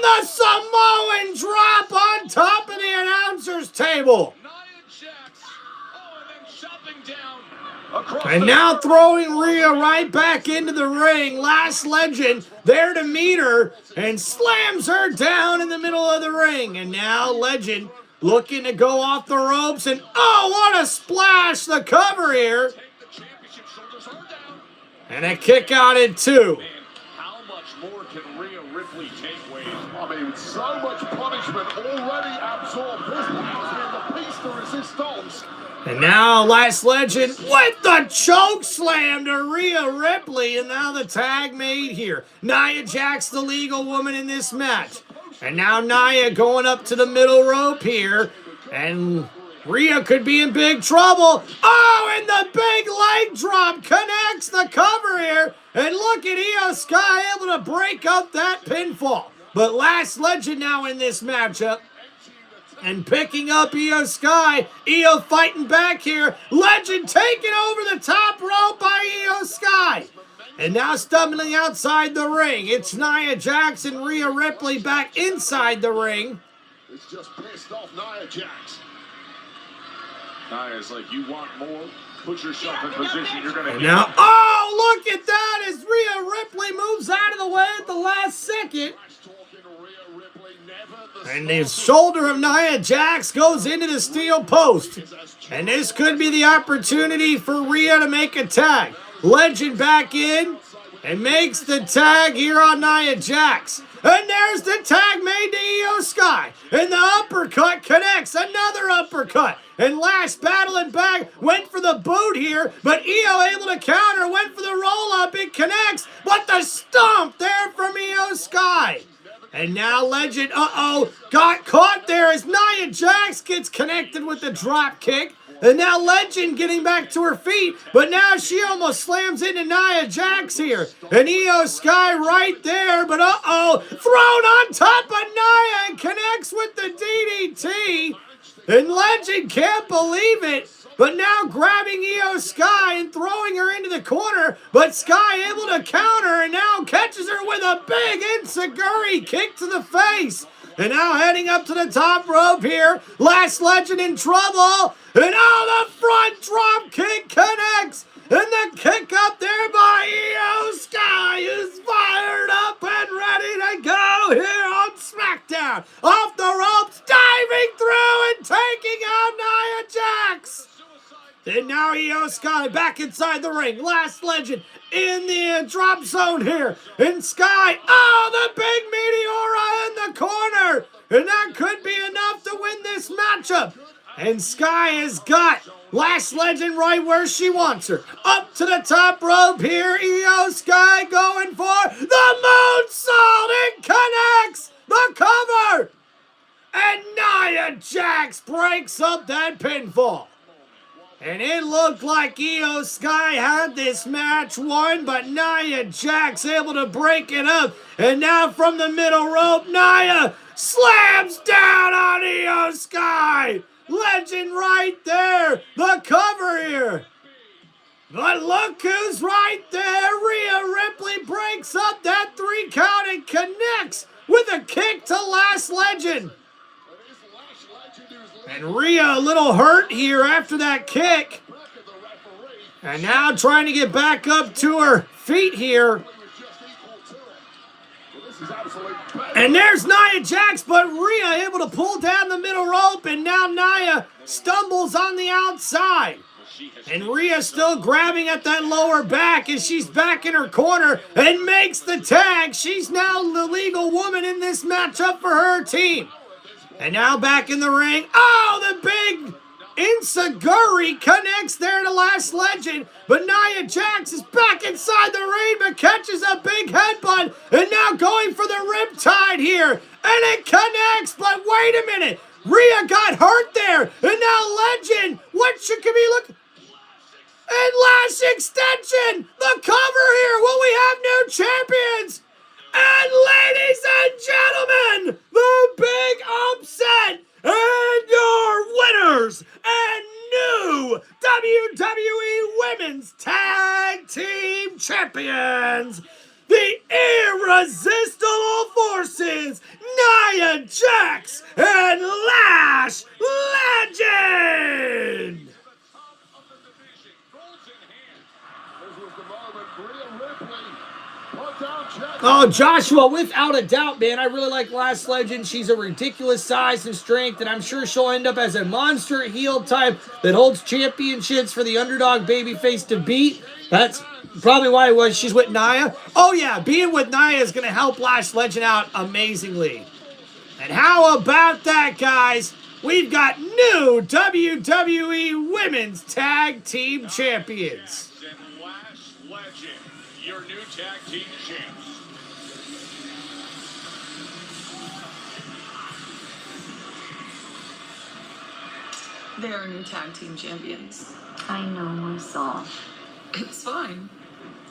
the Samoan drop on top of the announcer's table. And now throwing Rhea right back into the ring. Last Legend there to meet her and slams her down in the middle of the ring. And now Legend looking to go off the ropes. And what a splash. The cover here. And a kick out at 2. how much more can Rhea Ripley take, Wade? I mean, so much punishment already absorbed. This has been the piece de resistance. And now Last Legend with the choke slam to Rhea Ripley. And now the tag made here. Nia Jax, the legal woman in this match. And now Nia going up to the middle rope here. And Rhea could be in big trouble. And the big leg drop connects the cover here. And look at Io Sky able to break up that pinfall. But Last Legend now in this matchup. And picking up Io Sky. Io fighting back here. Legend taken over the top rope by Io Sky. And now stumbling outside the ring. It's Nia Jax and Rhea Ripley back inside the ring. It's just pissed off Nia Jax. Nia's like, you want more? Put yourself in position. You're going to Now, look at that as Rhea Ripley moves out of the way at the last second. And the shoulder of Nia Jax goes into the steel post. And this could be the opportunity for Rhea to make a tag. Legend back in and makes the tag here on Nia Jax. And there's the tag made to Io Sky. And the uppercut connects. Another uppercut. And Last battling back. Went for the boot here. But Io able to counter. Went for the roll-up. It connects. But the stomp there from Io Sky. And now Legend, got caught there as Nia Jax gets connected with the drop kick. And now Legend getting back to her feet, but now she almost slams into Nia Jax here. And Io Sky right there, but thrown on top of Nia and connects with the DDT. And Legend can't believe it, but now grabbing Io Sky and throwing her into the corner, but Sky able to counter and now catches her with a big enziguri kick to the face. And now heading up to the top rope here. Last Legend in trouble. And the front drop kick connects. And the kick up there by Io Sky is fired up and ready to go here on SmackDown. Off the ropes, diving through and taking out Nia Jax. And now Io Sky back inside the ring. Last Legend in the drop zone here. And Sky, the big Meteora in the corner. And that could be enough to win this matchup. And Sky has got Last Legend right where she wants her. Up to the top rope here. Io Sky going for the moonsault. It connects the cover. And Nia Jax breaks up that pinfall. And it looked like Io Sky had this match won, but Nia Jax able to break it up. And now from the middle rope, Nia slams down on Io Sky. Legend right there. The cover here. But look who's right there. Rhea Ripley breaks up that 3 count and connects with a kick to Last Legend. And Rhea a little hurt here after that kick. And now trying to get back up to her feet here. This is absolute bad And there's Nia Jax, but Rhea able to pull down the middle rope, and now Nia stumbles on the outside. And Rhea still grabbing at that lower back as she's back in her corner and makes the tag. She's now the legal woman in this matchup for her team. And now back in the ring. Oh, the big Insaguri connects there to Last Legend. But Nia Jax is back inside the ring, but catches a big headbutt. And now going for the riptide here. And it connects, but wait a minute. Rhea got hurt there. And now Legend, what should be looking? And Lash Extension, the cover here. Will we have new champions? And ladies and gentlemen, the big upset and your winners and new WWE Women's Tag Team Champions, the Irresistible Forces, Nia Jax and Lash Legend. Oh, Joshua, without a doubt, man, I really like Last Legend. She's a ridiculous size and strength, and I'm sure she'll end up as a monster heel type that holds championships for the underdog babyface to beat. That's probably why she's with Nia. Oh, yeah, being with Nia is going to help Last Legend out amazingly. And how about that, guys? We've got new WWE Women's Tag Team Champions. And Lash Legend, your new tag team champs. They are new tag team champions. I know, I saw. It's fine.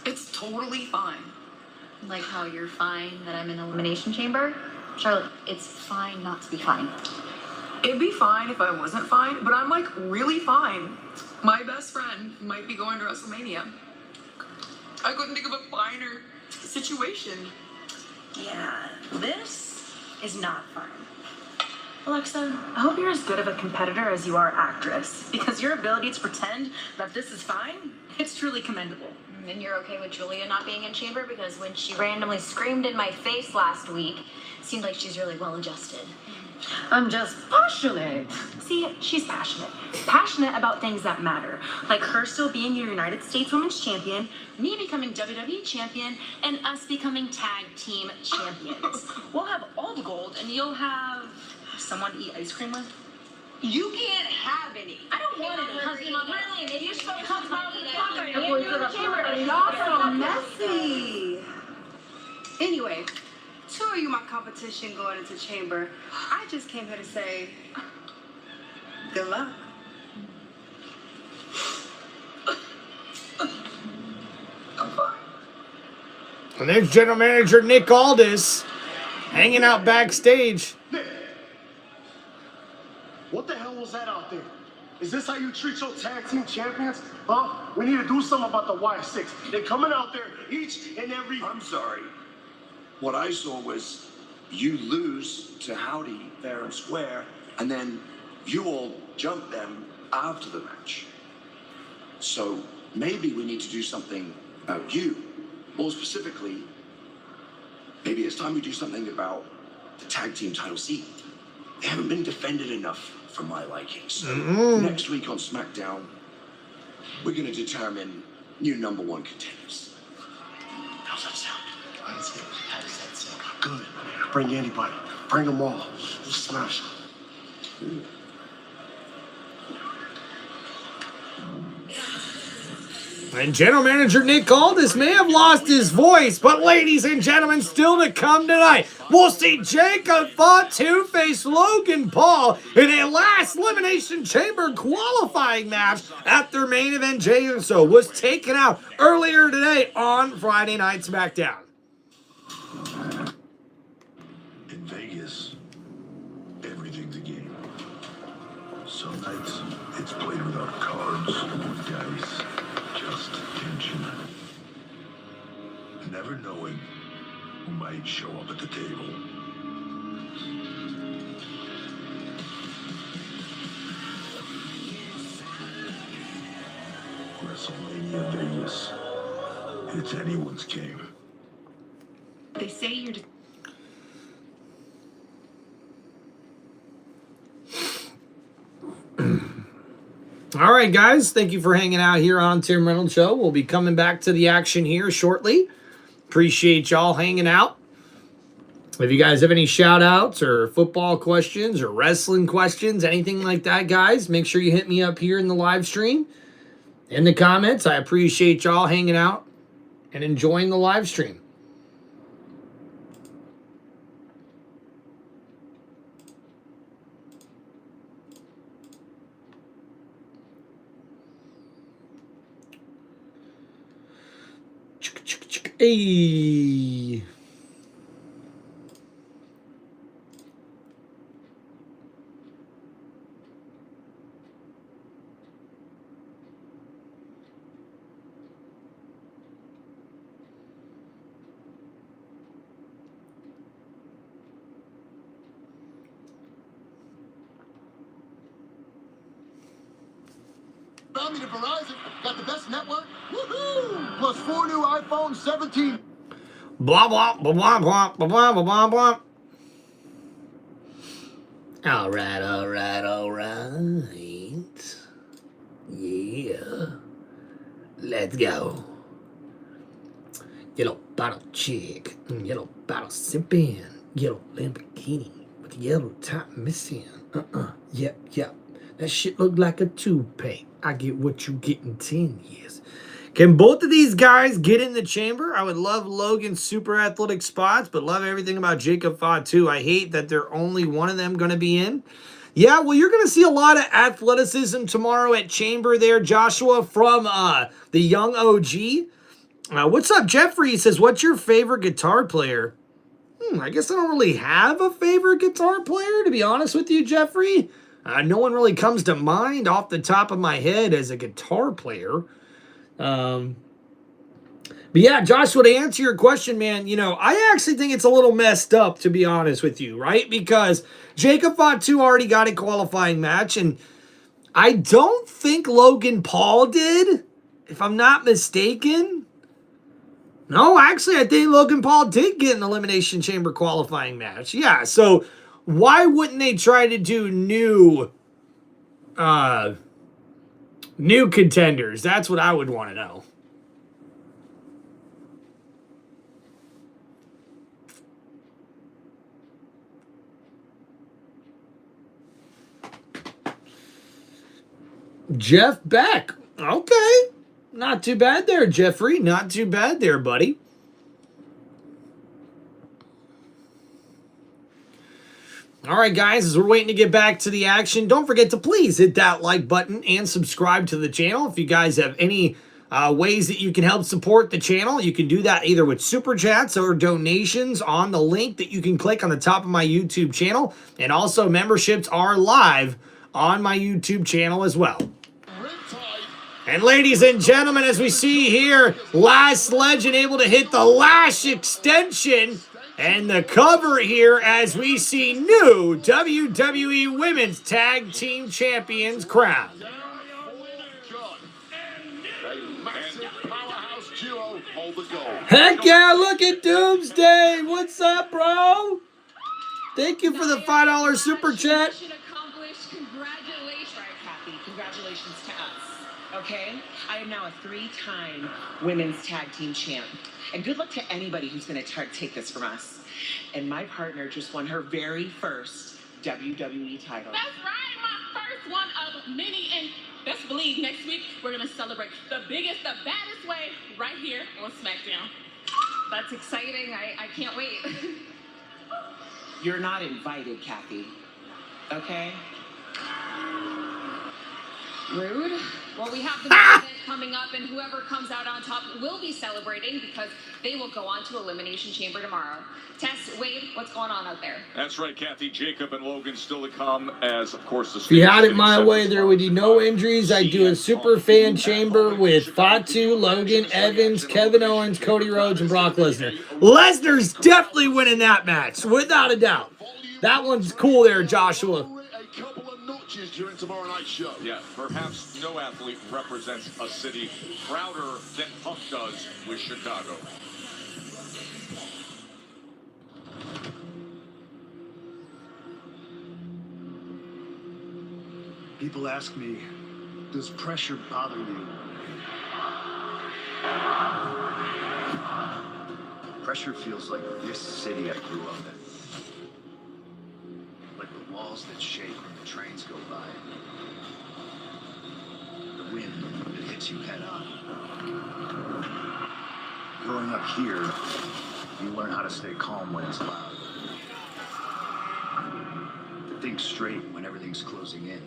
It's totally fine. Like how you're fine that I'm in Elimination Chamber? Charlotte, it's fine not to be fine. It'd be fine if I wasn't fine, but I'm like really fine. My best friend might be going to WrestleMania. I couldn't think of a finer situation. Yeah, this is not fun. Alexa, I hope you're as good of a competitor as you are actress, because your ability to pretend that this is fine, it's truly commendable. And you're okay with Julia not being in Chamber because when she randomly screamed in my face last week, it seemed like she's really well adjusted. I'm just passionate. See, she's passionate. Passionate about things that matter, like her still being your United States Women's Champion, me becoming WWE Champion, and us becoming Tag Team Champions. We'll have all the gold, and you'll have someone to eat ice cream with. You can't have any. I don't want any. Really, maybe you should come Y'all so messy. Anyway, two of you my competition going into Chamber. I just came here to say good luck. And there's General Manager Nick Aldis hanging out backstage. Nick, what the hell was that out there? Is this how you treat your tag team champions? Huh? We need to do something about the Y6. They're coming out there each and every... I'm sorry. What I saw was you lose to Howdy fair and square, and then you all jump them after the match. So maybe we need to do something about you. More specifically, maybe it's time we do something about the tag team title seat. They haven't been defended enough for my liking. So next week on SmackDown, we're going to determine new #1 contenders. How's that sound? How does that sound? Good. Bring anybody. Bring them all. We'll smash them. And General Manager Nick Aldis may have lost his voice, but ladies and gentlemen, still to come tonight, we'll see Jacob Fatu face Logan Paul in a last Elimination Chamber qualifying match after main event Jey Uso was taken out earlier today on Friday Night SmackDown. In Vegas, everything's a game. Some nights it's played without cards, dice, just tension. Never knowing who might show up at the table. WrestleMania Vegas. It's anyone's game. They say you're... All right, guys. Thank you for hanging out here on Tim Reynolds Show. We'll be coming back to the action here shortly. Appreciate y'all hanging out. If you guys have any shout-outs or football questions or wrestling questions, anything like that, guys, make sure you hit me up here in the live stream, in the comments. I appreciate y'all hanging out and enjoying the live stream. Hey. Found me to Verizon. Got the best network. Woohoo! Plus 4 new iPhone 17. Blah, blah, blah, blah, blah, blah, blah, blah, blah. All right, all right, all right. Yeah. Let's go. Yellow bottle chick. Yellow bottle sipping. Yellow Lamborghini with yellow top missing. Yep, yep. That shit look like a toupee. I get what you get in 10 years. Can both of these guys get in the chamber? I would love Logan's super athletic spots, but love everything about Jacob Fatu. I hate that they're only one of them going to be in. Yeah, well, you're going to see a lot of athleticism tomorrow at Chamber there, Joshua, from the young OG. What's up, Jeffrey? He says, what's your favorite guitar player? I guess I don't really have a favorite guitar player, to be honest with you, Jeffrey. No one really comes to mind off the top of my head as a guitar player. But yeah, Joshua, to answer your question, man, you know, I actually think it's a little messed up, to be honest with you, right? Because Jacob Fatu already got a qualifying match, and I don't think Logan Paul did, if I'm not mistaken. No, actually, I think Logan Paul did get an Elimination Chamber qualifying match. Yeah, so why wouldn't they try to do new contenders? That's what I would want to know. Jeff Beck. Okay. Not too bad there, Jeffrey. Not too bad there, buddy. All right, guys, as we're waiting to get back to the action, don't forget to please hit that like button and subscribe to the channel. If you guys have any ways that you can help support the channel, you can do that either with super chats or donations on the link that you can click on the top of my YouTube channel. And also, memberships are live on my YouTube channel as well. And ladies and gentlemen, as we see here, Last Legend able to hit the lash extension and the cover here as we see new WWE Women's Tag Team Champions crowned. Heck yeah, look at Doomsday. What's up, bro? Thank you for the $5 super chat. Congratulations to us, okay? I am now a 3-time women's tag team champ. And good luck to anybody who's going to take this from us. And my partner just won her very first WWE title. That's right, my first one of many. And best believe next week we're going to celebrate the biggest, the baddest way right here on SmackDown. That's exciting. I can't wait. You're not invited, Kathy. Okay? Rude. Well, we have the main event coming up, and whoever comes out on top will be celebrating because they will go on to Elimination Chamber tomorrow. Tess, Wade, what's going on out there? That's right, Kathy. Jacob and Logan still to come as, of course, the... If you had it my way, there would be no injuries. I'd do a super fan chamber with Fatu, Logan, Evans, Kevin Owens, Cody Rhodes, and Brock Lesnar. Lesnar's definitely winning that match, without a doubt. That one's cool there, Joshua. During tomorrow night's show. Yeah, perhaps no athlete represents a city prouder than Puck does with Chicago. People ask me Does pressure bother you? Pressure feels like this city I grew up in. Like the walls that shake when the trains go by. The wind that hits you head on. Growing up here, you learn how to stay calm when it's loud. To think straight when everything's closing in.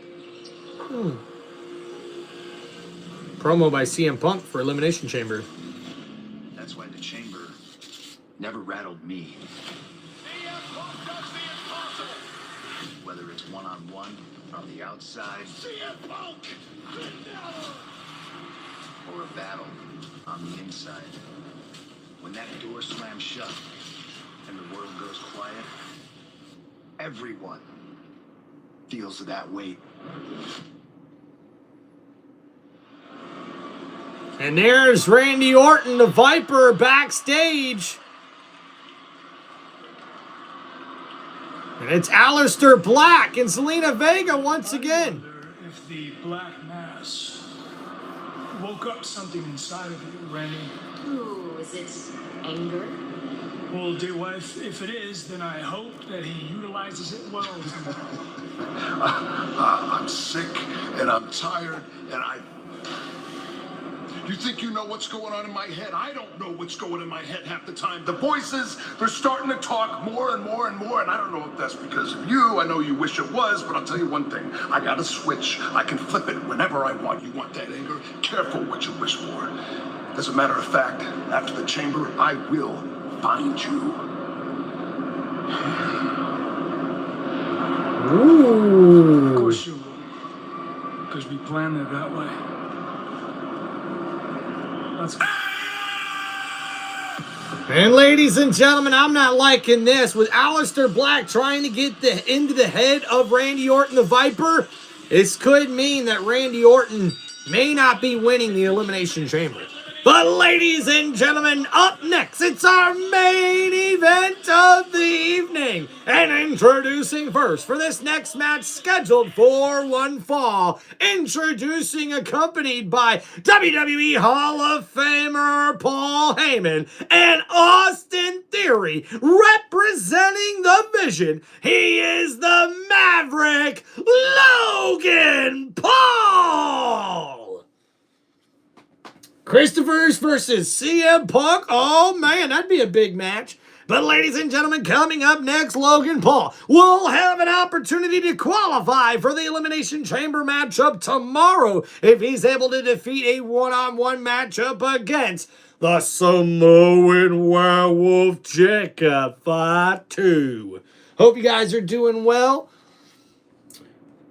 Promo by CM Punk for Elimination Chamber. That's why the chamber never rattled me. Whether it's one-on-one, on the outside, or a battle on the inside. When that door slams shut and the world goes quiet, everyone feels that weight. And there's Randy Orton, the Viper, backstage. And it's Aleister Black and Zelina Vega once again. I wonder if the Black Mass woke up something inside of you, Randy. Ooh, is it anger? Well, dear wife, if it is, then I hope that he utilizes it well. I'm sick and I'm tired and You think you know what's going on in my head? I don't know what's going in my head half the time. The voices, they're starting to talk more and more and more, and I don't know if that's because of you. I know you wish it was, but I'll tell you one thing. I got a switch. I can flip it whenever I want. You want that anger? Careful what you wish for. As a matter of fact, after the chamber, I will find you. Ooh. Of course you will. Because we planned it that way. Let's go. And ladies and gentlemen, I'm not liking this. With Aleister Black trying to get into the head of Randy Orton, the Viper, this could mean that Randy Orton may not be winning the Elimination Chamber. But ladies and gentlemen, up next, it's our main event of the evening. And introducing first for this next match scheduled for one fall, accompanied by WWE Hall of Famer Paul Heyman and Austin Theory representing the Vision. He is the Maverick Logan Paul. Christopher's versus CM Punk. Oh, man, that'd be a big match. But ladies and gentlemen, coming up next, Logan Paul will have an opportunity to qualify for the Elimination Chamber matchup tomorrow if he's able to defeat a one-on-one matchup against the Samoan Werewolf Jacob Fatu. Hope you guys are doing well.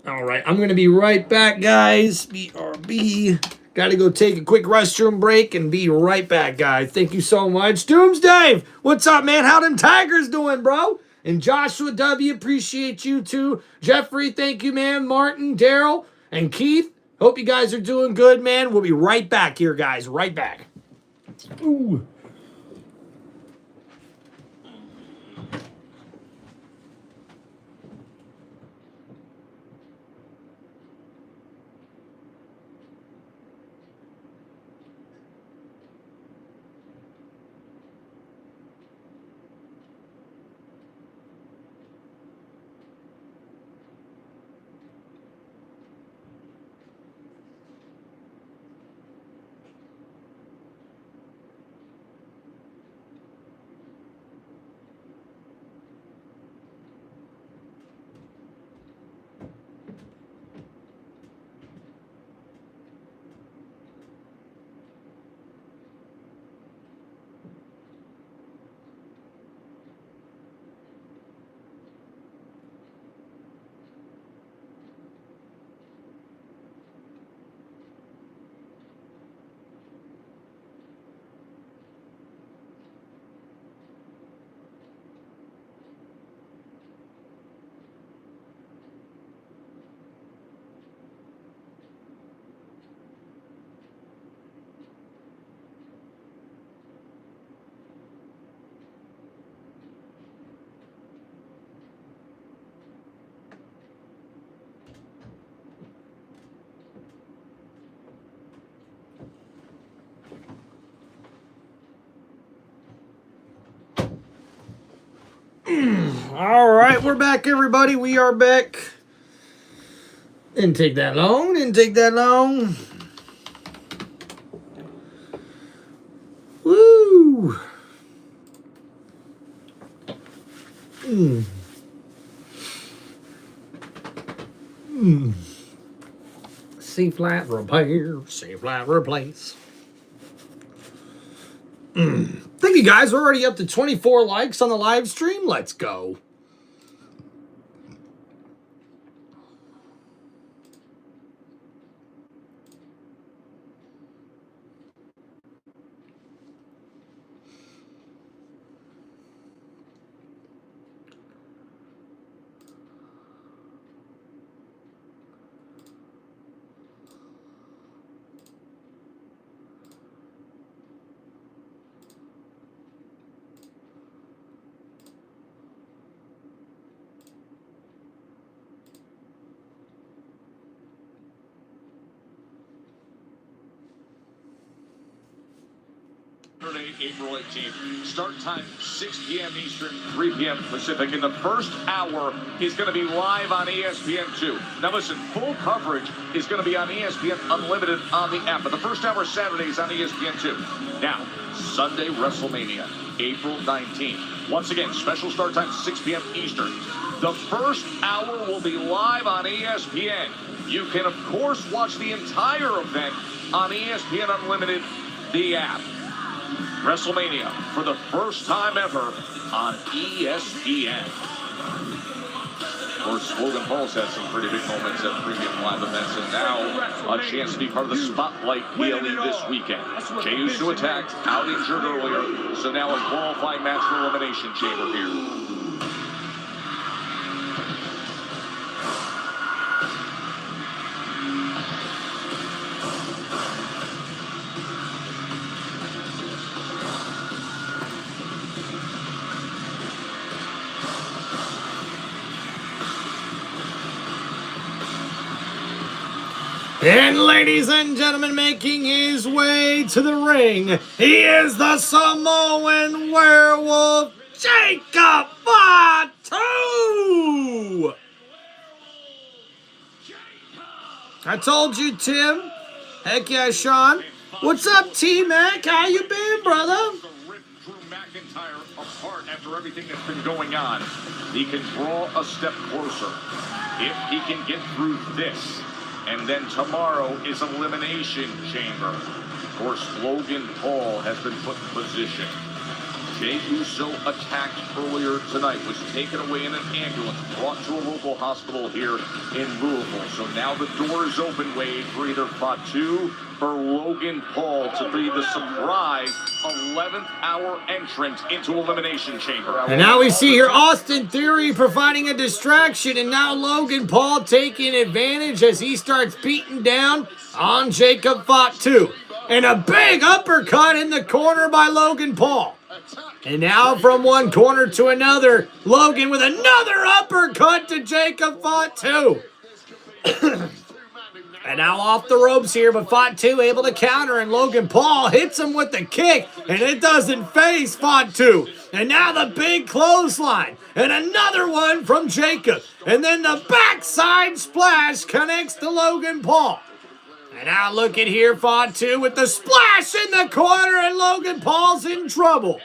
All right, I'm going to be right back, guys. BRB. Got to go take a quick restroom break and be right back, guys. Thank you so much. Doomsday, what's up, man? How them Tigers doing, bro? And Joshua W., appreciate you too. Jeffrey, thank you, man. Martin, Daryl, and Keith, hope you guys are doing good, man. We'll be right back here, guys. Right back. Ooh. All right, we're back, everybody. We are back. Didn't take that long. Woo! C-flat repair, C-flat replace. Thank you guys. We're already up to 24 likes on the live stream. Let's go. Saturday, April 18th. Start time 6 p.m. Eastern, 3 p.m. Pacific. In the first hour is going to be live on ESPN2. Now listen, full coverage is going to be on ESPN Unlimited on the app. But the first hour Saturday is on ESPN2. Now, Sunday WrestleMania, April 19th. Once again, special start time 6 p.m. Eastern. The first hour will be live on ESPN. You can, of course, watch the entire event on ESPN Unlimited, the app. WrestleMania for the first time ever on ESPN. Of course, Logan Paul's had some pretty big moments at premium live events, and now a chance to be part of the spotlight daily this weekend. Jey Uso attacked, Howdy injured earlier, so now a qualifying match for Elimination Chamber here. And ladies and gentlemen, making his way to the ring, he is the Samoan werewolf, Jacob Fatu! I told you, Tim. Heck yeah, Sean. What's up, T-Mac? How you been, brother? Apart after everything that's been going on, he can draw a step closer if he can get through this. And then tomorrow is Elimination Chamber. Of course, Logan Paul has been put in position. Jey Uso attacked earlier tonight, was taken away in an ambulance, brought to a local hospital here in Louisville. So now the door is open, Wade, for either Fatu or Logan Paul to be the surprise 11th hour entrant into Elimination Chamber. And now we see here Austin Theory providing a distraction, and now Logan Paul taking advantage as he starts beating down on Jacob Fatu. And a big uppercut in the corner by Logan Paul. And now from one corner to another, Logan with another uppercut to Jacob Fatu. And now off the ropes here, but Fatu able to counter, and Logan Paul hits him with the kick, and it doesn't phase Fatu. And now the big clothesline, and another one from Jacob. And then the backside splash connects to Logan Paul. And now look at here, Fatu with the splash in the corner, and Logan Paul's in trouble.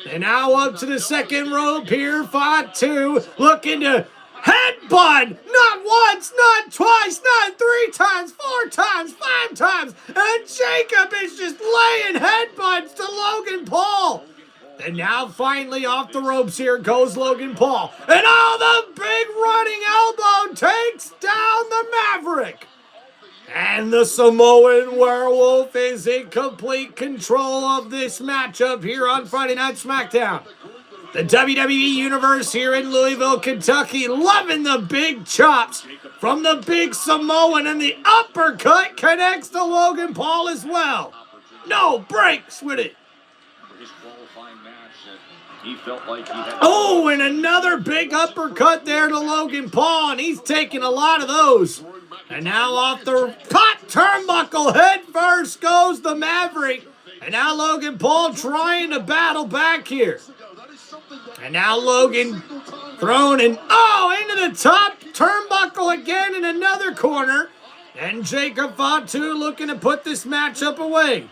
And now up to the second rope here, Fatu looking to headbutt, not once, not twice, not 3 times, 4 times, 5 times, and Jacob is just laying headbutts to Logan Paul. And now finally off the ropes here goes Logan Paul. And the big running elbow takes down the Maverick. And the Samoan werewolf is in complete control of this matchup here on Friday Night SmackDown. The WWE Universe here in Louisville, Kentucky, loving the big chops from the big Samoan, and the uppercut connects to Logan Paul as well. No breaks with it. He felt like he had... Oh, and another big uppercut there to Logan Paul, and he's taking a lot of those. And now off the top turnbuckle, head first goes the Maverick. And now Logan Paul trying to battle back here. And now Logan thrown and into the top turnbuckle again in another corner. And Jacob Fatu looking to put this matchup away.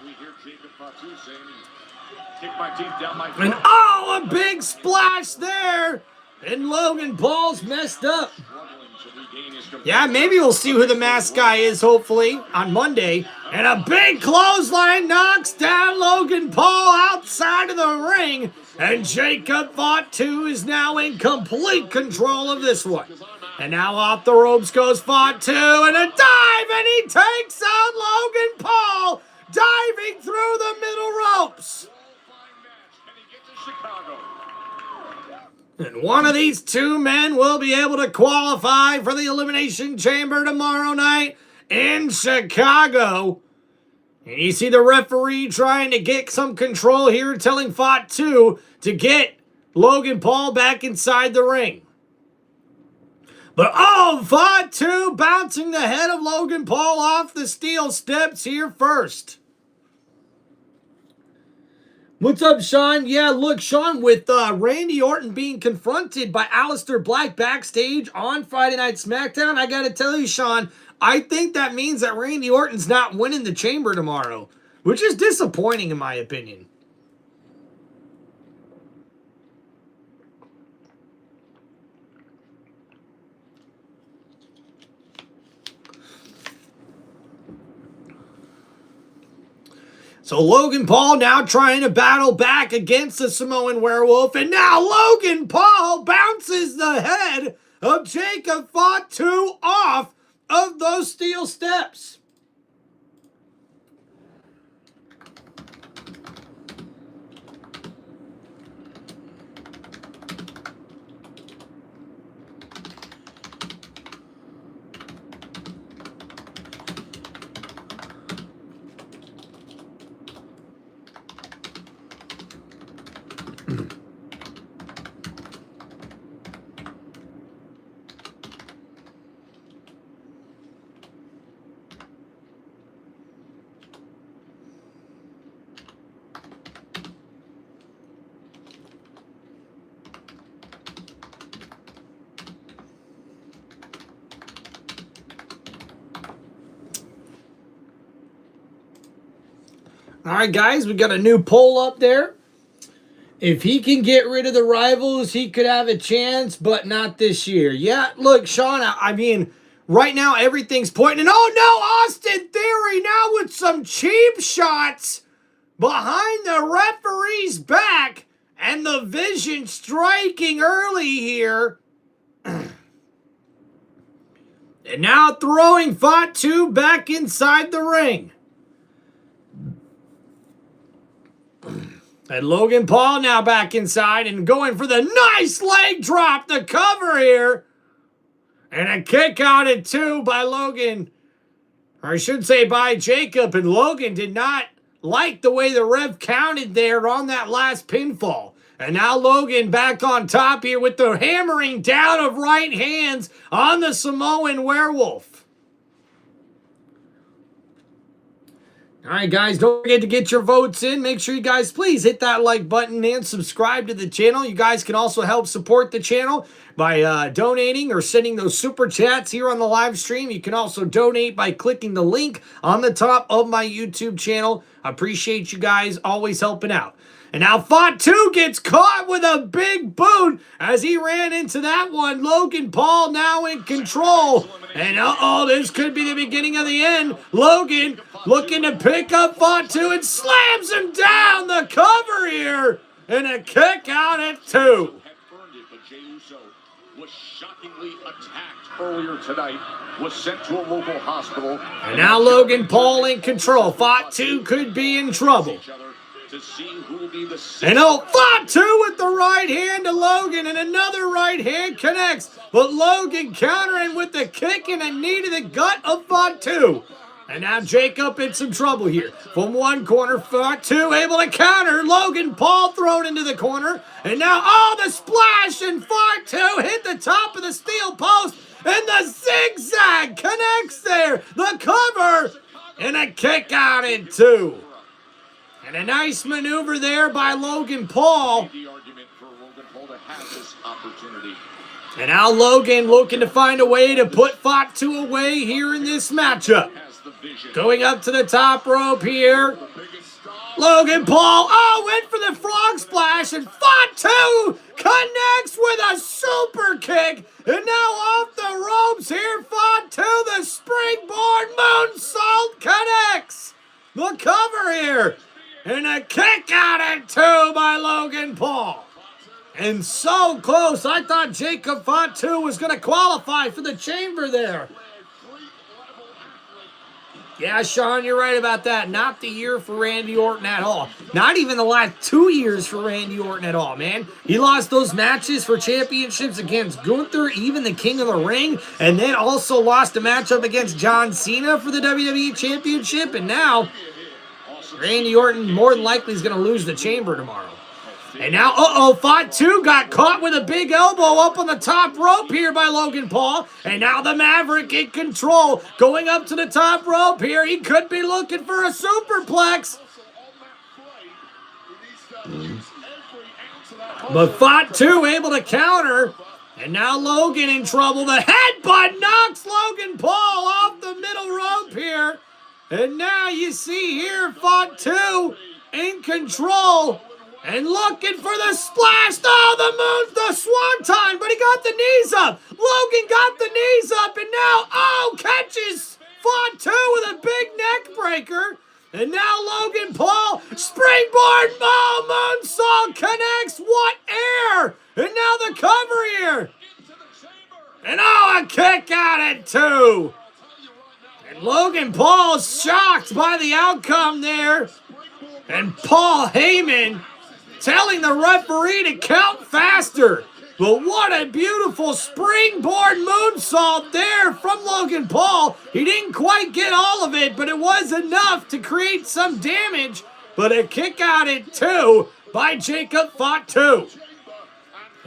And a big splash there. And Logan Paul's messed up. Yeah, maybe we'll see who the masked guy is, hopefully, on Monday. And a big clothesline knocks down Logan Paul outside of the ring. And Jacob Fatu is now in complete control of this one. And now off the ropes goes Fatu, and a dive, and he takes out Logan Paul, diving through the middle ropes. And one of these two men will be able to qualify for the Elimination Chamber tomorrow night in Chicago. And you see the referee trying to get some control here, telling Fatu to get Logan Paul back inside the ring. But Fatu bouncing the head of Logan Paul off the steel steps here first. What's up, Sean? Yeah, look, Sean, with Randy Orton being confronted by Aleister Black backstage on Friday Night SmackDown, I got to tell you, Sean, I think that means that Randy Orton's not winning the Chamber tomorrow, which is disappointing in my opinion. So Logan Paul now trying to battle back against the Samoan Werewolf. And now Logan Paul bounces the head of Jacob Fatu off of those steel steps. All right, guys, we got a new poll up there. If he can get rid of the rivals, he could have a chance, but not this year. Yeah, look, Sean, I mean, right now everything's pointing. And Austin Theory now with some cheap shots behind the referee's back and the Vision striking early here. And now throwing Fatu back inside the ring. And Logan Paul now back inside and going for the nice leg drop, the cover here. And a kick out at 2 by Logan. Or I should say by Jacob. And Logan did not like the way the ref counted there on that last pinfall. And now Logan back on top here with the hammering down of right hands on the Samoan Werewolf. All right, guys, don't forget to get your votes in. Make sure you guys please hit that like button and subscribe to the channel. You guys can also help support the channel by donating or sending those super chats here on the live stream. You can also donate by clicking the link on the top of my YouTube channel. I appreciate you guys always helping out. And now Fatu gets caught with a big boot as he ran into that one. Logan Paul now in control. And this could be the beginning of the end. Logan looking to pick up Fatu and slams him down the cover here. And a kick out at 2. Was shockingly attacked earlier tonight, was sent to a local hospital. And now Logan Paul in control. Fatu could be in trouble. To see who will be the and Fatu with the right hand to Logan, and another right hand connects, but Logan countering with the kick and a knee to the gut of Fatu. And now Jacob in some trouble here. From one corner, Fatu able to counter. Logan Paul thrown into the corner. And now, the splash, and Fatu hit the top of the steel post. And the zigzag connects there. The cover, and a kick out in 2. And a nice maneuver there by Logan Paul. to have this opportunity. And now Logan looking to find a way to put Fatu away here in this matchup. Going up to the top rope here. Logan Paul, went for the frog splash, and Fatu connects with a super kick. And now off the ropes here, Fatu, the springboard moonsault connects. The cover here. And a kick out at 2 by Logan Paul. And so close, I thought Jacob Fatu was going to qualify for the chamber there. Yeah, Sean, you're right about that. Not the year for Randy Orton at all. Not even the last 2 years for Randy Orton at all, man. He lost those matches for championships against Gunther, even the King of the Ring, and then also lost a matchup against John Cena for the WWE Championship, and now Randy Orton more than likely is going to lose the chamber tomorrow. And now, Fatu got caught with a big elbow up on the top rope here by Logan Paul. And now the Maverick in control, going up to the top rope here. He could be looking for a superplex. But Fatu able to counter. And now Logan in trouble. The headbutt knocks Logan Paul off the middle rope here. And now you see here Fatu in control. And looking for the splash. The swanton, but he got the knees up. Logan got the knees up, and now, catches Fatu with a big neck breaker. And now Logan Paul, springboard moonsault connects. What air! And now the cover here. And a kick out at 2. And Logan Paul's shocked by the outcome there. And Paul Heyman telling the referee to count faster. But what a beautiful springboard moonsault there from Logan Paul. He didn't quite get all of it, but it was enough to create some damage. But a kick out at 2 by Jacob Fatu.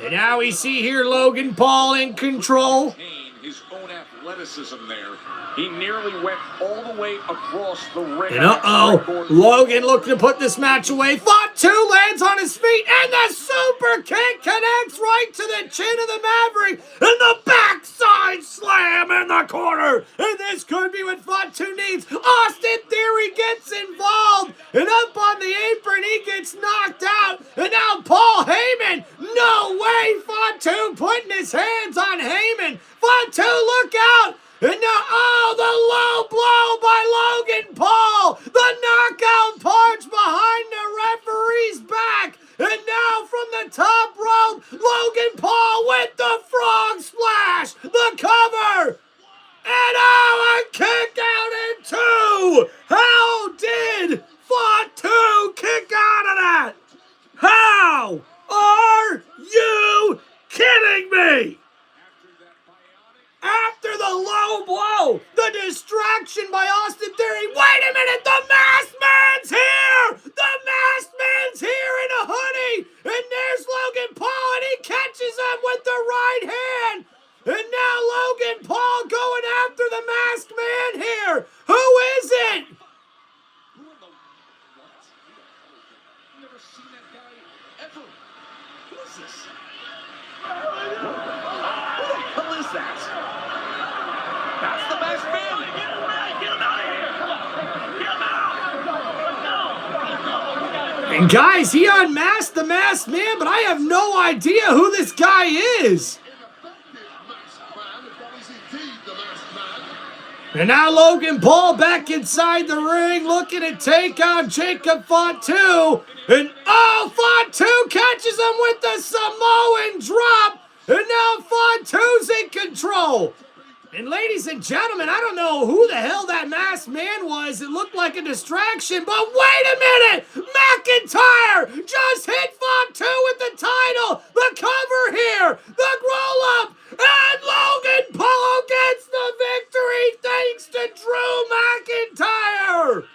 And now we see here Logan Paul in control. His own athleticism there. He nearly went all the way across the ring. And Logan looking to put this match away. Fatu lands on his feet, and the super kick connects right to the chin of the Maverick, and the backside slam in the corner. And this could be what Fatu needs. Austin Theory gets involved, and up on the apron, he gets knocked out. And now Paul Heyman, no way, Fatu putting his hands on Heyman. Fatu, look out! And now, the low blow by Logan Paul! The knockout punch behind the referee's back! And now from the top rope, Logan Paul with the frog splash! The cover! And a kick out at 2! How did Fatu kick out of that? How are you kidding me? After the low blow, the distraction by Austin Theory. Wait a minute, the masked man's here! The masked man's here in a hoodie! And there's Logan Paul, and he catches him with the right hand! And now Logan Paul going after the masked man here! Who is it? Who in the what? I've never seen that guy ever. Who is this? Who the hell is that? That's the best man! Get him back! Get him out of here! Get him out! And guys, he unmasked the masked man, but I have no idea who this guy is. And now Logan Paul back inside the ring looking to take out Jacob Fatu. And Fatu catches him with the Samoan drop. And now Fatu's in control. And ladies and gentlemen, I don't know who the hell that masked man was. It looked like a distraction, but wait a minute! McIntyre just hit Fatu with the title! The cover here! The roll-up! And Logan Paul gets the victory thanks to Drew McIntyre!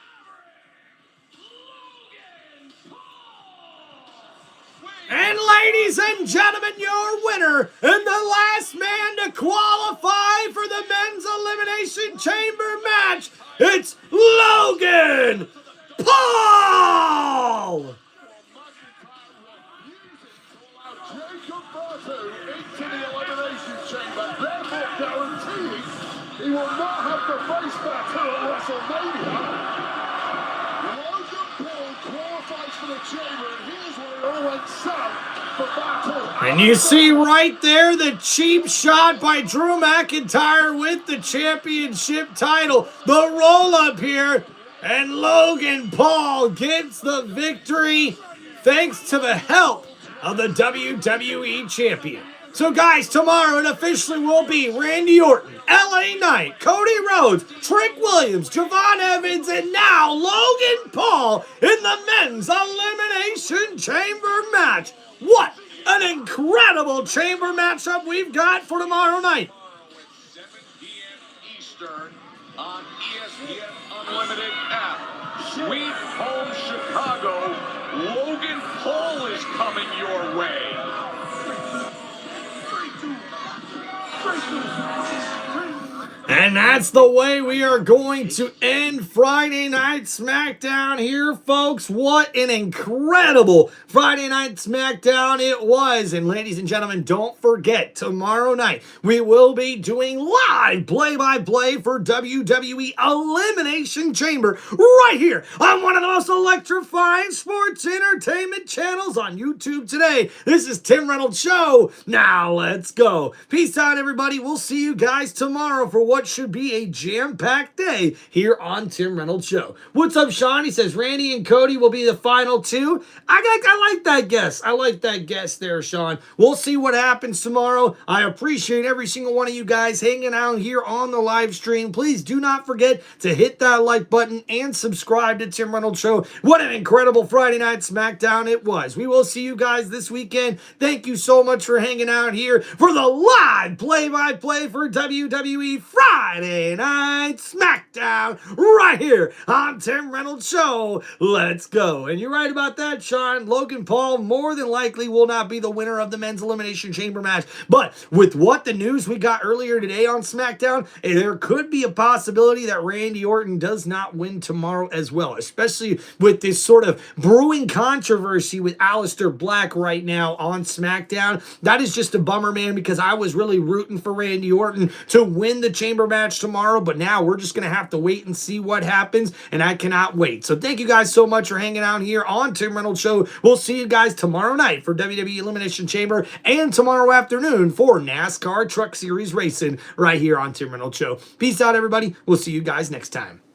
And ladies and gentlemen, your winner and the last man to qualify for the Men's Elimination Chamber match, it's Logan Paul! Fatu into the Elimination Chamber, therefore guaranteeing he will not have to face Fatu at WrestleMania. Logan Paul qualifies for the Chamber, and here's where it all went south for Fatu. And you see right there the cheap shot by Drew McIntyre with the championship title. The roll-up here. And Logan Paul gets the victory thanks to the help of the WWE Champion. So guys, tomorrow it officially will be Randy Orton, LA Knight, Cody Rhodes, Trick Williams, Javon Evans, and now Logan Paul in the Men's Elimination Chamber match. What an incredible chamber matchup we've got for tomorrow night. 7 p.m. Eastern on ESPN Unlimited app. Sweet Home Chicago, Logan Paul is coming your way. And that's the way we are going to end Friday Night SmackDown here, folks. What an incredible Friday Night SmackDown it was. And ladies and gentlemen, don't forget, tomorrow night we will be doing live play-by-play for WWE Elimination Chamber right here on one of the most electrifying sports entertainment channels on YouTube today. This is Tim Reynolds Show. Now let's go. Peace out, everybody. We'll see you guys tomorrow for what should be a jam-packed day here on Tim Reynolds Show. What's up, Sean? He says Randy and Cody will be the final two. I like that guess. I like that guess there, Sean. We'll see what happens tomorrow. I appreciate every single one of you guys hanging out here on the live stream. Please do not forget to hit that like button and subscribe to Tim Reynolds Show. What an incredible Friday Night SmackDown it was. We will see you guys this weekend. Thank you so much for hanging out here for the live play-by-play for WWE Friday Night SmackDown right here on Tim Reynolds Show. Let's go. And you're right about that, Sean. Logan Paul more than likely will not be the winner of the Men's Elimination Chamber match. But with what the news we got earlier today on SmackDown, there could be a possibility that Randy Orton does not win tomorrow as well, especially with this sort of brewing controversy with Aleister Black right now on SmackDown. That is just a bummer, man, because I was really rooting for Randy Orton to win the Chamber match tomorrow, but now we're just going to have to wait and see what happens, and I cannot wait. So thank you guys so much for hanging out here on Tim Reynolds Show. We'll see you guys tomorrow night for WWE Elimination Chamber and tomorrow afternoon for NASCAR Truck Series Racing right here on Tim Reynolds Show. Peace out, everybody. We'll see you guys next time.